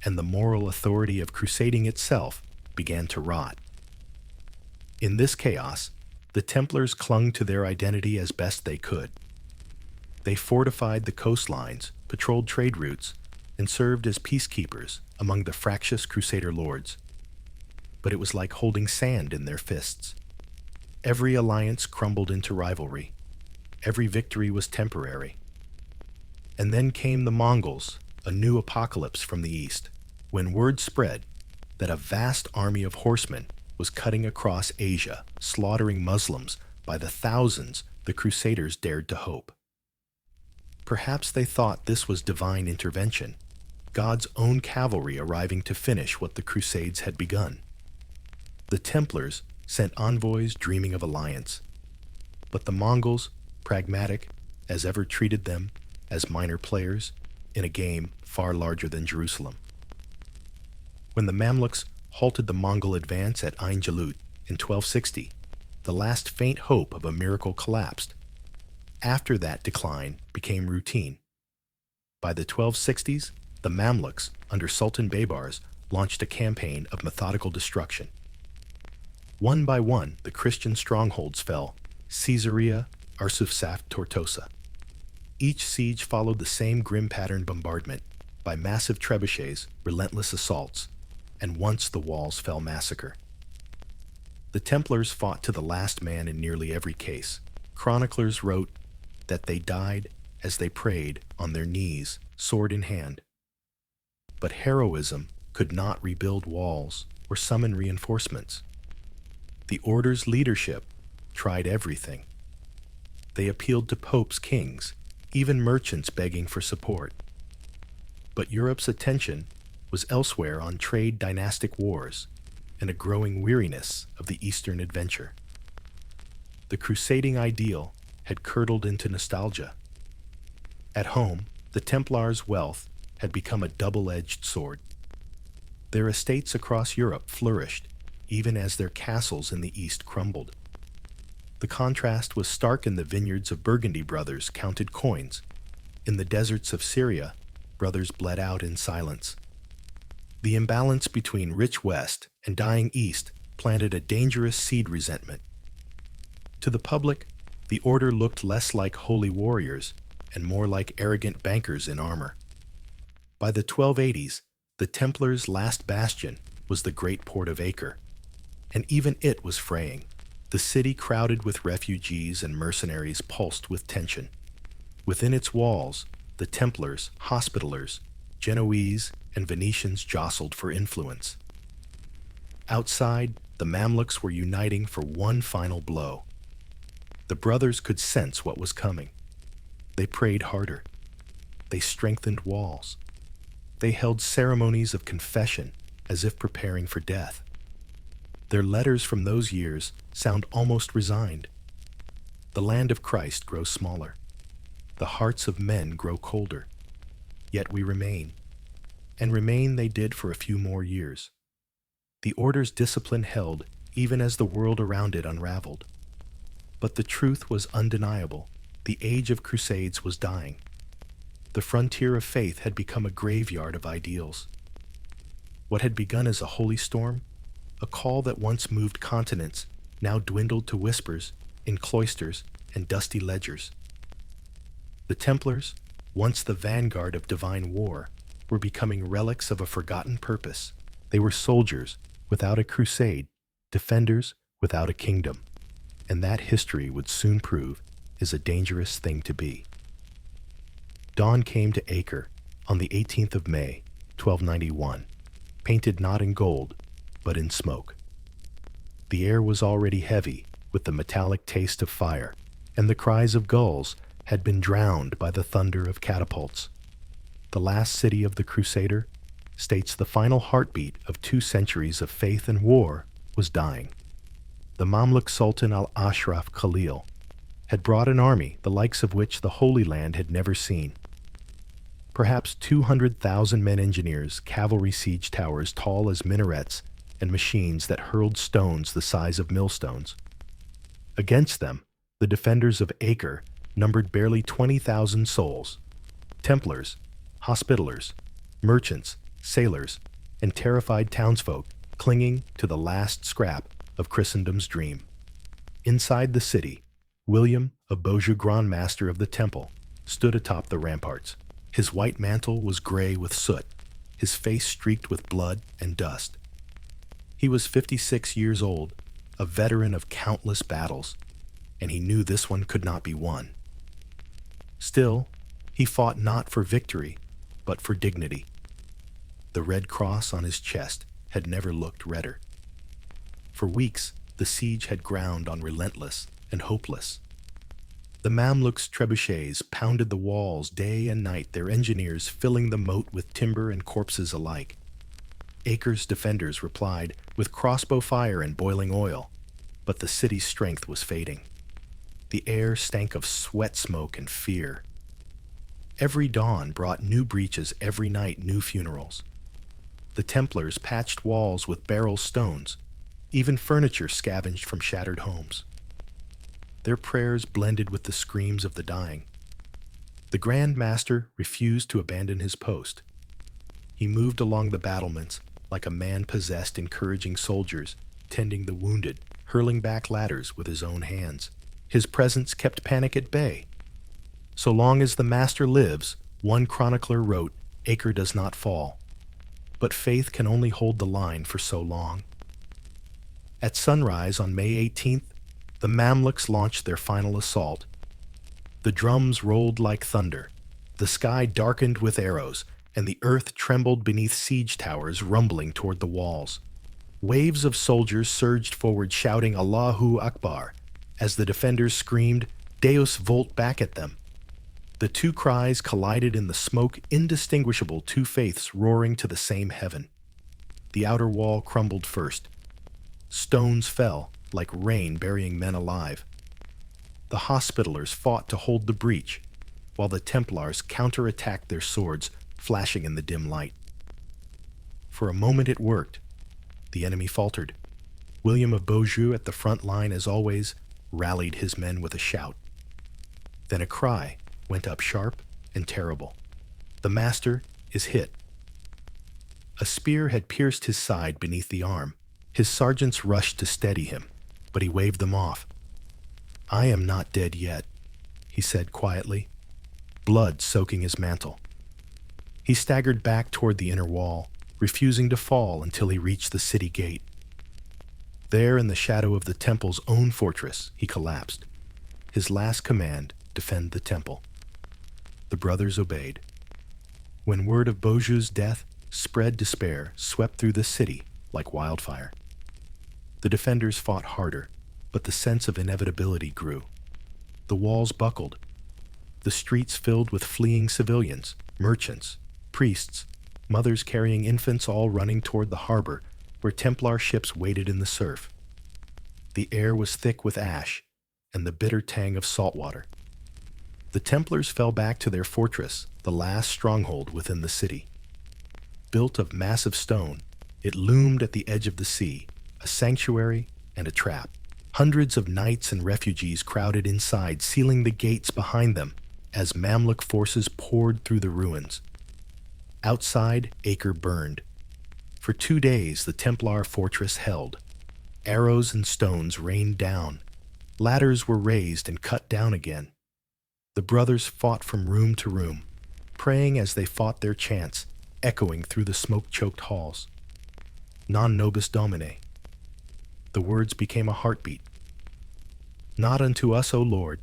and the moral authority of crusading itself began to rot. In this chaos, the Templars clung to their identity as best they could. They fortified the coastlines, patrolled trade routes, and served as peacekeepers among the fractious Crusader lords. But it was like holding sand in their fists. Every alliance crumbled into rivalry. Every victory was temporary. And then came the Mongols, a new apocalypse from the east, when word spread that a vast army of horsemen was cutting across Asia, slaughtering Muslims by the thousands the Crusaders dared to hope. Perhaps they thought this was divine intervention, God's own cavalry arriving to finish what the Crusades had begun. The Templars sent envoys dreaming of alliance, but the Mongols, pragmatic as ever, treated them as minor players in a game far larger than Jerusalem. When the Mamluks halted the Mongol advance at Ain Jalut in 1260, the last faint hope of a miracle collapsed. After that, decline became routine. By the 1260s, the Mamluks, under Sultan Baybars, launched a campaign of methodical destruction. One by one, the Christian strongholds fell: Caesarea, Arsufsat, Tortosa. Each siege followed the same grim pattern: bombardment by massive trebuchets, relentless assaults, and once the walls fell, massacre. The Templars fought to the last man in nearly every case. Chroniclers wrote that they died as they prayed on their knees, sword in hand. But heroism could not rebuild walls or summon reinforcements. The order's leadership tried everything. They appealed to popes, kings, even merchants begging for support. But Europe's attention was elsewhere on trade dynastic wars and a growing weariness of the Eastern adventure. The crusading ideal had curdled into nostalgia. At home, the Templars' wealth had become a double-edged sword. Their estates across Europe flourished, even as their castles in the East crumbled. The contrast was stark in the vineyards of Burgundy brothers counted coins. In the deserts of Syria, brothers bled out in silence. The imbalance between rich West and dying East planted a dangerous seed resentment. To the public, the order looked less like holy warriors and more like arrogant bankers in armor. By the 1280s, the Templars' last bastion was the great port of Acre, and even it was fraying. The city crowded with refugees and mercenaries pulsed with tension. Within its walls, the Templars, Hospitallers, Genoese, and Venetians jostled for influence. Outside, the Mamluks were uniting for one final blow. The brothers could sense what was coming. They prayed harder. They strengthened walls. They held ceremonies of confession as if preparing for death. Their letters from those years sound almost resigned. The land of Christ grows smaller. The hearts of men grow colder. Yet we remain. And remain they did for a few more years. The order's discipline held even as the world around it unraveled. But the truth was undeniable. The age of Crusades was dying. The frontier of faith had become a graveyard of ideals. What had begun as a holy storm, a call that once moved continents, now dwindled to whispers in cloisters and dusty ledgers. The Templars, once the vanguard of divine war, were becoming relics of a forgotten purpose. They were soldiers without a crusade, defenders without a kingdom, and that history would soon prove is a dangerous thing to be. Dawn came to Acre on the 18th of May, 1291, painted not in gold, but in smoke. The air was already heavy with the metallic taste of fire, and the cries of gulls had been drowned by the thunder of catapults. The last city of the Crusader, states the final heartbeat of 2 centuries of faith and war, was dying. The Mamluk Sultan al-Ashraf Khalil had brought an army the likes of which the Holy Land had never seen. Perhaps 200,000 men engineers, cavalry siege towers tall as minarets, and machines that hurled stones the size of millstones. Against them, the defenders of Acre numbered barely 20,000 souls. Templars, Hospitallers, merchants, sailors, and terrified townsfolk clinging to the last scrap of Christendom's dream. Inside the city, William, a Beaujeu Grand Master of the Temple, stood atop the ramparts. His white mantle was gray with soot, his face streaked with blood and dust. He was 56 years old, a veteran of countless battles, and he knew this one could not be won. Still, he fought not for victory, but for dignity. The red cross on his chest had never looked redder. For weeks, the siege had ground on relentless and hopeless. The Mamluks' trebuchets pounded the walls day and night, their engineers filling the moat with timber and corpses alike. Acre's defenders replied with crossbow fire and boiling oil, but the city's strength was fading. The air stank of sweat smoke and fear. Every dawn brought new breaches, every night new funerals. The Templars patched walls with beryl stones, even furniture scavenged from shattered homes. Their prayers blended with the screams of the dying. The Grand Master refused to abandon his post. He moved along the battlements like a man possessed, encouraging soldiers, tending the wounded, hurling back ladders with his own hands. His presence kept panic at bay. So long as the Master lives, one chronicler wrote, Acre does not fall. But faith can only hold the line for so long. At sunrise on May 18th, the Mamluks launched their final assault. The drums rolled like thunder, the sky darkened with arrows, and the earth trembled beneath siege towers rumbling toward the walls. Waves of soldiers surged forward shouting Allahu Akbar as the defenders screamed, Deus volt back at them. The two cries collided in the smoke, indistinguishable two faiths roaring to the same heaven. The outer wall crumbled first. Stones fell, like rain burying men alive. The Hospitallers fought to hold the breach, while the Templars counterattacked, their swords flashing in the dim light. For a moment it worked. The enemy faltered. William of Beaujeu, at the front line as always, rallied his men with a shout. Then a cry went up sharp and terrible. "The master is hit." A spear had pierced his side beneath the arm. His sergeants rushed to steady him, but he waved them off. "I am not dead yet," he said quietly, blood soaking his mantle. He staggered back toward the inner wall, refusing to fall until he reached the city gate. There, in the shadow of the temple's own fortress, he collapsed. His last command: defend the temple. The brothers obeyed. When word of Beaujeu's death spread, despair swept through the city like wildfire. The defenders fought harder, but the sense of inevitability grew. The walls buckled. The streets filled with fleeing civilians, merchants, priests, mothers carrying infants, all running toward the harbor where Templar ships waited in the surf. The air was thick with ash and the bitter tang of salt water. The Templars fell back to their fortress, the last stronghold within the city. Built of massive stone, it loomed at the edge of the sea, a sanctuary and a trap. Hundreds of knights and refugees crowded inside, sealing the gates behind them as Mamluk forces poured through the ruins. Outside, Acre burned. For 2 days, the Templar fortress held. Arrows and stones rained down. Ladders were raised and cut down again. The brothers fought from room to room, praying as they fought, their chants echoing through the smoke-choked halls. Non nobis Domine. The words became a heartbeat. Not unto us, O Lord,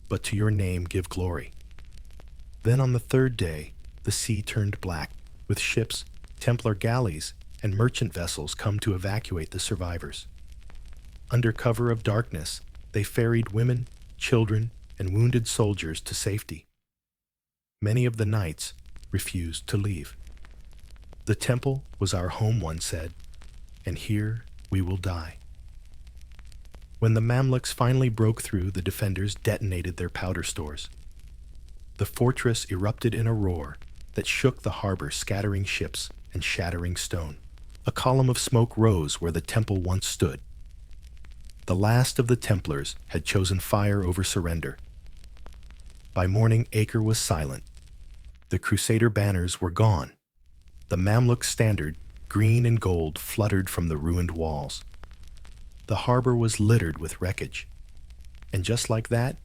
but to your name give glory. Then on the 3rd day, the sea turned black, with ships, Templar galleys, and merchant vessels come to evacuate the survivors. Under cover of darkness, they ferried women, children, and wounded soldiers to safety. Many of the knights refused to leave. "The temple was our home," one said, "and here we will die." When the Mamluks finally broke through, the defenders detonated their powder stores. The fortress erupted in a roar that shook the harbor, scattering ships and shattering stone. A column of smoke rose where the temple once stood. The last of the Templars had chosen fire over surrender. By morning, Acre was silent. The Crusader banners were gone. The Mamluk standard, green and gold, fluttered from the ruined walls. The harbor was littered with wreckage. And just like that,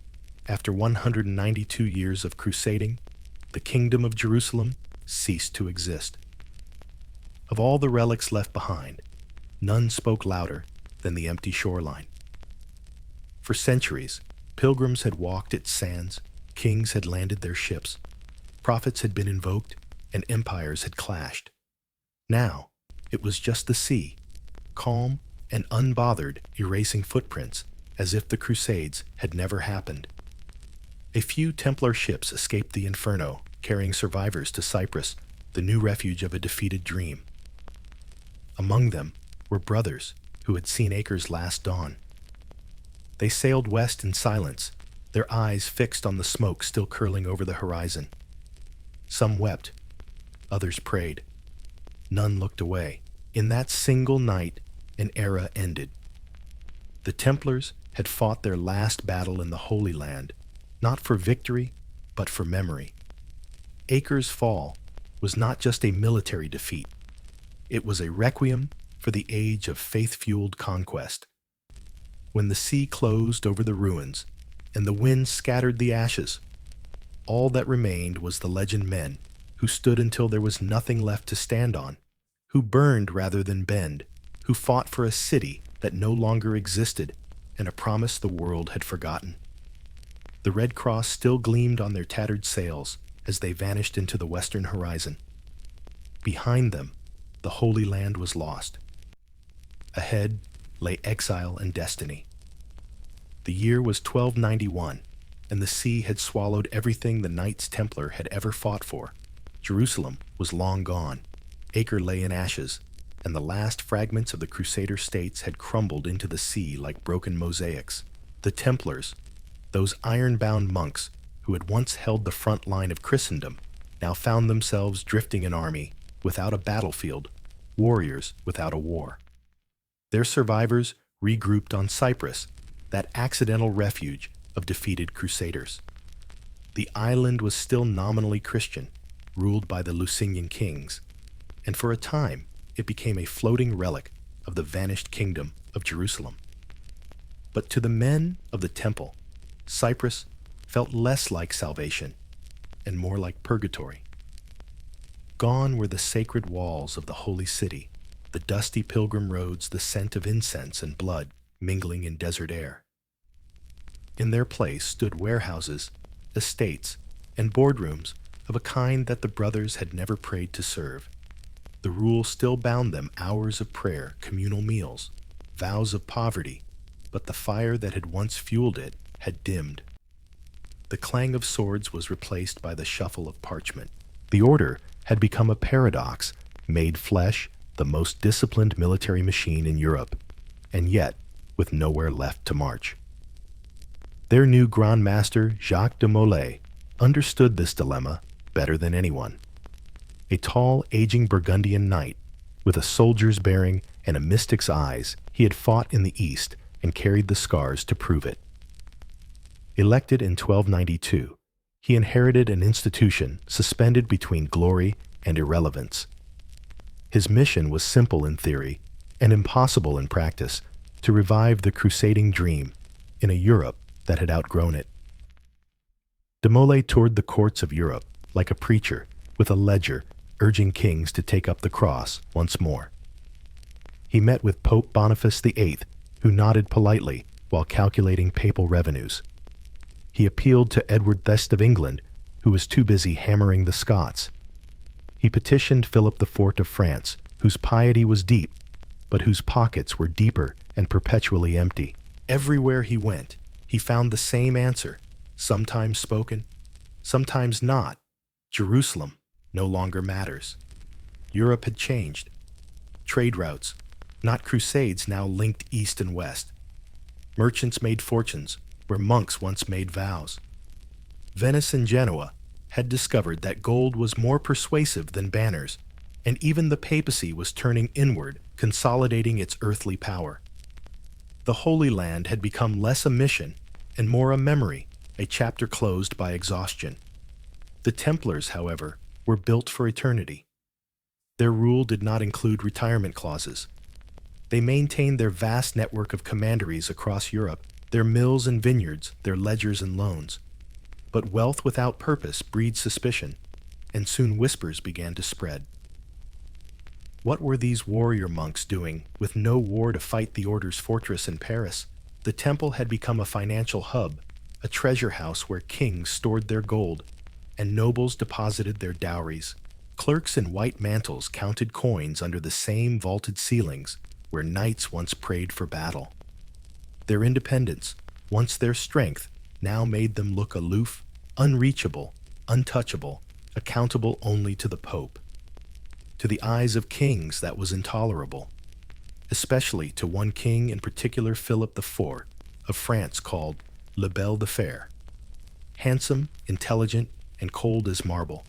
after 192 years of crusading, the Kingdom of Jerusalem ceased to exist. Of all the relics left behind, none spoke louder than the empty shoreline. For centuries, pilgrims had walked its sands, kings had landed their ships, prophets had been invoked, and empires had clashed. Now, it was just the sea, calm and unbothered, erasing footprints as if the Crusades had never happened. A few Templar ships escaped the inferno, carrying survivors to Cyprus, the new refuge of a defeated dream. Among them were brothers who had seen Acre's last dawn. They sailed west in silence, their eyes fixed on the smoke still curling over the horizon. Some wept, others prayed. None looked away. In that single night, an era ended. The Templars had fought their last battle in the Holy Land, not for victory, but for memory. Acre's fall was not just a military defeat. It was a requiem for the age of faith-fueled conquest. When the sea closed over the ruins and the wind scattered the ashes, all that remained was the legend men who stood until there was nothing left to stand on, who burned rather than bend, who fought for a city that no longer existed and a promise the world had forgotten. The Red Cross still gleamed on their tattered sails as they vanished into the western horizon. Behind them, the Holy Land was lost. Ahead lay exile and destiny. The year was 1291, and the sea had swallowed everything the Knights Templar had ever fought for. Jerusalem was long gone. Acre lay in ashes, and the last fragments of the Crusader states had crumbled into the sea like broken mosaics. The Templars, those iron-bound monks who had once held the front line of Christendom, now found themselves drifting an army without a battlefield, warriors without a war. Their survivors regrouped on Cyprus, that accidental refuge of defeated Crusaders. The island was still nominally Christian, ruled by the Lusignan kings, and for a time it became a floating relic of the vanished kingdom of Jerusalem. But to the men of the temple, Cyprus felt less like salvation and more like purgatory. Gone were the sacred walls of the holy city, the dusty pilgrim roads, the scent of incense and blood mingling in desert air. In their place stood warehouses, estates, and boardrooms of a kind that the brothers had never prayed to serve. The rule still bound them hours of prayer, communal meals, vows of poverty, but the fire that had once fueled it had dimmed. The clang of swords was replaced by the shuffle of parchment. The order had become a paradox, made flesh the most disciplined military machine in Europe, and yet with nowhere left to march. Their new Grand Master, Jacques de Molay, understood this dilemma better than anyone. A tall, aging Burgundian knight, with a soldier's bearing and a mystic's eyes, he had fought in the East and carried the scars to prove it. Elected in 1292, he inherited an institution suspended between glory and irrelevance. His mission was simple in theory and impossible in practice: to revive the crusading dream in a Europe that had outgrown it. De Molay toured the courts of Europe like a preacher with a ledger urging kings to take up the cross once more. He met with Pope Boniface VIII, who nodded politely while calculating papal revenues. He appealed to Edward VI of England, who was too busy hammering the Scots. He petitioned Philip IV of France, whose piety was deep, but whose pockets were deeper and perpetually empty. Everywhere he went, he found the same answer, sometimes spoken, sometimes not. Jerusalem no longer matters. Europe had changed. Trade routes, not crusades, now linked east and west. Merchants made fortunes where monks once made vows. Venice and Genoa had discovered that gold was more persuasive than banners, and even the papacy was turning inward, consolidating its earthly power. The Holy Land had become less a mission and more a memory, a chapter closed by exhaustion. The Templars, however, were built for eternity. Their rule did not include retirement clauses. They maintained their vast network of commanderies across Europe, their mills and vineyards, their ledgers and loans. But wealth without purpose breeds suspicion, and soon whispers began to spread. What were these warrior monks doing with no war to fight the Order's fortress in Paris? The temple had become a financial hub, a treasure house where kings stored their gold and nobles deposited their dowries. Clerks in white mantles counted coins under the same vaulted ceilings where knights once prayed for battle. Their independence, once their strength, now made them look aloof, unreachable, untouchable, accountable only to the Pope. To the eyes of kings, that was intolerable, especially to one king in particular, Philip IV of France, called Le Bel de Fer. Handsome, intelligent, and cold as marble,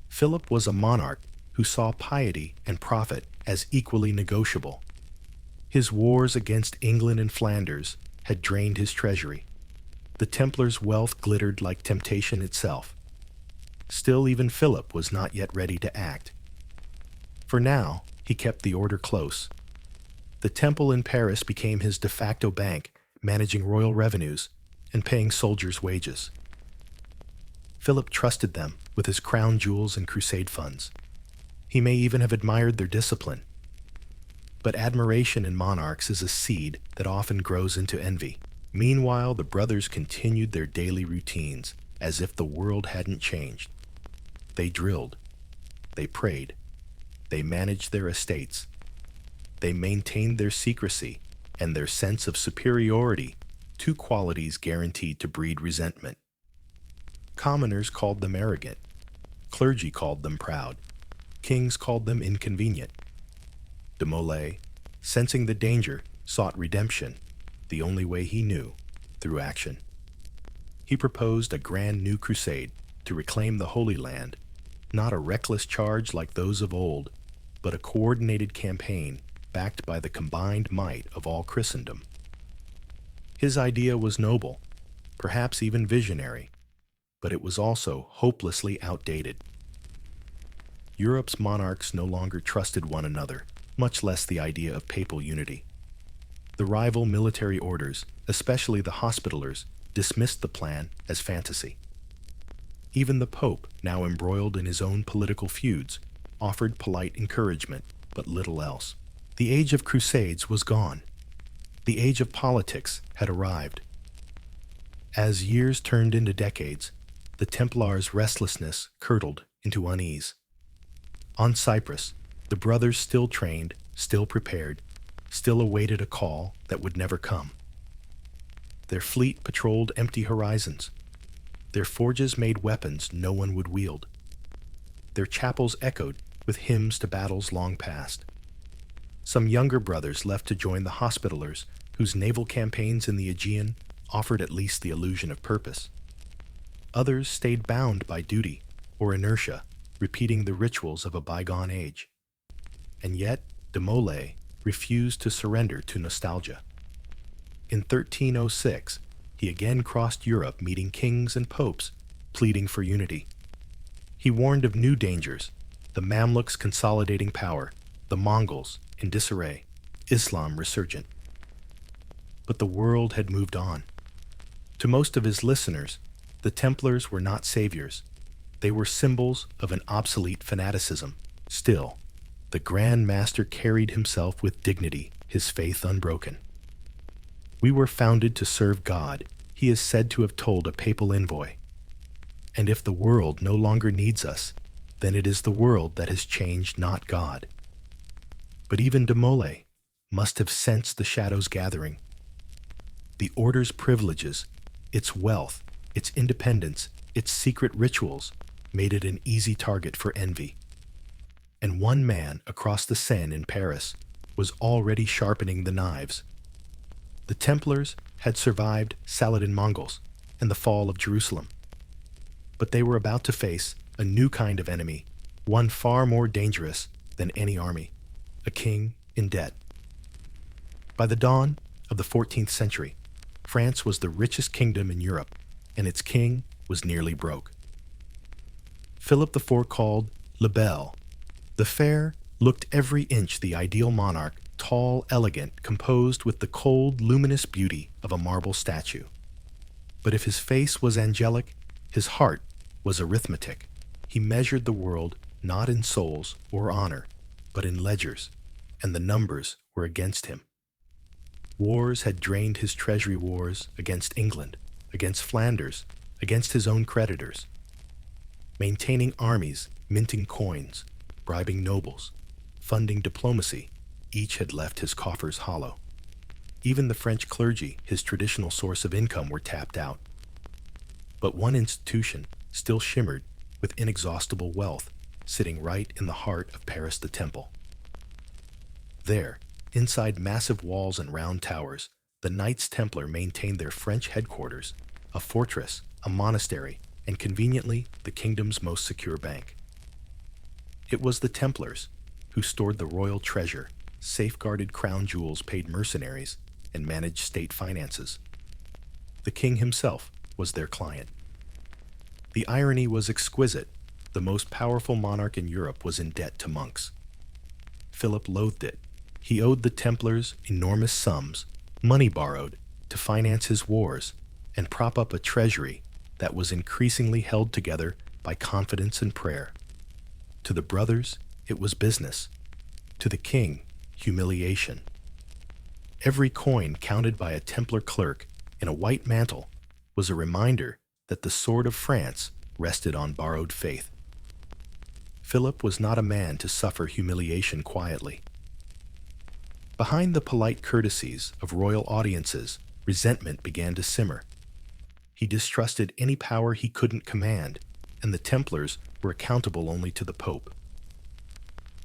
Philip was a monarch who saw piety and profit as equally negotiable. His wars against England and Flanders had drained his treasury. The Templars' wealth glittered like temptation itself. Still, even Philip was not yet ready to act. For now, he kept the order close. The temple in Paris became his de facto bank, managing royal revenues and paying soldiers' wages. Philip trusted them with his crown jewels and crusade funds. He may even have admired their discipline. But admiration in monarchs is a seed that often grows into envy. Meanwhile, the brothers continued their daily routines as if the world hadn't changed. They drilled. They prayed. They managed their estates. They maintained their secrecy and their sense of superiority, two qualities guaranteed to breed resentment. Commoners called them arrogant, clergy called them proud, kings called them inconvenient. De Molay, sensing the danger, sought redemption, the only way he knew, through action. He proposed a grand new crusade to reclaim the Holy Land, not a reckless charge like those of old, but a coordinated campaign backed by the combined might of all Christendom. His idea was noble, perhaps even visionary, but it was also hopelessly outdated. Europe's monarchs no longer trusted one another, much less the idea of papal unity. The rival military orders, especially the Hospitallers, dismissed the plan as fantasy. Even the Pope, now embroiled in his own political feuds, offered polite encouragement, but little else. The age of Crusades was gone. The age of politics had arrived. As years turned into decades, the Templars' restlessness curdled into unease. On Cyprus, the brothers still trained, still prepared, still awaited a call that would never come. Their fleet patrolled empty horizons. Their forges made weapons no one would wield. Their chapels echoed with hymns to battles long past. Some younger brothers left to join the Hospitallers, whose naval campaigns in the Aegean offered at least the illusion of purpose. Others stayed bound by duty or inertia, repeating the rituals of a bygone age. And yet, de Molay refused to surrender to nostalgia. In 1306, he again crossed Europe, meeting kings and popes, pleading for unity. He warned of new dangers, the Mamluks consolidating power, the Mongols in disarray, Islam resurgent. But the world had moved on. To most of his listeners, the Templars were not saviors. They were symbols of an obsolete fanaticism. Still, the Grand Master carried himself with dignity, his faith unbroken. "We were founded to serve God," he is said to have told a papal envoy. "And if the world no longer needs us, then it is the world that has changed, not God." But even de Molay must have sensed the shadows gathering. The order's privileges, its wealth, its independence, its secret rituals made it an easy target for envy. And one man across the Seine in Paris was already sharpening the knives. The Templars had survived Saladin Mongols and the fall of Jerusalem. But they were about to face a new kind of enemy, one far more dangerous than any army, a king in debt. By the dawn of the 14th century, France was the richest kingdom in Europe, and its king was nearly broke. Philip IV called Le Bel. The fair looked every inch the ideal monarch, tall, elegant, composed with the cold, luminous beauty of a marble statue. But if his face was angelic, his heart was arithmetic. He measured the world not in souls or honor, but in ledgers, and the numbers were against him. Wars had drained his treasury, wars against England, against Flanders, against his own creditors. Maintaining armies, minting coins, bribing nobles, funding diplomacy, each had left his coffers hollow. Even the French clergy, his traditional source of income, were tapped out. But one institution still shimmered with inexhaustible wealth, sitting right in the heart of Paris, the Temple. There, inside massive walls and round towers, the Knights Templar maintained their French headquarters, a fortress, a monastery, and conveniently the kingdom's most secure bank. It was the Templars who stored the royal treasure, safeguarded crown jewels, paid mercenaries, and managed state finances. The king himself was their client. The irony was exquisite. The most powerful monarch in Europe was in debt to monks. Philip loathed it. He owed the Templars enormous sums, money borrowed, to finance his wars and prop up a treasury that was increasingly held together by confidence and prayer. To the brothers, it was business. To the king, humiliation. Every coin counted by a Templar clerk in a white mantle was a reminder that the sword of France rested on borrowed faith. Philip was not a man to suffer humiliation quietly. Behind the polite courtesies of royal audiences, resentment began to simmer. He distrusted any power he couldn't command, and the Templars were accountable only to the Pope.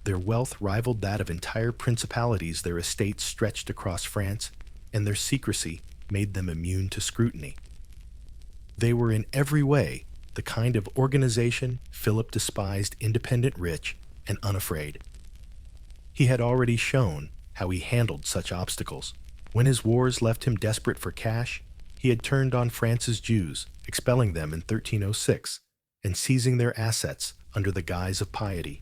Their wealth rivaled that of entire principalities. Their estates stretched across France, and their secrecy made them immune to scrutiny. They were in every way the kind of organization Philip despised, independent, rich, and unafraid. He had already shown how he handled such obstacles. When his wars left him desperate for cash, he had turned on France's Jews, expelling them in 1306 and seizing their assets under the guise of piety.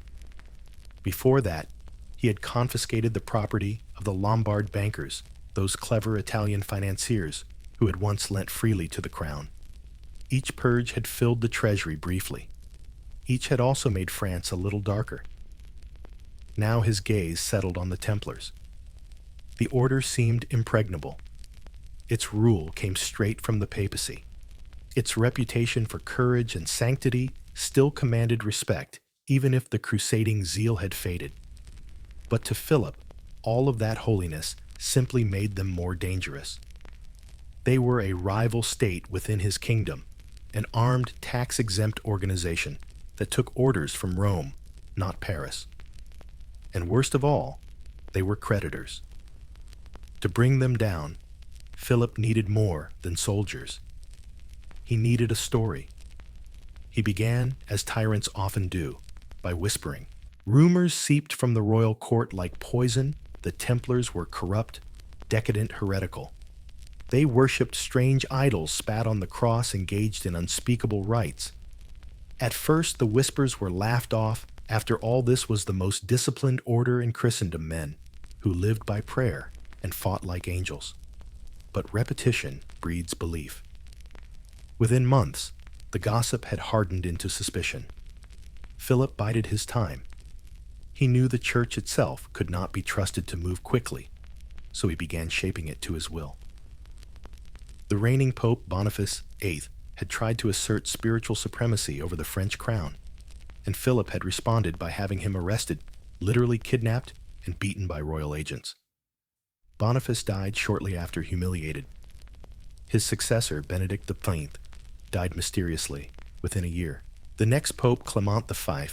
Before that, he had confiscated the property of the Lombard bankers, those clever Italian financiers who had once lent freely to the crown. Each purge had filled the treasury briefly. Each had also made France a little darker. Now his gaze settled on the Templars. The order seemed impregnable. Its rule came straight from the papacy. Its reputation for courage and sanctity still commanded respect, even if the crusading zeal had faded. But to Philip, all of that holiness simply made them more dangerous. They were a rival state within his kingdom, an armed, tax-exempt organization that took orders from Rome, not Paris. And worst of all, they were creditors. To bring them down, Philip needed more than soldiers. He needed a story. He began, as tyrants often do, by whispering. Rumors seeped from the royal court like poison. The Templars were corrupt, decadent, heretical. They worshipped strange idols, spat on the cross, engaged in unspeakable rites. At first, the whispers were laughed off. After all, this was the most disciplined order in Christendom, men who lived by prayer and fought like angels. But repetition breeds belief. Within months, the gossip had hardened into suspicion. Philip bided his time. He knew the church itself could not be trusted to move quickly, so he began shaping it to his will. The reigning Pope Boniface VIII had tried to assert spiritual supremacy over the French crown, and Philip had responded by having him arrested, literally kidnapped, and beaten by royal agents. Boniface died shortly after, humiliated. His successor, Benedict XV, died mysteriously within a year. The next Pope, Clement V,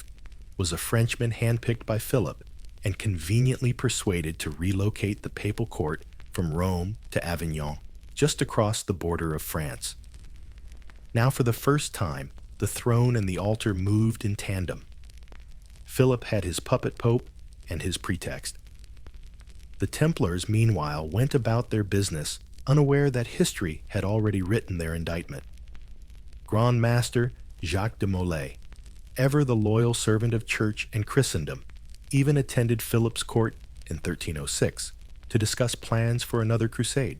was a Frenchman handpicked by Philip and conveniently persuaded to relocate the papal court from Rome to Avignon, just across the border of France. Now, for the first time, the throne and the altar moved in tandem. Philip had his puppet pope and his pretext. The Templars, meanwhile, went about their business, unaware that history had already written their indictment. Grand Master Jacques de Molay, ever the loyal servant of church and Christendom, even attended Philip's court in 1306 to discuss plans for another crusade.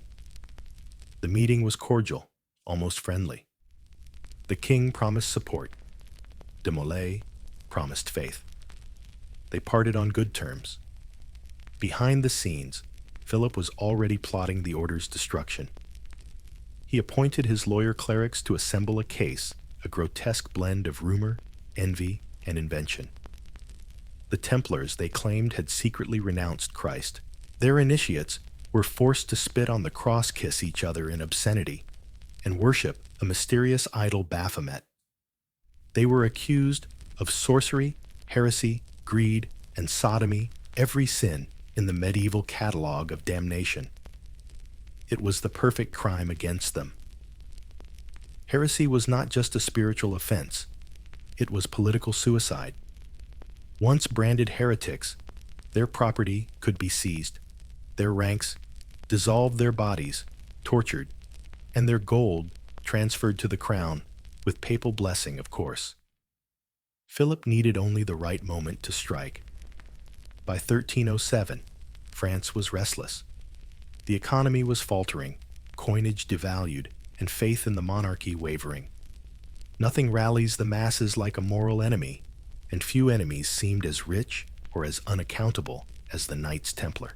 The meeting was cordial, almost friendly. The king promised support. De Molay promised faith. They parted on good terms. Behind the scenes, Philip was already plotting the order's destruction. He appointed his lawyer clerics to assemble a case, a grotesque blend of rumor, envy, and invention. The Templars, they claimed, had secretly renounced Christ. Their initiates were forced to spit on the cross, kiss each other in obscenity, and worship a mysterious idol, Baphomet. They were accused of sorcery, heresy, greed, and sodomy, every sin in the medieval catalog of damnation. It was the perfect crime against them. Heresy was not just a spiritual offense, it was political suicide. Once branded heretics, their property could be seized, their ranks dissolved, their bodies tortured, and their gold transferred to the crown, with papal blessing, of course. Philip needed only the right moment to strike. By 1307, France was restless. The economy was faltering, coinage devalued, and faith in the monarchy wavering. Nothing rallies the masses like a moral enemy, and few enemies seemed as rich or as unaccountable as the Knights Templar.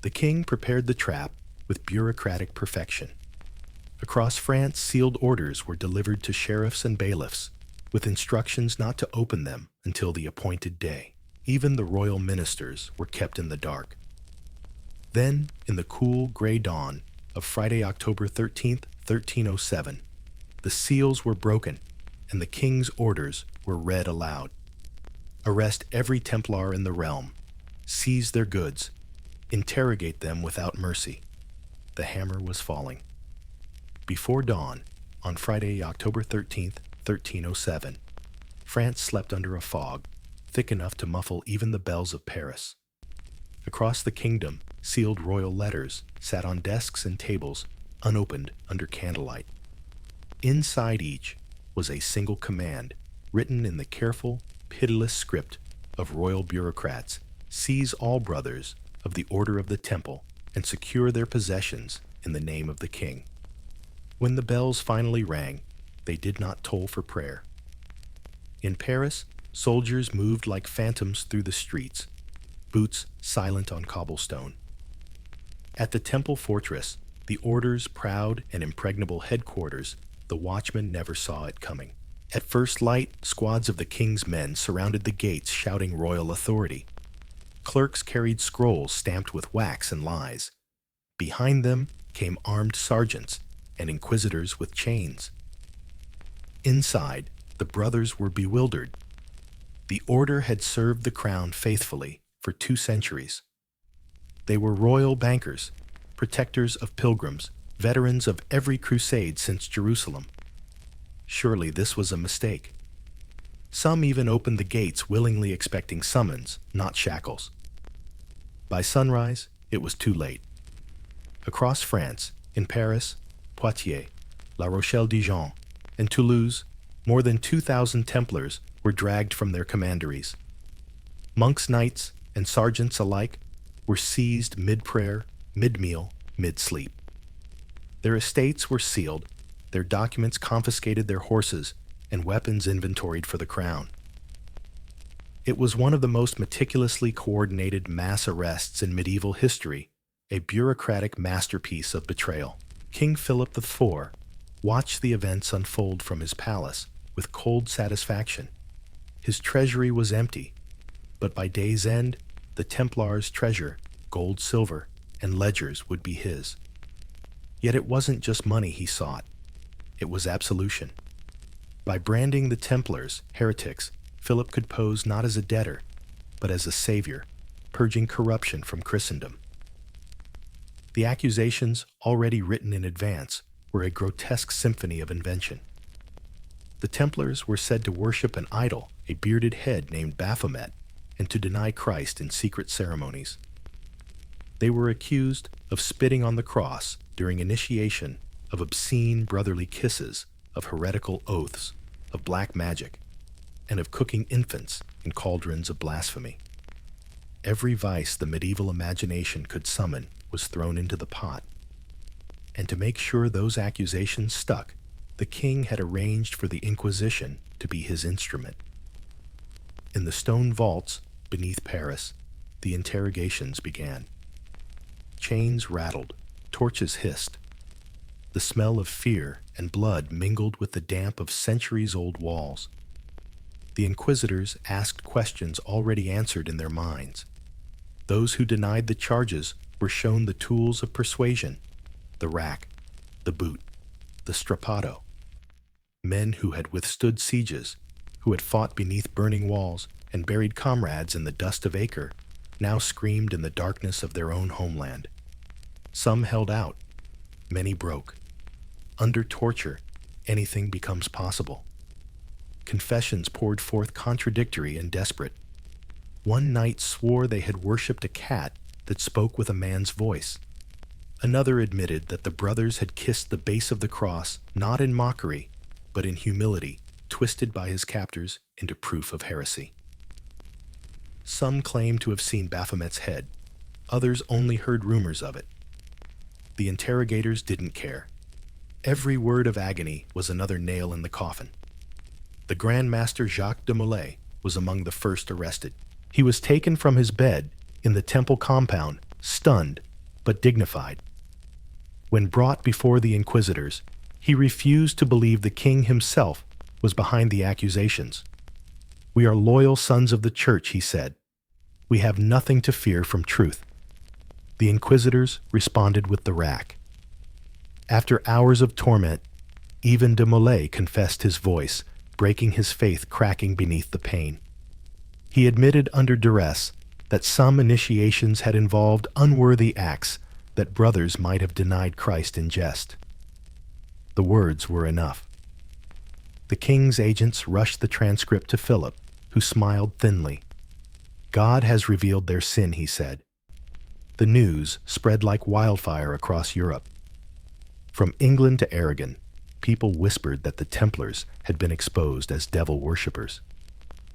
The king prepared the trap with bureaucratic perfection. Across France, sealed orders were delivered to sheriffs and bailiffs, with instructions not to open them until the appointed day. Even the royal ministers were kept in the dark. Then, in the cool, gray dawn of Friday, October 13th, 1307, the seals were broken and the king's orders were read aloud. Arrest every Templar in the realm, seize their goods, interrogate them without mercy. The hammer was falling. Before dawn, on Friday, October 13th, 1307, France slept under a fog, thick enough to muffle even the bells of Paris. Across the kingdom, sealed royal letters sat on desks and tables, unopened under candlelight. Inside each was a single command, written in the careful, pitiless script of royal bureaucrats: seize all brothers of the Order of the Temple and secure their possessions in the name of the king. When the bells finally rang, they did not toll for prayer. In Paris, soldiers moved like phantoms through the streets, boots silent on cobblestone. At the temple fortress, the order's proud and impregnable headquarters, the watchmen never saw it coming. At first light, squads of the king's men surrounded the gates shouting royal authority. Clerks carried scrolls stamped with wax and lies. Behind them came armed sergeants and inquisitors with chains. Inside, the brothers were bewildered. The order had served the crown faithfully for 2 centuries. They were royal bankers, protectors of pilgrims, veterans of every crusade since Jerusalem. Surely this was a mistake. Some even opened the gates willingly expecting summons, not shackles. By sunrise, it was too late. Across France, in Paris, Poitiers, La Rochelle-Dijon, and Toulouse, more than 2,000 Templars were dragged from their commanderies. Monks, knights, and sergeants alike were seized mid-prayer, mid-meal, mid-sleep. Their estates were sealed, their documents confiscated, their horses and weapons inventoried for the crown. It was one of the most meticulously coordinated mass arrests in medieval history, a bureaucratic masterpiece of betrayal. King Philip IV watched the events unfold from his palace with cold satisfaction. His treasury was empty, but by day's end, the Templars' treasure, gold, silver, and ledgers would be his. Yet it wasn't just money he sought. It was absolution. By branding the Templars heretics, Philip could pose not as a debtor, but as a savior, purging corruption from Christendom. The accusations, already written in advance, were a grotesque symphony of invention. The Templars were said to worship an idol, a bearded head named Baphomet, and to deny Christ in secret ceremonies. They were accused of spitting on the cross during initiation, of obscene brotherly kisses, of heretical oaths, of black magic, and of cooking infants in cauldrons of blasphemy. Every vice the medieval imagination could summon was thrown into the pot. And to make sure those accusations stuck, the king had arranged for the Inquisition to be his instrument. In the stone vaults beneath Paris, the interrogations began. Chains rattled, torches hissed. The smell of fear and blood mingled with the damp of centuries-old walls. The inquisitors asked questions already answered in their minds. Those who denied the charges were shown the tools of persuasion: the rack, the boot, the strapado. Men who had withstood sieges, who had fought beneath burning walls and buried comrades in the dust of Acre, now screamed in the darkness of their own homeland. Some held out, many broke. Under torture, anything becomes possible. Confessions poured forth contradictory and desperate. One knight swore they had worshipped a cat that spoke with a man's voice. Another admitted that the brothers had kissed the base of the cross, not in mockery, but in humility, twisted by his captors into proof of heresy. Some claimed to have seen Baphomet's head. Others only heard rumors of it. The interrogators didn't care. Every word of agony was another nail in the coffin. The Grand Master Jacques de Molay was among the first arrested. He was taken from his bed in the temple compound, stunned but dignified. When brought before the inquisitors, he refused to believe the king himself was behind the accusations. "We are loyal sons of the church," he said. "We have nothing to fear from truth." The inquisitors responded with the rack. After hours of torment, even de Molay confessed his voice, breaking his faith cracking beneath the pain. He admitted under duress that some initiations had involved unworthy acts that brothers might have denied Christ in jest. The words were enough. The king's agents rushed the transcript to Philip, who smiled thinly. God has revealed their sin, he said. The news spread like wildfire across Europe. From England to Aragon, people whispered that the Templars had been exposed as devil worshippers.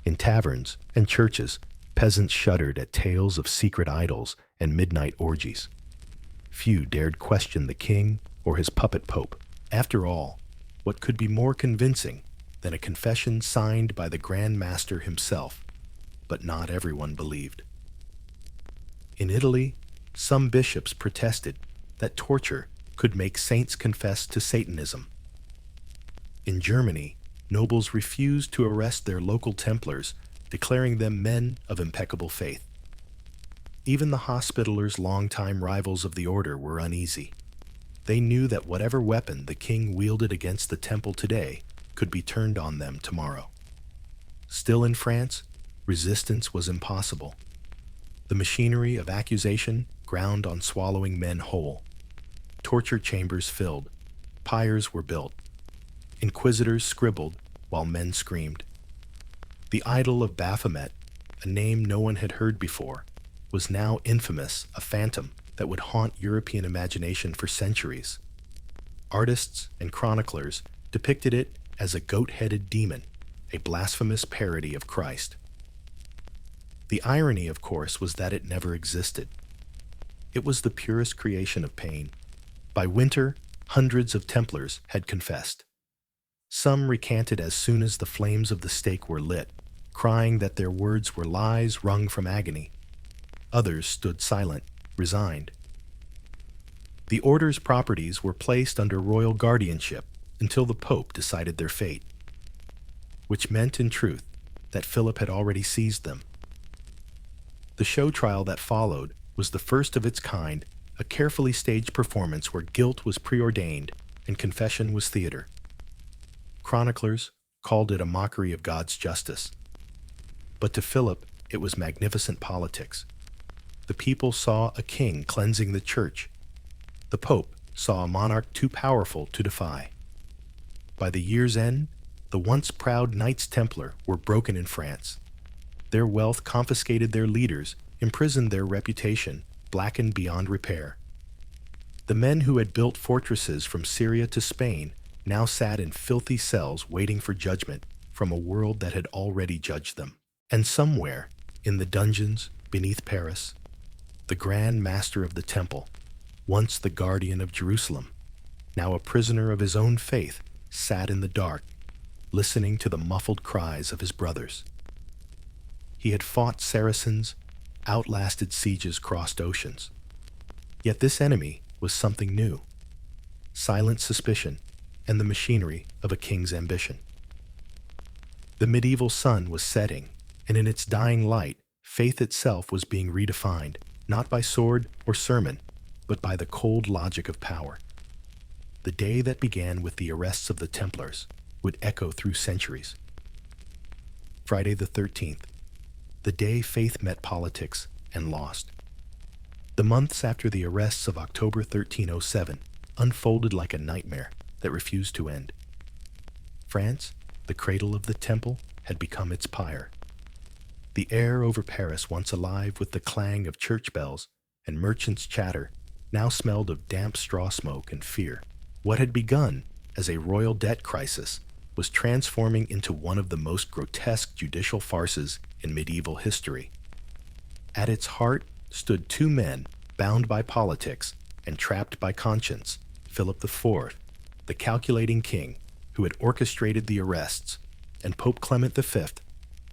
In taverns and churches, peasants shuddered at tales of secret idols and midnight orgies. Few dared question the king or his puppet pope. After all, what could be more convincing than a confession signed by the Grand Master himself? But not everyone believed. In Italy, some bishops protested that torture could make saints confess to Satanism. In Germany, nobles refused to arrest their local Templars, declaring them men of impeccable faith. Even the Hospitallers' longtime rivals of the order were uneasy. They knew that whatever weapon the king wielded against the temple today could be turned on them tomorrow. Still in France, resistance was impossible. The machinery of accusation ground on swallowing men whole. Torture chambers filled. Pyres were built. Inquisitors scribbled while men screamed. The idol of Baphomet, a name no one had heard before, was now infamous, a phantom that would haunt European imagination for centuries. Artists and chroniclers depicted it as a goat-headed demon, a blasphemous parody of Christ. The irony, of course, was that it never existed. It was the purest creation of pain. By winter, hundreds of Templars had confessed. Some recanted as soon as the flames of the stake were lit, crying that their words were lies wrung from agony. Others stood silent, resigned. The order's properties were placed under royal guardianship until the Pope decided their fate, which meant, in truth, that Philip had already seized them. The show trial that followed was the first of its kind, a carefully staged performance where guilt was preordained and confession was theater. Chroniclers called it a mockery of God's justice. But to Philip, it was magnificent politics. The people saw a king cleansing the church. The Pope saw a monarch too powerful to defy. By the year's end, the once proud Knights Templar were broken in France. Their wealth confiscated their leaders, imprisoned their reputation, blackened beyond repair. The men who had built fortresses from Syria to Spain now sat in filthy cells waiting for judgment from a world that had already judged them. And somewhere, in the dungeons beneath Paris, the Grand Master of the Temple, once the guardian of Jerusalem, now a prisoner of his own faith, sat in the dark, listening to the muffled cries of his brothers. He had fought Saracens, outlasted sieges, crossed oceans. Yet this enemy was something new: silent suspicion and the machinery of a king's ambition. The medieval sun was setting, and in its dying light, faith itself was being redefined, not by sword or sermon, but by the cold logic of power. The day that began with the arrests of the Templars would echo through centuries. Friday the 13th, the day faith met politics and lost. The months after the arrests of October 1307 unfolded like a nightmare that refused to end. France, the cradle of the temple, had become its pyre. The air over Paris, once alive with the clang of church bells and merchants' chatter, now smelled of damp straw smoke and fear. What had begun as a royal debt crisis was transforming into one of the most grotesque judicial farces in medieval history. At its heart stood two men bound by politics and trapped by conscience: Philip IV, the calculating king who had orchestrated the arrests, and Pope Clement V,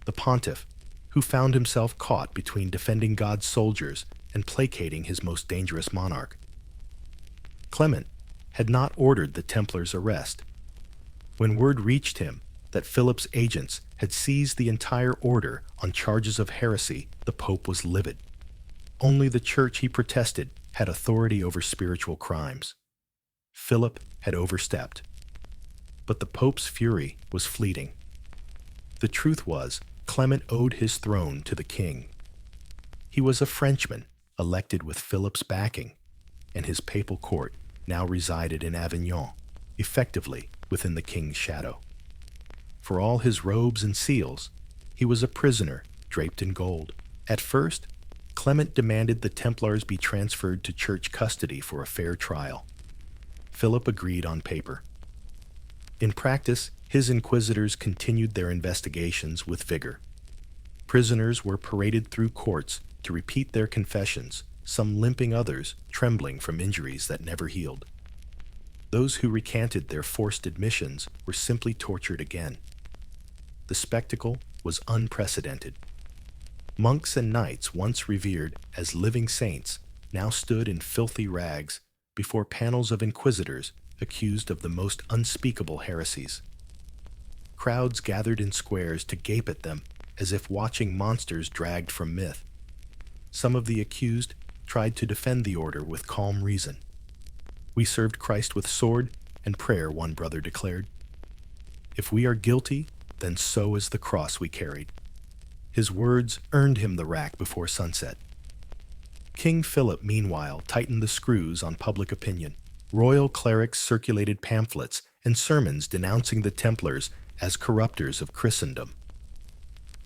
the pontiff who found himself caught between defending God's soldiers and placating his most dangerous monarch. Clement had not ordered the Templars' arrest. When word reached him that Philip's agents had seized the entire order on charges of heresy, the Pope was livid. Only the church, he protested, had authority over spiritual crimes. Philip had overstepped. But the Pope's fury was fleeting. The truth was, Clement owed his throne to the king. He was a Frenchman, elected with Philip's backing, and his papal court now resided in Avignon, effectively within the king's shadow. For all his robes and seals, he was a prisoner draped in gold. At first, Clement demanded the Templars be transferred to church custody for a fair trial. Philip agreed on paper. In practice, his inquisitors continued their investigations with vigor. Prisoners were paraded through courts to repeat their confessions, some limping, others trembling from injuries that never healed. Those who recanted their forced admissions were simply tortured again. The spectacle was unprecedented. Monks and knights, once revered as living saints, now stood in filthy rags before panels of inquisitors accused of the most unspeakable heresies. Crowds gathered in squares to gape at them as if watching monsters dragged from myth. Some of the accused tried to defend the order with calm reason. "We served Christ with sword and prayer," one brother declared. "If we are guilty, then so is the cross we carried." His words earned him the rack before sunset. King Philip, meanwhile, tightened the screws on public opinion. Royal clerics circulated pamphlets and sermons denouncing the Templars as corrupters of Christendom.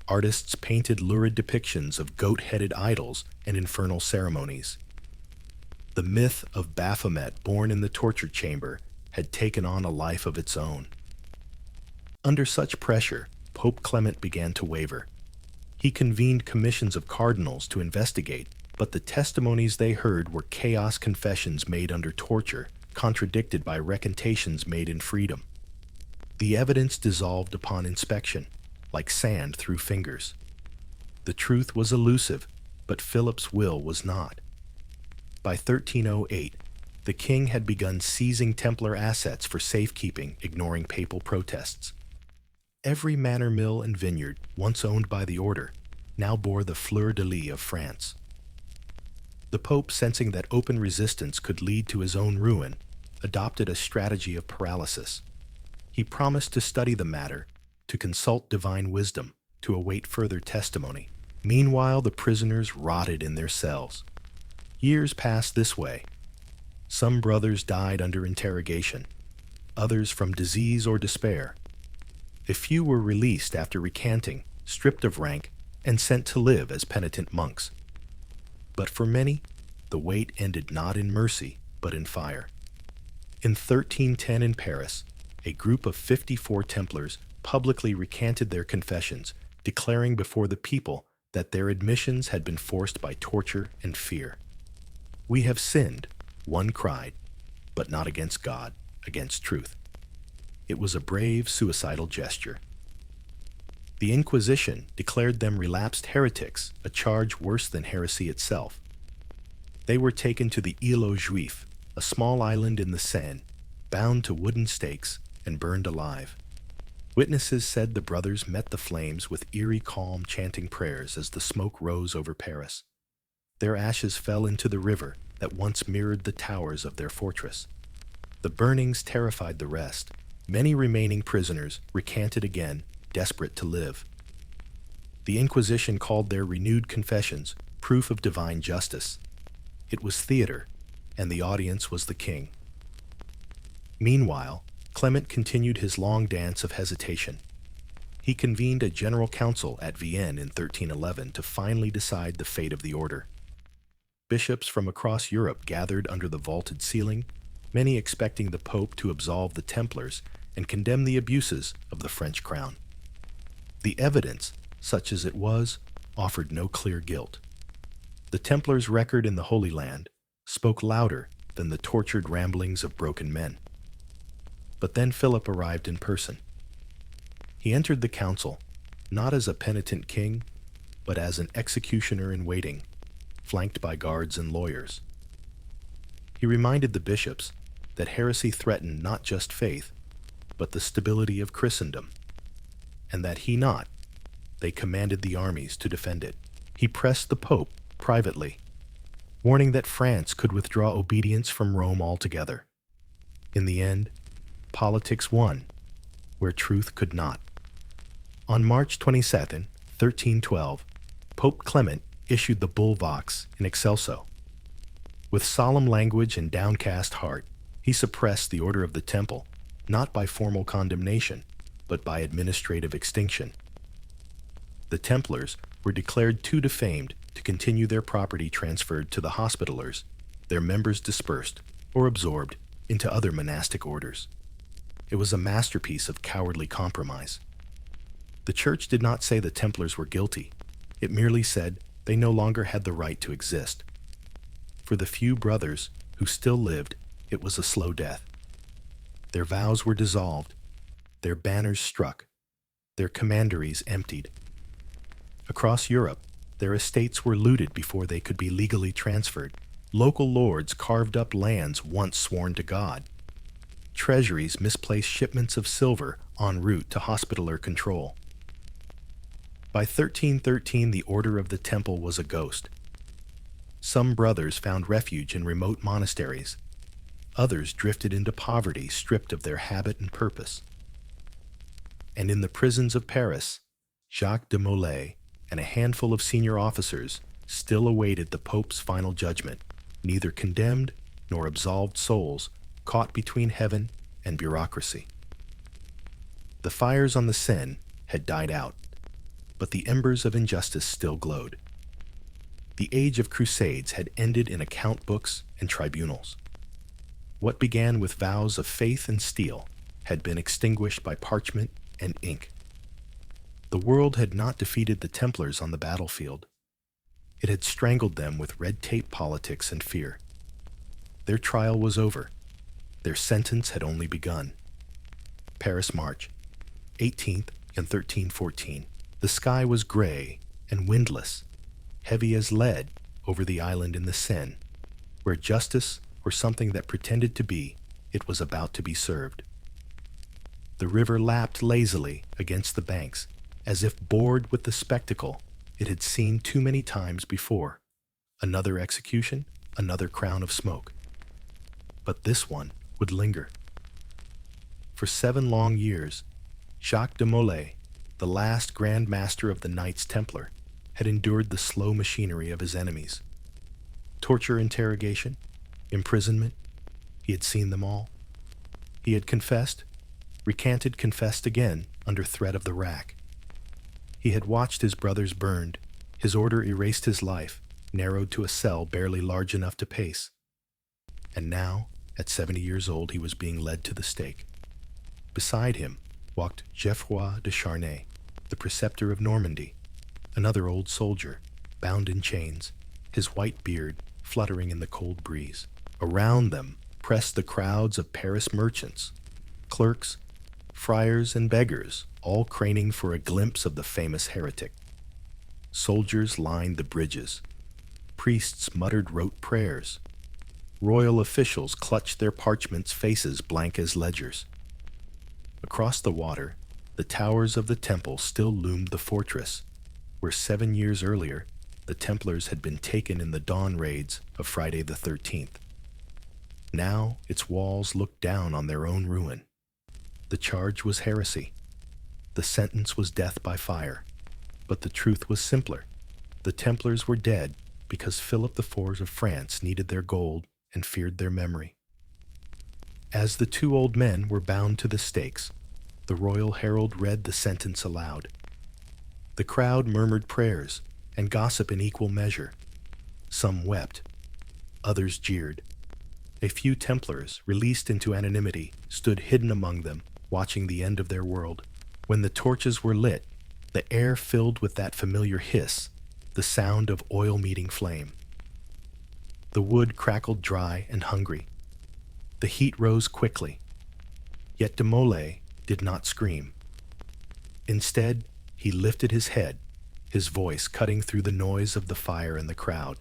Artists painted lurid depictions of goat-headed idols and infernal ceremonies. The myth of Baphomet, born in the torture chamber, had taken on a life of its own. Under such pressure, Pope Clement began to waver. He convened commissions of cardinals to investigate, but the testimonies they heard were chaos confessions made under torture, contradicted by recantations made in freedom. The evidence dissolved upon inspection, like sand through fingers. The truth was elusive, but Philip's will was not. By 1308, the king had begun seizing Templar assets for safekeeping, ignoring papal protests. Every manor mill and vineyard, once owned by the order, now bore the fleur-de-lis of France. The Pope, sensing that open resistance could lead to his own ruin, adopted a strategy of paralysis. He promised to study the matter, to consult divine wisdom, to await further testimony. Meanwhile, the prisoners rotted in their cells. Years passed this way. Some brothers died under interrogation, others from disease or despair. A few were released after recanting, stripped of rank, and sent to live as penitent monks. But for many, the wait ended not in mercy, but in fire. In 1310 in Paris, a group of 54 Templars publicly recanted their confessions, declaring before the people that their admissions had been forced by torture and fear. "We have sinned," one cried, "but not against God, against truth." It was a brave, suicidal gesture. The Inquisition declared them relapsed heretics, a charge worse than heresy itself. They were taken to the Île aux Juifs, a small island in the Seine, bound to wooden stakes and burned alive. Witnesses said the brothers met the flames with eerie calm, chanting prayers as the smoke rose over Paris. Their ashes fell into the river that once mirrored the towers of their fortress. The burnings terrified the rest. Many remaining prisoners recanted again, desperate to live. The Inquisition called their renewed confessions proof of divine justice. It was theater, and the audience was the king. Meanwhile, Clement continued his long dance of hesitation. He convened a general council at Vienne in 1311 to finally decide the fate of the order. Bishops from across Europe gathered under the vaulted ceiling, many expecting the Pope to absolve the Templars and condemn the abuses of the French crown. The evidence, such as it was, offered no clear guilt. The Templars' record in the Holy Land spoke louder than the tortured ramblings of broken men. But then Philip arrived in person. He entered the council, not as a penitent king, but as an executioner in waiting, flanked by guards and lawyers. He reminded the bishops that heresy threatened not just faith, but the stability of Christendom, and that they commanded the armies to defend it. He pressed the Pope privately, warning that France could withdraw obedience from Rome altogether. In the end, politics won, where truth could not. On March 22, 1312, Pope Clement issued the Bull Vox in Excelso. With solemn language and downcast heart, he suppressed the Order of the Temple, not by formal condemnation, but by administrative extinction. The Templars were declared too defamed to continue their property transferred to the Hospitallers, their members dispersed or absorbed into other monastic orders. It was a masterpiece of cowardly compromise. The Church did not say the Templars were guilty. It merely said they no longer had the right to exist. For the few brothers who still lived, it was a slow death. Their vows were dissolved, their banners struck, their commanderies emptied. Across Europe, their estates were looted before they could be legally transferred. Local lords carved up lands once sworn to God. Treasuries misplaced shipments of silver en route to Hospitaller control. By 1313, the Order of the Temple was a ghost. Some brothers found refuge in remote monasteries. Others drifted into poverty, stripped of their habit and purpose. And in the prisons of Paris, Jacques de Molay and a handful of senior officers still awaited the Pope's final judgment, neither condemned nor absolved souls caught between heaven and bureaucracy. The fires on the Seine had died out, but the embers of injustice still glowed. The age of Crusades had ended in account books and tribunals. What began with vows of faith and steel had been extinguished by parchment and ink. The world had not defeated the Templars on the battlefield. It had strangled them with red tape politics and fear. Their trial was over. Their sentence had only begun. Paris, March 18th and 1314. The sky was gray and windless, heavy as lead over the island in the Seine, where justice, or something that pretended to be, it was about to be served. The river lapped lazily against the banks, as if bored with the spectacle it had seen too many times before. Another execution, another crown of smoke. But this one would linger. For 7 long years, Jacques de Molay, the last Grand Master of the Knights Templar, had endured the slow machinery of his enemies. Torture, interrogation, imprisonment, he had seen them all. He had confessed, recanted, confessed again under threat of the rack. He had watched his brothers burned, his order erased, his life narrowed to a cell barely large enough to pace. And now, at 70 years old, he was being led to the stake. Beside him walked Geoffroy de Charnay, the preceptor of Normandy, another old soldier, bound in chains, his white beard fluttering in the cold breeze. Around them pressed the crowds of Paris merchants, clerks, friars, and beggars, all craning for a glimpse of the famous heretic. Soldiers lined the bridges. Priests muttered rote prayers. Royal officials clutched their parchments, faces blank as ledgers. Across the water, the towers of the temple still loomed the fortress, where 7 years earlier the Templars had been taken in the dawn raids of Friday the 13th. Now its walls looked down on their own ruin. The charge was heresy. The sentence was death by fire. But the truth was simpler. The Templars were dead because Philip IV of France needed their gold and feared their memory. As the 2 old men were bound to the stakes, the royal herald read the sentence aloud. The crowd murmured prayers and gossip in equal measure. Some wept. Others jeered. A few Templars, released into anonymity, stood hidden among them, watching the end of their world. When the torches were lit, the air filled with that familiar hiss, the sound of oil meeting flame. The wood crackled dry and hungry. The heat rose quickly. Yet de Molay did not scream. Instead, he lifted his head, his voice cutting through the noise of the fire and the crowd.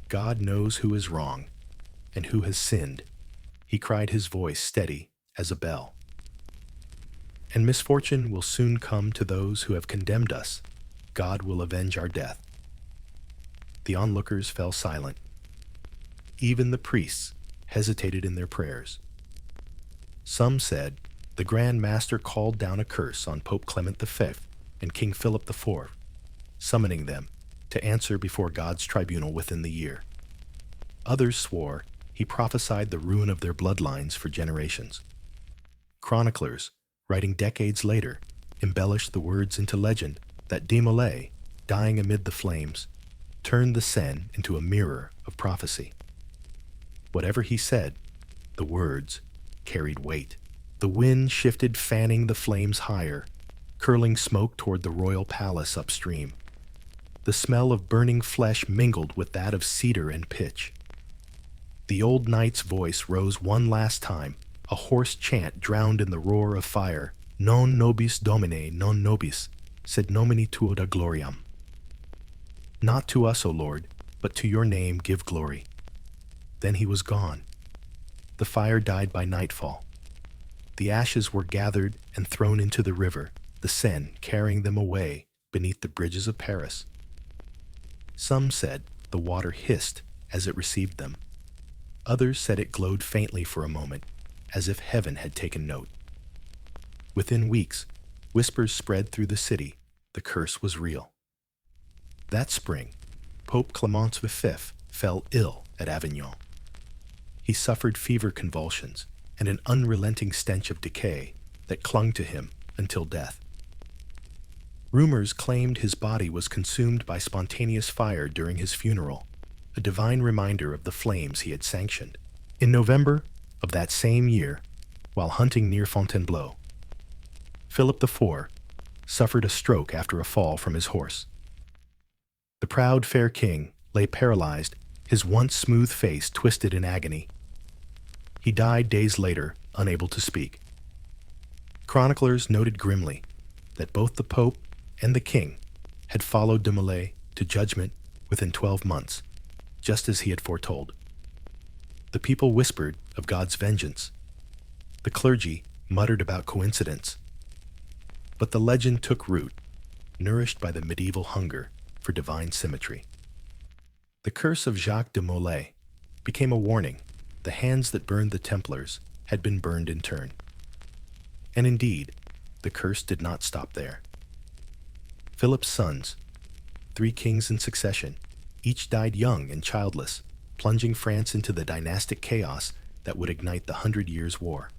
God knows who is wrong and who has sinned, he cried, his voice steady as a bell. And misfortune will soon come to those who have condemned us. God will avenge our death. The onlookers fell silent. Even the priests hesitated in their prayers. Some said the Grand Master called down a curse on Pope Clement V and King Philip IV, summoning them to answer before God's tribunal within the year. Others swore he prophesied the ruin of their bloodlines for generations. Chroniclers, writing decades later, embellished the words into legend that de Molay, dying amid the flames, turned the Seine into a mirror of prophecy. Whatever he said, the words carried weight. The wind shifted, fanning the flames higher, curling smoke toward the royal palace upstream. The smell of burning flesh mingled with that of cedar and pitch. The old knight's voice rose one last time, a hoarse chant drowned in the roar of fire. Non nobis Domine, non nobis, sed nomini tuo da gloriam. Not to us, O Lord, but to your name give glory. Then he was gone. The fire died by nightfall. The ashes were gathered and thrown into the river, the Seine carrying them away beneath the bridges of Paris. Some said the water hissed as it received them. Others said it glowed faintly for a moment, as if heaven had taken note. Within weeks, whispers spread through the city. The curse was real. That spring, Pope Clement V fell ill at Avignon. He suffered fever convulsions and an unrelenting stench of decay that clung to him until death. Rumors claimed his body was consumed by spontaneous fire during his funeral, a divine reminder of the flames he had sanctioned. In November of that same year, while hunting near Fontainebleau, Philip IV suffered a stroke after a fall from his horse. The proud fair king lay paralyzed, his once smooth face twisted in agony. He died days later, unable to speak. Chroniclers noted grimly that both the Pope and the king had followed de Molay to judgment within 12 months, just as he had foretold. The people whispered of God's vengeance. The clergy muttered about coincidence. But the legend took root, nourished by the medieval hunger for divine symmetry. The curse of Jacques de Molay became a warning. The hands that burned the Templars had been burned in turn. And indeed, the curse did not stop there. Philip's sons, 3 kings in succession, each died young and childless, plunging France into the dynastic chaos that would ignite the 100 Years' War.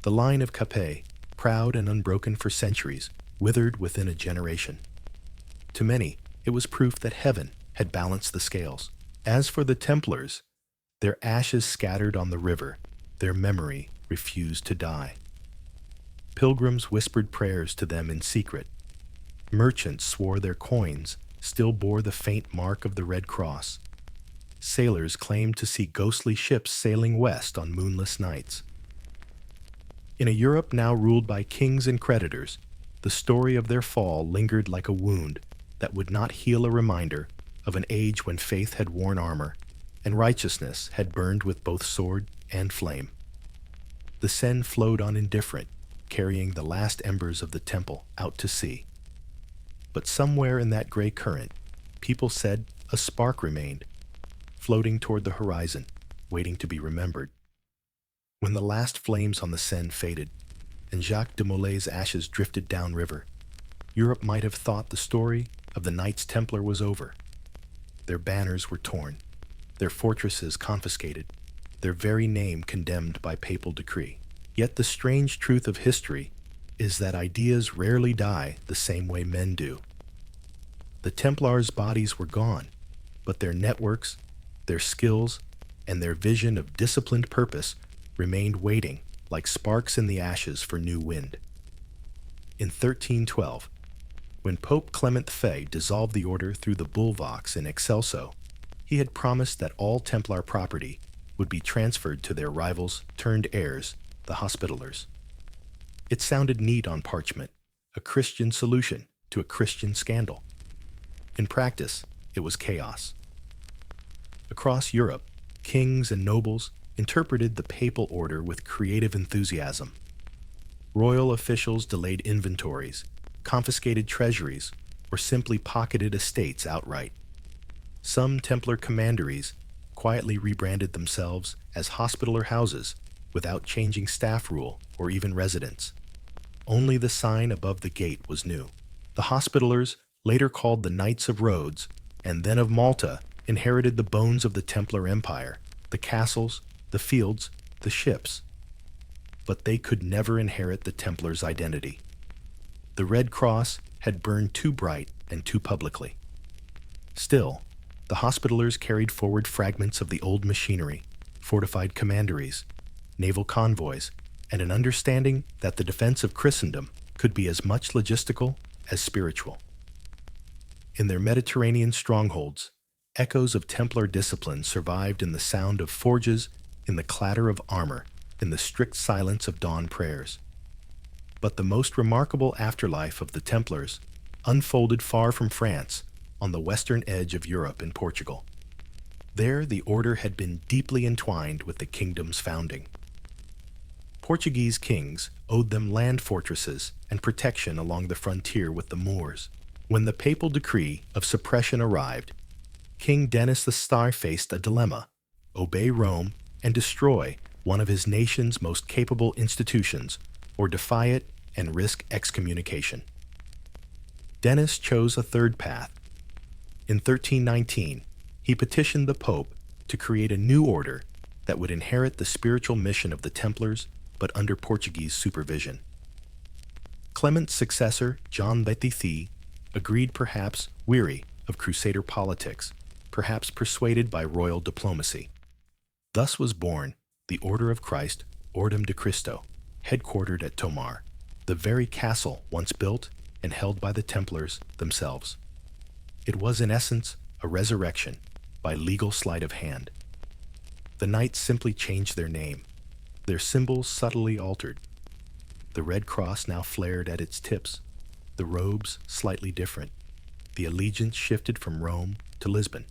The line of Capet, proud and unbroken for centuries, withered within a generation. To many, it was proof that heaven had balanced the scales. As for the Templars, their ashes scattered on the river, their memory refused to die. Pilgrims whispered prayers to them in secret. Merchants swore their coins still bore the faint mark of the Red Cross. Sailors claimed to see ghostly ships sailing west on moonless nights. In a Europe now ruled by kings and creditors, the story of their fall lingered like a wound that would not heal, a reminder of an age when faith had worn armor and righteousness had burned with both sword and flame. The Seine flowed on indifferent, carrying the last embers of the temple out to sea. But somewhere in that gray current, people said a spark remained, floating toward the horizon, waiting to be remembered. When the last flames on the Seine faded, and Jacques de Molay's ashes drifted downriver, Europe might have thought the story of the Knights Templar was over. Their banners were torn, their fortresses confiscated, their very name condemned by papal decree. Yet the strange truth of history is that ideas rarely die the same way men do. The Templars' bodies were gone, but their networks, their skills, and their vision of disciplined purpose remained waiting like sparks in the ashes for new wind. In 1312, when Pope Clement V dissolved the order through the Bull Vox in Excelso, he had promised that all Templar property would be transferred to their rivals turned heirs, the Hospitallers. It sounded neat on parchment, a Christian solution to a Christian scandal. In practice, it was chaos. Across Europe, kings and nobles interpreted the papal order with creative enthusiasm. Royal officials delayed inventories, confiscated treasuries, or simply pocketed estates outright. Some Templar commanderies quietly rebranded themselves as Hospitaller houses without changing staff rule or even residence. Only the sign above the gate was new. The Hospitallers, later called the Knights of Rhodes, and then of Malta, inherited the bones of the Templar Empire, the castles, the fields, the ships. But they could never inherit the Templars' identity. The Red Cross had burned too bright and too publicly. Still, the Hospitallers carried forward fragments of the old machinery, fortified commanderies, naval convoys, and an understanding that the defense of Christendom could be as much logistical as spiritual. In their Mediterranean strongholds, echoes of Templar discipline survived in the sound of forges, in the clatter of armor, in the strict silence of dawn prayers. But the most remarkable afterlife of the Templars unfolded far from France, on the western edge of Europe in Portugal. There, the order had been deeply entwined with the kingdom's founding. Portuguese kings owed them land fortresses and protection along the frontier with the Moors. When the papal decree of suppression arrived, King Denis the Star faced a dilemma: obey Rome and destroy one of his nation's most capable institutions, or defy it and risk excommunication. Denis chose a third path. In 1319, he petitioned the Pope to create a new order that would inherit the spiritual mission of the Templars, but under Portuguese supervision. Clement's successor, John XXIII, agreed, perhaps weary of Crusader politics, perhaps persuaded by royal diplomacy. Thus was born the Order of Christ, Ordem de Cristo, headquartered at Tomar, the very castle once built and held by the Templars themselves. It was in essence a resurrection by legal sleight of hand. The knights simply changed their name, their symbols subtly altered. The red cross now flared at its tips, the robes slightly different. The allegiance shifted from Rome to Lisbon.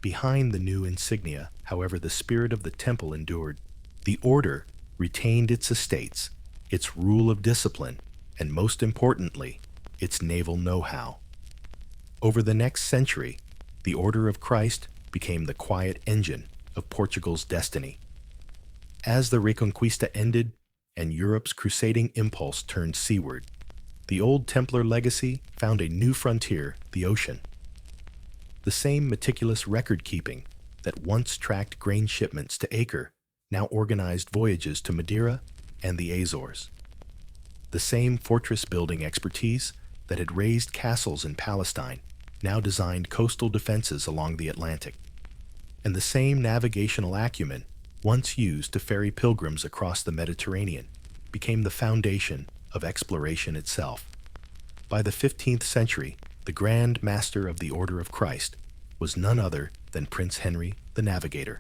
Behind the new insignia, however, the spirit of the temple endured. The order retained its estates, its rule of discipline, and most importantly, its naval know-how. Over the next century, the Order of Christ became the quiet engine of Portugal's destiny. As the Reconquista ended and Europe's crusading impulse turned seaward, the old Templar legacy found a new frontier, the ocean. The same meticulous record-keeping that once tracked grain shipments to Acre now organized voyages to Madeira and the Azores. The same fortress-building expertise that had raised castles in Palestine now designed coastal defenses along the Atlantic. And the same navigational acumen, once used to ferry pilgrims across the Mediterranean, became the foundation of exploration itself. By the 15th century, the Grand Master of the Order of Christ was none other than Prince Henry the Navigator.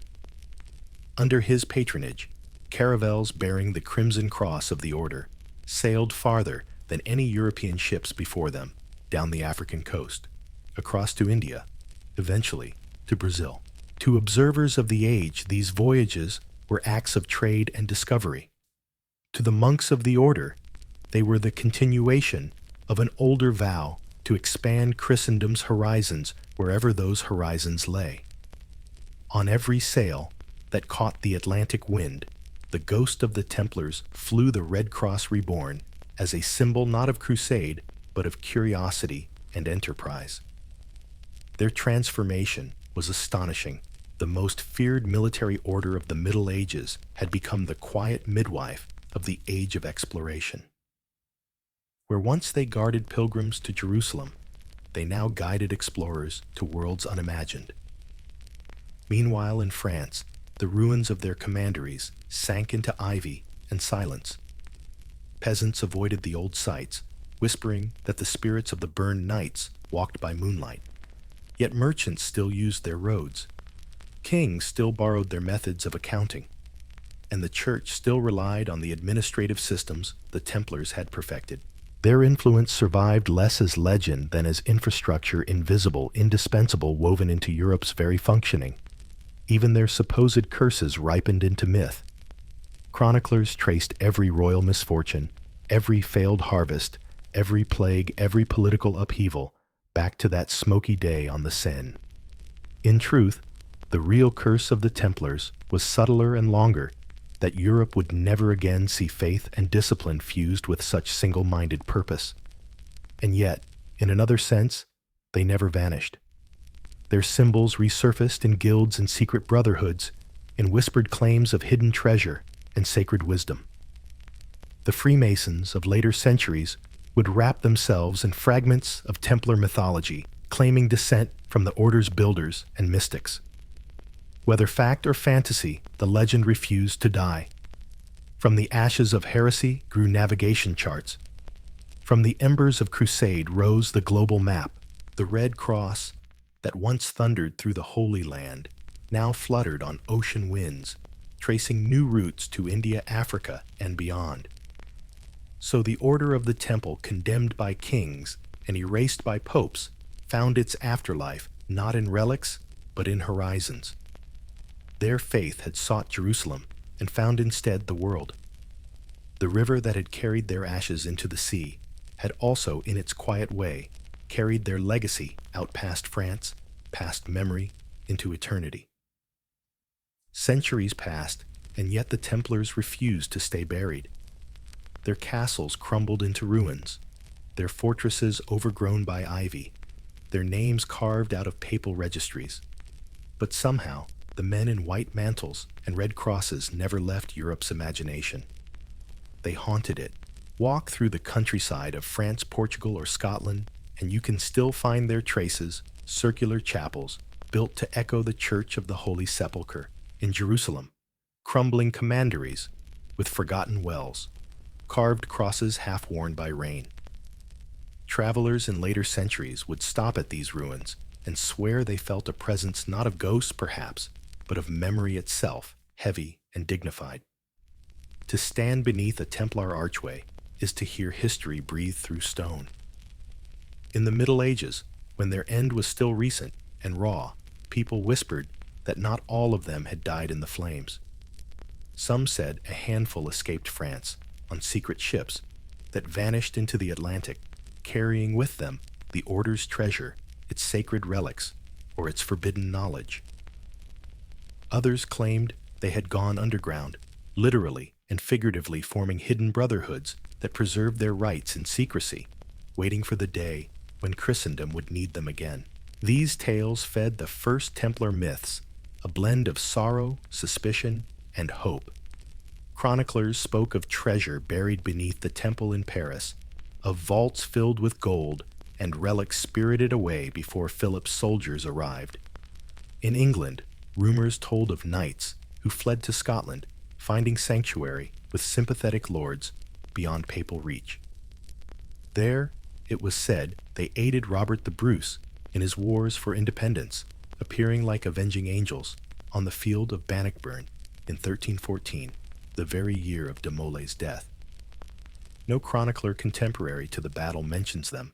Under his patronage, caravels bearing the Crimson Cross of the Order sailed farther than any European ships before them, down the African coast, across to India, eventually to Brazil. To observers of the age, these voyages were acts of trade and discovery. To the monks of the order, they were the continuation of an older vow to expand Christendom's horizons wherever those horizons lay. On every sail that caught the Atlantic wind, the ghost of the Templars flew the Red Cross reborn as a symbol not of crusade, but of curiosity and enterprise. Their transformation was astonishing. The most feared military order of the Middle Ages had become the quiet midwife of the age of exploration. Where once they guarded pilgrims to Jerusalem, they now guided explorers to worlds unimagined. Meanwhile, in France, the ruins of their commanderies sank into ivy and silence. Peasants avoided the old sites, whispering that the spirits of the burned knights walked by moonlight. Yet merchants still used their roads. Kings still borrowed their methods of accounting, and the church still relied on the administrative systems the Templars had perfected. Their influence survived less as legend than as infrastructure invisible, indispensable, woven into Europe's very functioning. Even their supposed curses ripened into myth. Chroniclers traced every royal misfortune, every failed harvest, every plague, every political upheaval, back to that smoky day on the Seine. In truth, the real curse of the Templars was subtler and longer, that Europe would never again see faith and discipline fused with such single-minded purpose. And yet, in another sense, they never vanished. Their symbols resurfaced in guilds and secret brotherhoods, in whispered claims of hidden treasure and sacred wisdom. The Freemasons of later centuries would wrap themselves in fragments of Templar mythology, claiming descent from the order's builders and mystics. Whether fact or fantasy, the legend refused to die. From the ashes of heresy grew navigation charts. From the embers of crusade rose the global map, the Red Cross that once thundered through the Holy Land, now fluttered on ocean winds, tracing new routes to India, Africa, and beyond. So the Order of the Temple, condemned by kings and erased by popes, found its afterlife not in relics, but in horizons. Their faith had sought Jerusalem and found instead the world. The river that had carried their ashes into the sea had also, in its quiet way, carried their legacy out past France, past memory, into eternity. Centuries passed, and yet the Templars refused to stay buried. Their castles crumbled into ruins, their fortresses overgrown by ivy, their names carved out of papal registries. But somehow, the men in white mantles and red crosses never left Europe's imagination. They haunted it. Walk through the countryside of France, Portugal, or Scotland, and you can still find their traces, circular chapels, built to echo the Church of the Holy Sepulchre in Jerusalem, crumbling commanderies with forgotten wells, carved crosses half worn by rain. Travelers in later centuries would stop at these ruins and swear they felt a presence not of ghosts, perhaps, but of memory itself, heavy and dignified. To stand beneath a Templar archway is to hear history breathe through stone. In the Middle Ages, when their end was still recent and raw, people whispered that not all of them had died in the flames. Some said a handful escaped France on secret ships that vanished into the Atlantic, carrying with them the Order's treasure, its sacred relics, or its forbidden knowledge. Others claimed they had gone underground, literally and figuratively forming hidden brotherhoods that preserved their rights in secrecy, waiting for the day when Christendom would need them again. These tales fed the first Templar myths, a blend of sorrow, suspicion, and hope. Chroniclers spoke of treasure buried beneath the temple in Paris, of vaults filled with gold, and relics spirited away before Philip's soldiers arrived. In England, rumors told of knights who fled to Scotland, finding sanctuary with sympathetic lords beyond papal reach. There, it was said, they aided Robert the Bruce in his wars for independence, appearing like avenging angels on the field of Bannockburn in 1314, the very year of De Molay's death. No chronicler contemporary to the battle mentions them,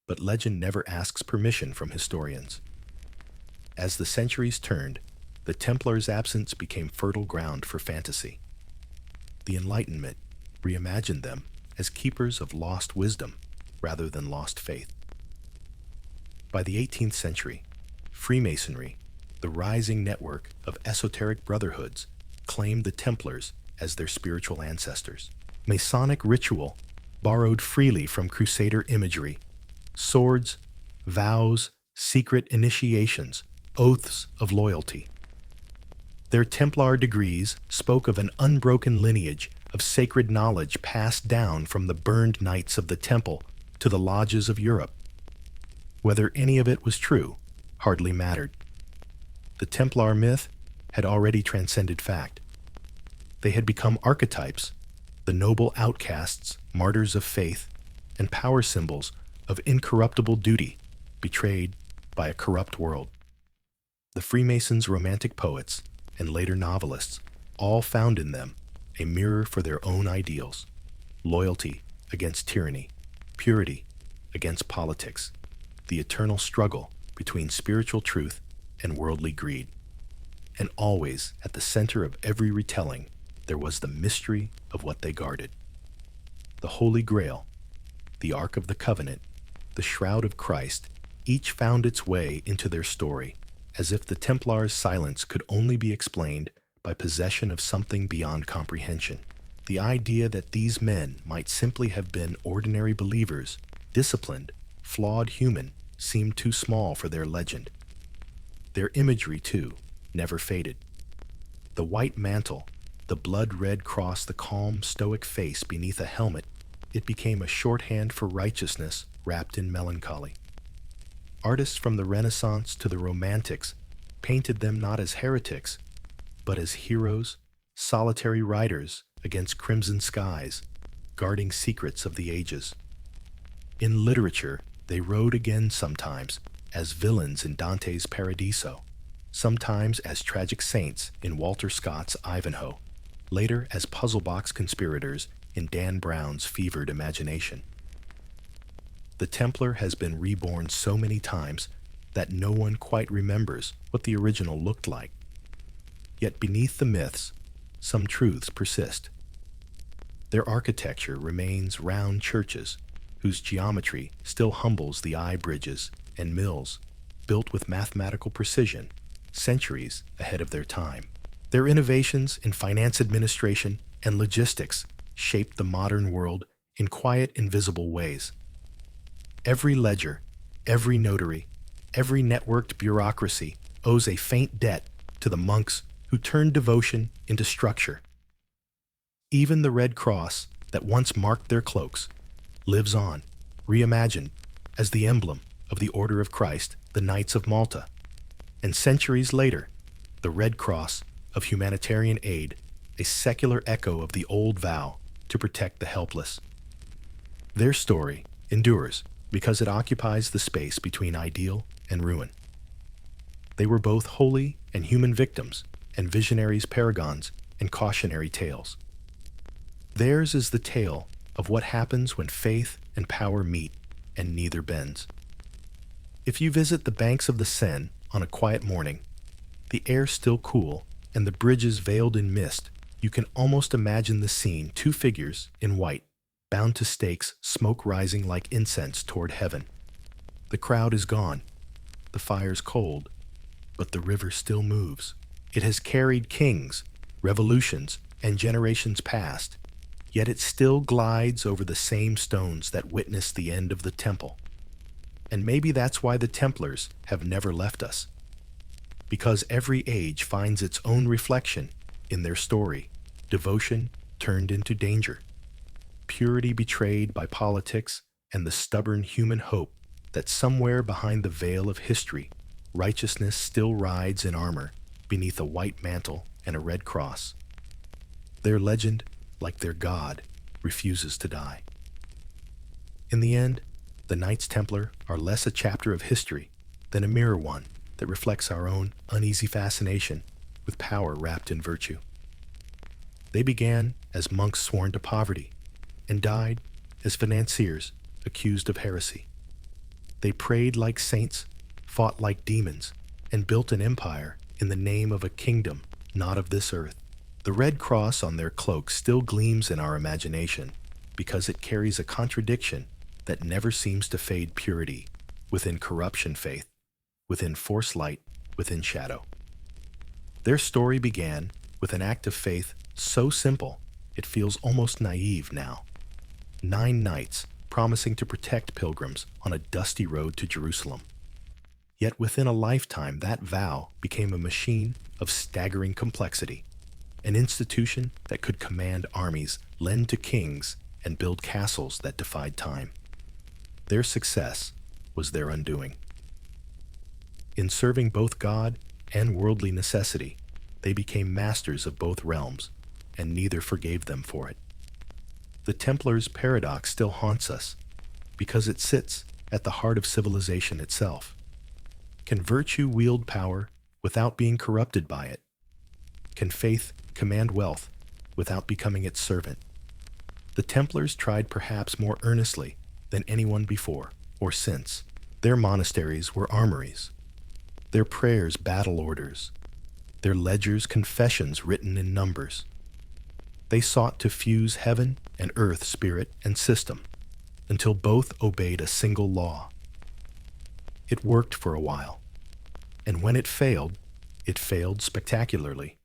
but legend never asks permission from historians. As the centuries turned, the Templars' absence became fertile ground for fantasy. The Enlightenment reimagined them as keepers of lost wisdom rather than lost faith. By the 18th century, Freemasonry, the rising network of esoteric brotherhoods, claimed the Templars as their spiritual ancestors. Masonic ritual borrowed freely from Crusader imagery, swords, vows, secret initiations, oaths of loyalty. Their Templar degrees spoke of an unbroken lineage of sacred knowledge passed down from the burned knights of the Temple to the lodges of Europe. Whether any of it was true hardly mattered. The Templar myth had already transcended fact. They had become archetypes, the noble outcasts, martyrs of faith, and power symbols of incorruptible duty betrayed by a corrupt world. The Freemasons' romantic poets and later novelists all found in them a mirror for their own ideals: loyalty against tyranny, purity against politics, the eternal struggle between spiritual truth and worldly greed. And always at the center of every retelling, there was the mystery of what they guarded. The Holy Grail, the Ark of the Covenant, the Shroud of Christ, each found its way into their story, as if the Templars' silence could only be explained by possession of something beyond comprehension. The idea that these men might simply have been ordinary believers, disciplined, flawed human, seemed too small for their legend. Their imagery, too, never faded. The white mantle, the blood-red cross, the calm, stoic face beneath a helmet, it became a shorthand for righteousness wrapped in melancholy. Artists from the Renaissance to the Romantics painted them not as heretics, but as heroes, solitary riders against crimson skies, guarding secrets of the ages. In literature, they rode again sometimes as villains in Dante's Paradiso, sometimes as tragic saints in Walter Scott's Ivanhoe, later as puzzle box conspirators in Dan Brown's fevered imagination. The Templar has been reborn so many times that no one quite remembers what the original looked like. Yet beneath the myths, some truths persist. Their architecture remains round churches, whose geometry still humbles the eye, bridges and mills, built with mathematical precision, centuries ahead of their time. Their innovations in finance administration and logistics shaped the modern world in quiet, invisible ways. Every ledger, every notary, every networked bureaucracy owes a faint debt to the monks who turned devotion into structure. Even the red cross that once marked their cloaks lives on, reimagined as the emblem of the Order of Christ, the Knights of Malta, and centuries later, the Red Cross of humanitarian aid, a secular echo of the old vow to protect the helpless. Their story endures because it occupies the space between ideal and ruin. They were both holy and human victims, and visionaries, paragons, and cautionary tales. Theirs is the tale of what happens when faith and power meet and neither bends. If you visit the banks of the Seine on a quiet morning, the air still cool and the bridges veiled in mist, you can almost imagine the scene: two figures in white, bound to stakes, smoke rising like incense toward heaven. The crowd is gone, the fire's cold, but the river still moves. It has carried kings, revolutions, and generations past, yet it still glides over the same stones that witnessed the end of the temple. And maybe that's why the Templars have never left us. Because every age finds its own reflection in their story: devotion turned into danger, purity betrayed by politics, and the stubborn human hope that somewhere behind the veil of history, righteousness still rides in armor beneath a white mantle and a red cross. Their legend, like their God, refuses to die. In the end, the Knights Templar are less a chapter of history than a mirror one that reflects our own uneasy fascination with power wrapped in virtue. They began as monks sworn to poverty and died as financiers accused of heresy. They prayed like saints, fought like demons, and built an empire in the name of a kingdom not of this earth. The red cross on their cloak still gleams in our imagination because it carries a contradiction that never seems to fade: purity within corruption, faith within force, light within shadow. Their story began with an act of faith so simple it feels almost naive now. 9 knights promising to protect pilgrims on a dusty road to Jerusalem. Yet within a lifetime, that vow became a machine of staggering complexity, an institution that could command armies, lend to kings, and build castles that defied time. Their success was their undoing. In serving both God and worldly necessity, they became masters of both realms, and neither forgave them for it. The Templars' paradox still haunts us because it sits at the heart of civilization itself. Can virtue wield power without being corrupted by it? Can faith command wealth without becoming its servant? The Templars tried perhaps more earnestly than anyone before or since. Their monasteries were armories, their prayers battle orders, their ledgers confessions written in numbers. They sought to fuse heaven and earth, spirit and system, until both obeyed a single law. It worked for a while, and when it failed spectacularly.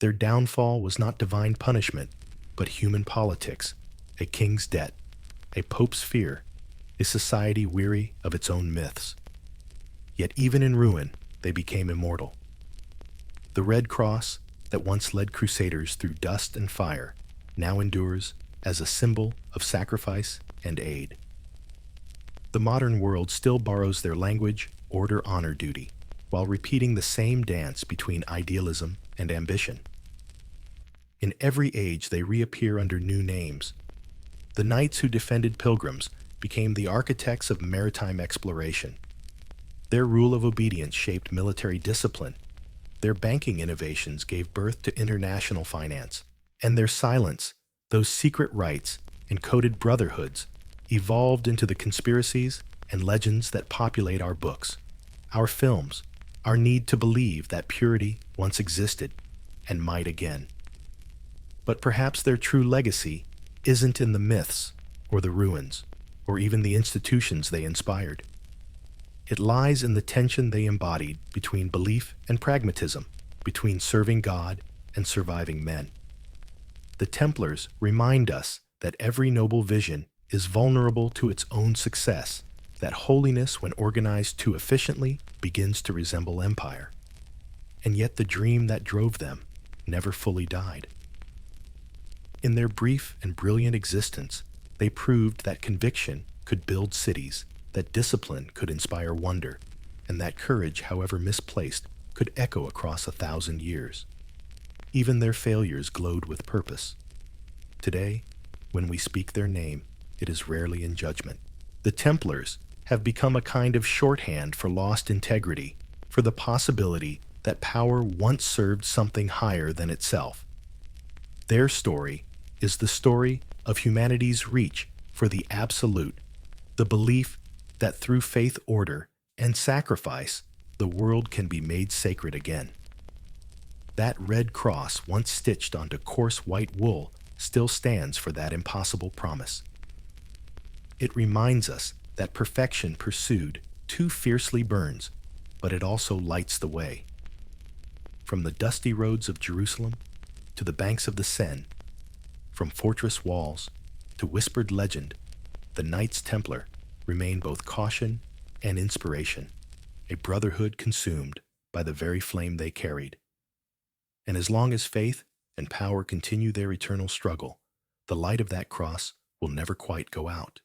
Their downfall was not divine punishment, but human politics, a king's debt, a pope's fear, a society weary of its own myths. Yet even in ruin, they became immortal. The Red Cross, that once led crusaders through dust and fire, now endures as a symbol of sacrifice and aid. The modern world still borrows their language, order, honor, duty, while repeating the same dance between idealism and ambition. In every age, they reappear under new names. The knights who defended pilgrims became the architects of maritime exploration. Their rule of obedience shaped military discipline. Their banking innovations gave birth to international finance. And their silence, those secret rites and coded brotherhoods, evolved into the conspiracies and legends that populate our books, our films, our need to believe that purity once existed and might again. But perhaps their true legacy isn't in the myths or the ruins or even the institutions they inspired. It lies in the tension they embodied between belief and pragmatism, between serving God and surviving men. The Templars remind us that every noble vision is vulnerable to its own success, that holiness, when organized too efficiently, begins to resemble empire. And yet the dream that drove them never fully died. In their brief and brilliant existence, they proved that conviction could build cities, that discipline could inspire wonder, and that courage, however misplaced, could echo across 1,000 years. Even their failures glowed with purpose. Today, when we speak their name, it is rarely in judgment. The Templars have become a kind of shorthand for lost integrity, for the possibility that power once served something higher than itself. Their story is the story of humanity's reach for the absolute, the belief that through faith, order, and sacrifice, the world can be made sacred again. That red cross, once stitched onto coarse white wool, still stands for that impossible promise. It reminds us that perfection pursued too fiercely burns, but it also lights the way. From the dusty roads of Jerusalem to the banks of the Seine, from fortress walls to whispered legend, the Knights Templar remain both caution and inspiration, a brotherhood consumed by the very flame they carried. And as long as faith and power continue their eternal struggle, the light of that cross will never quite go out.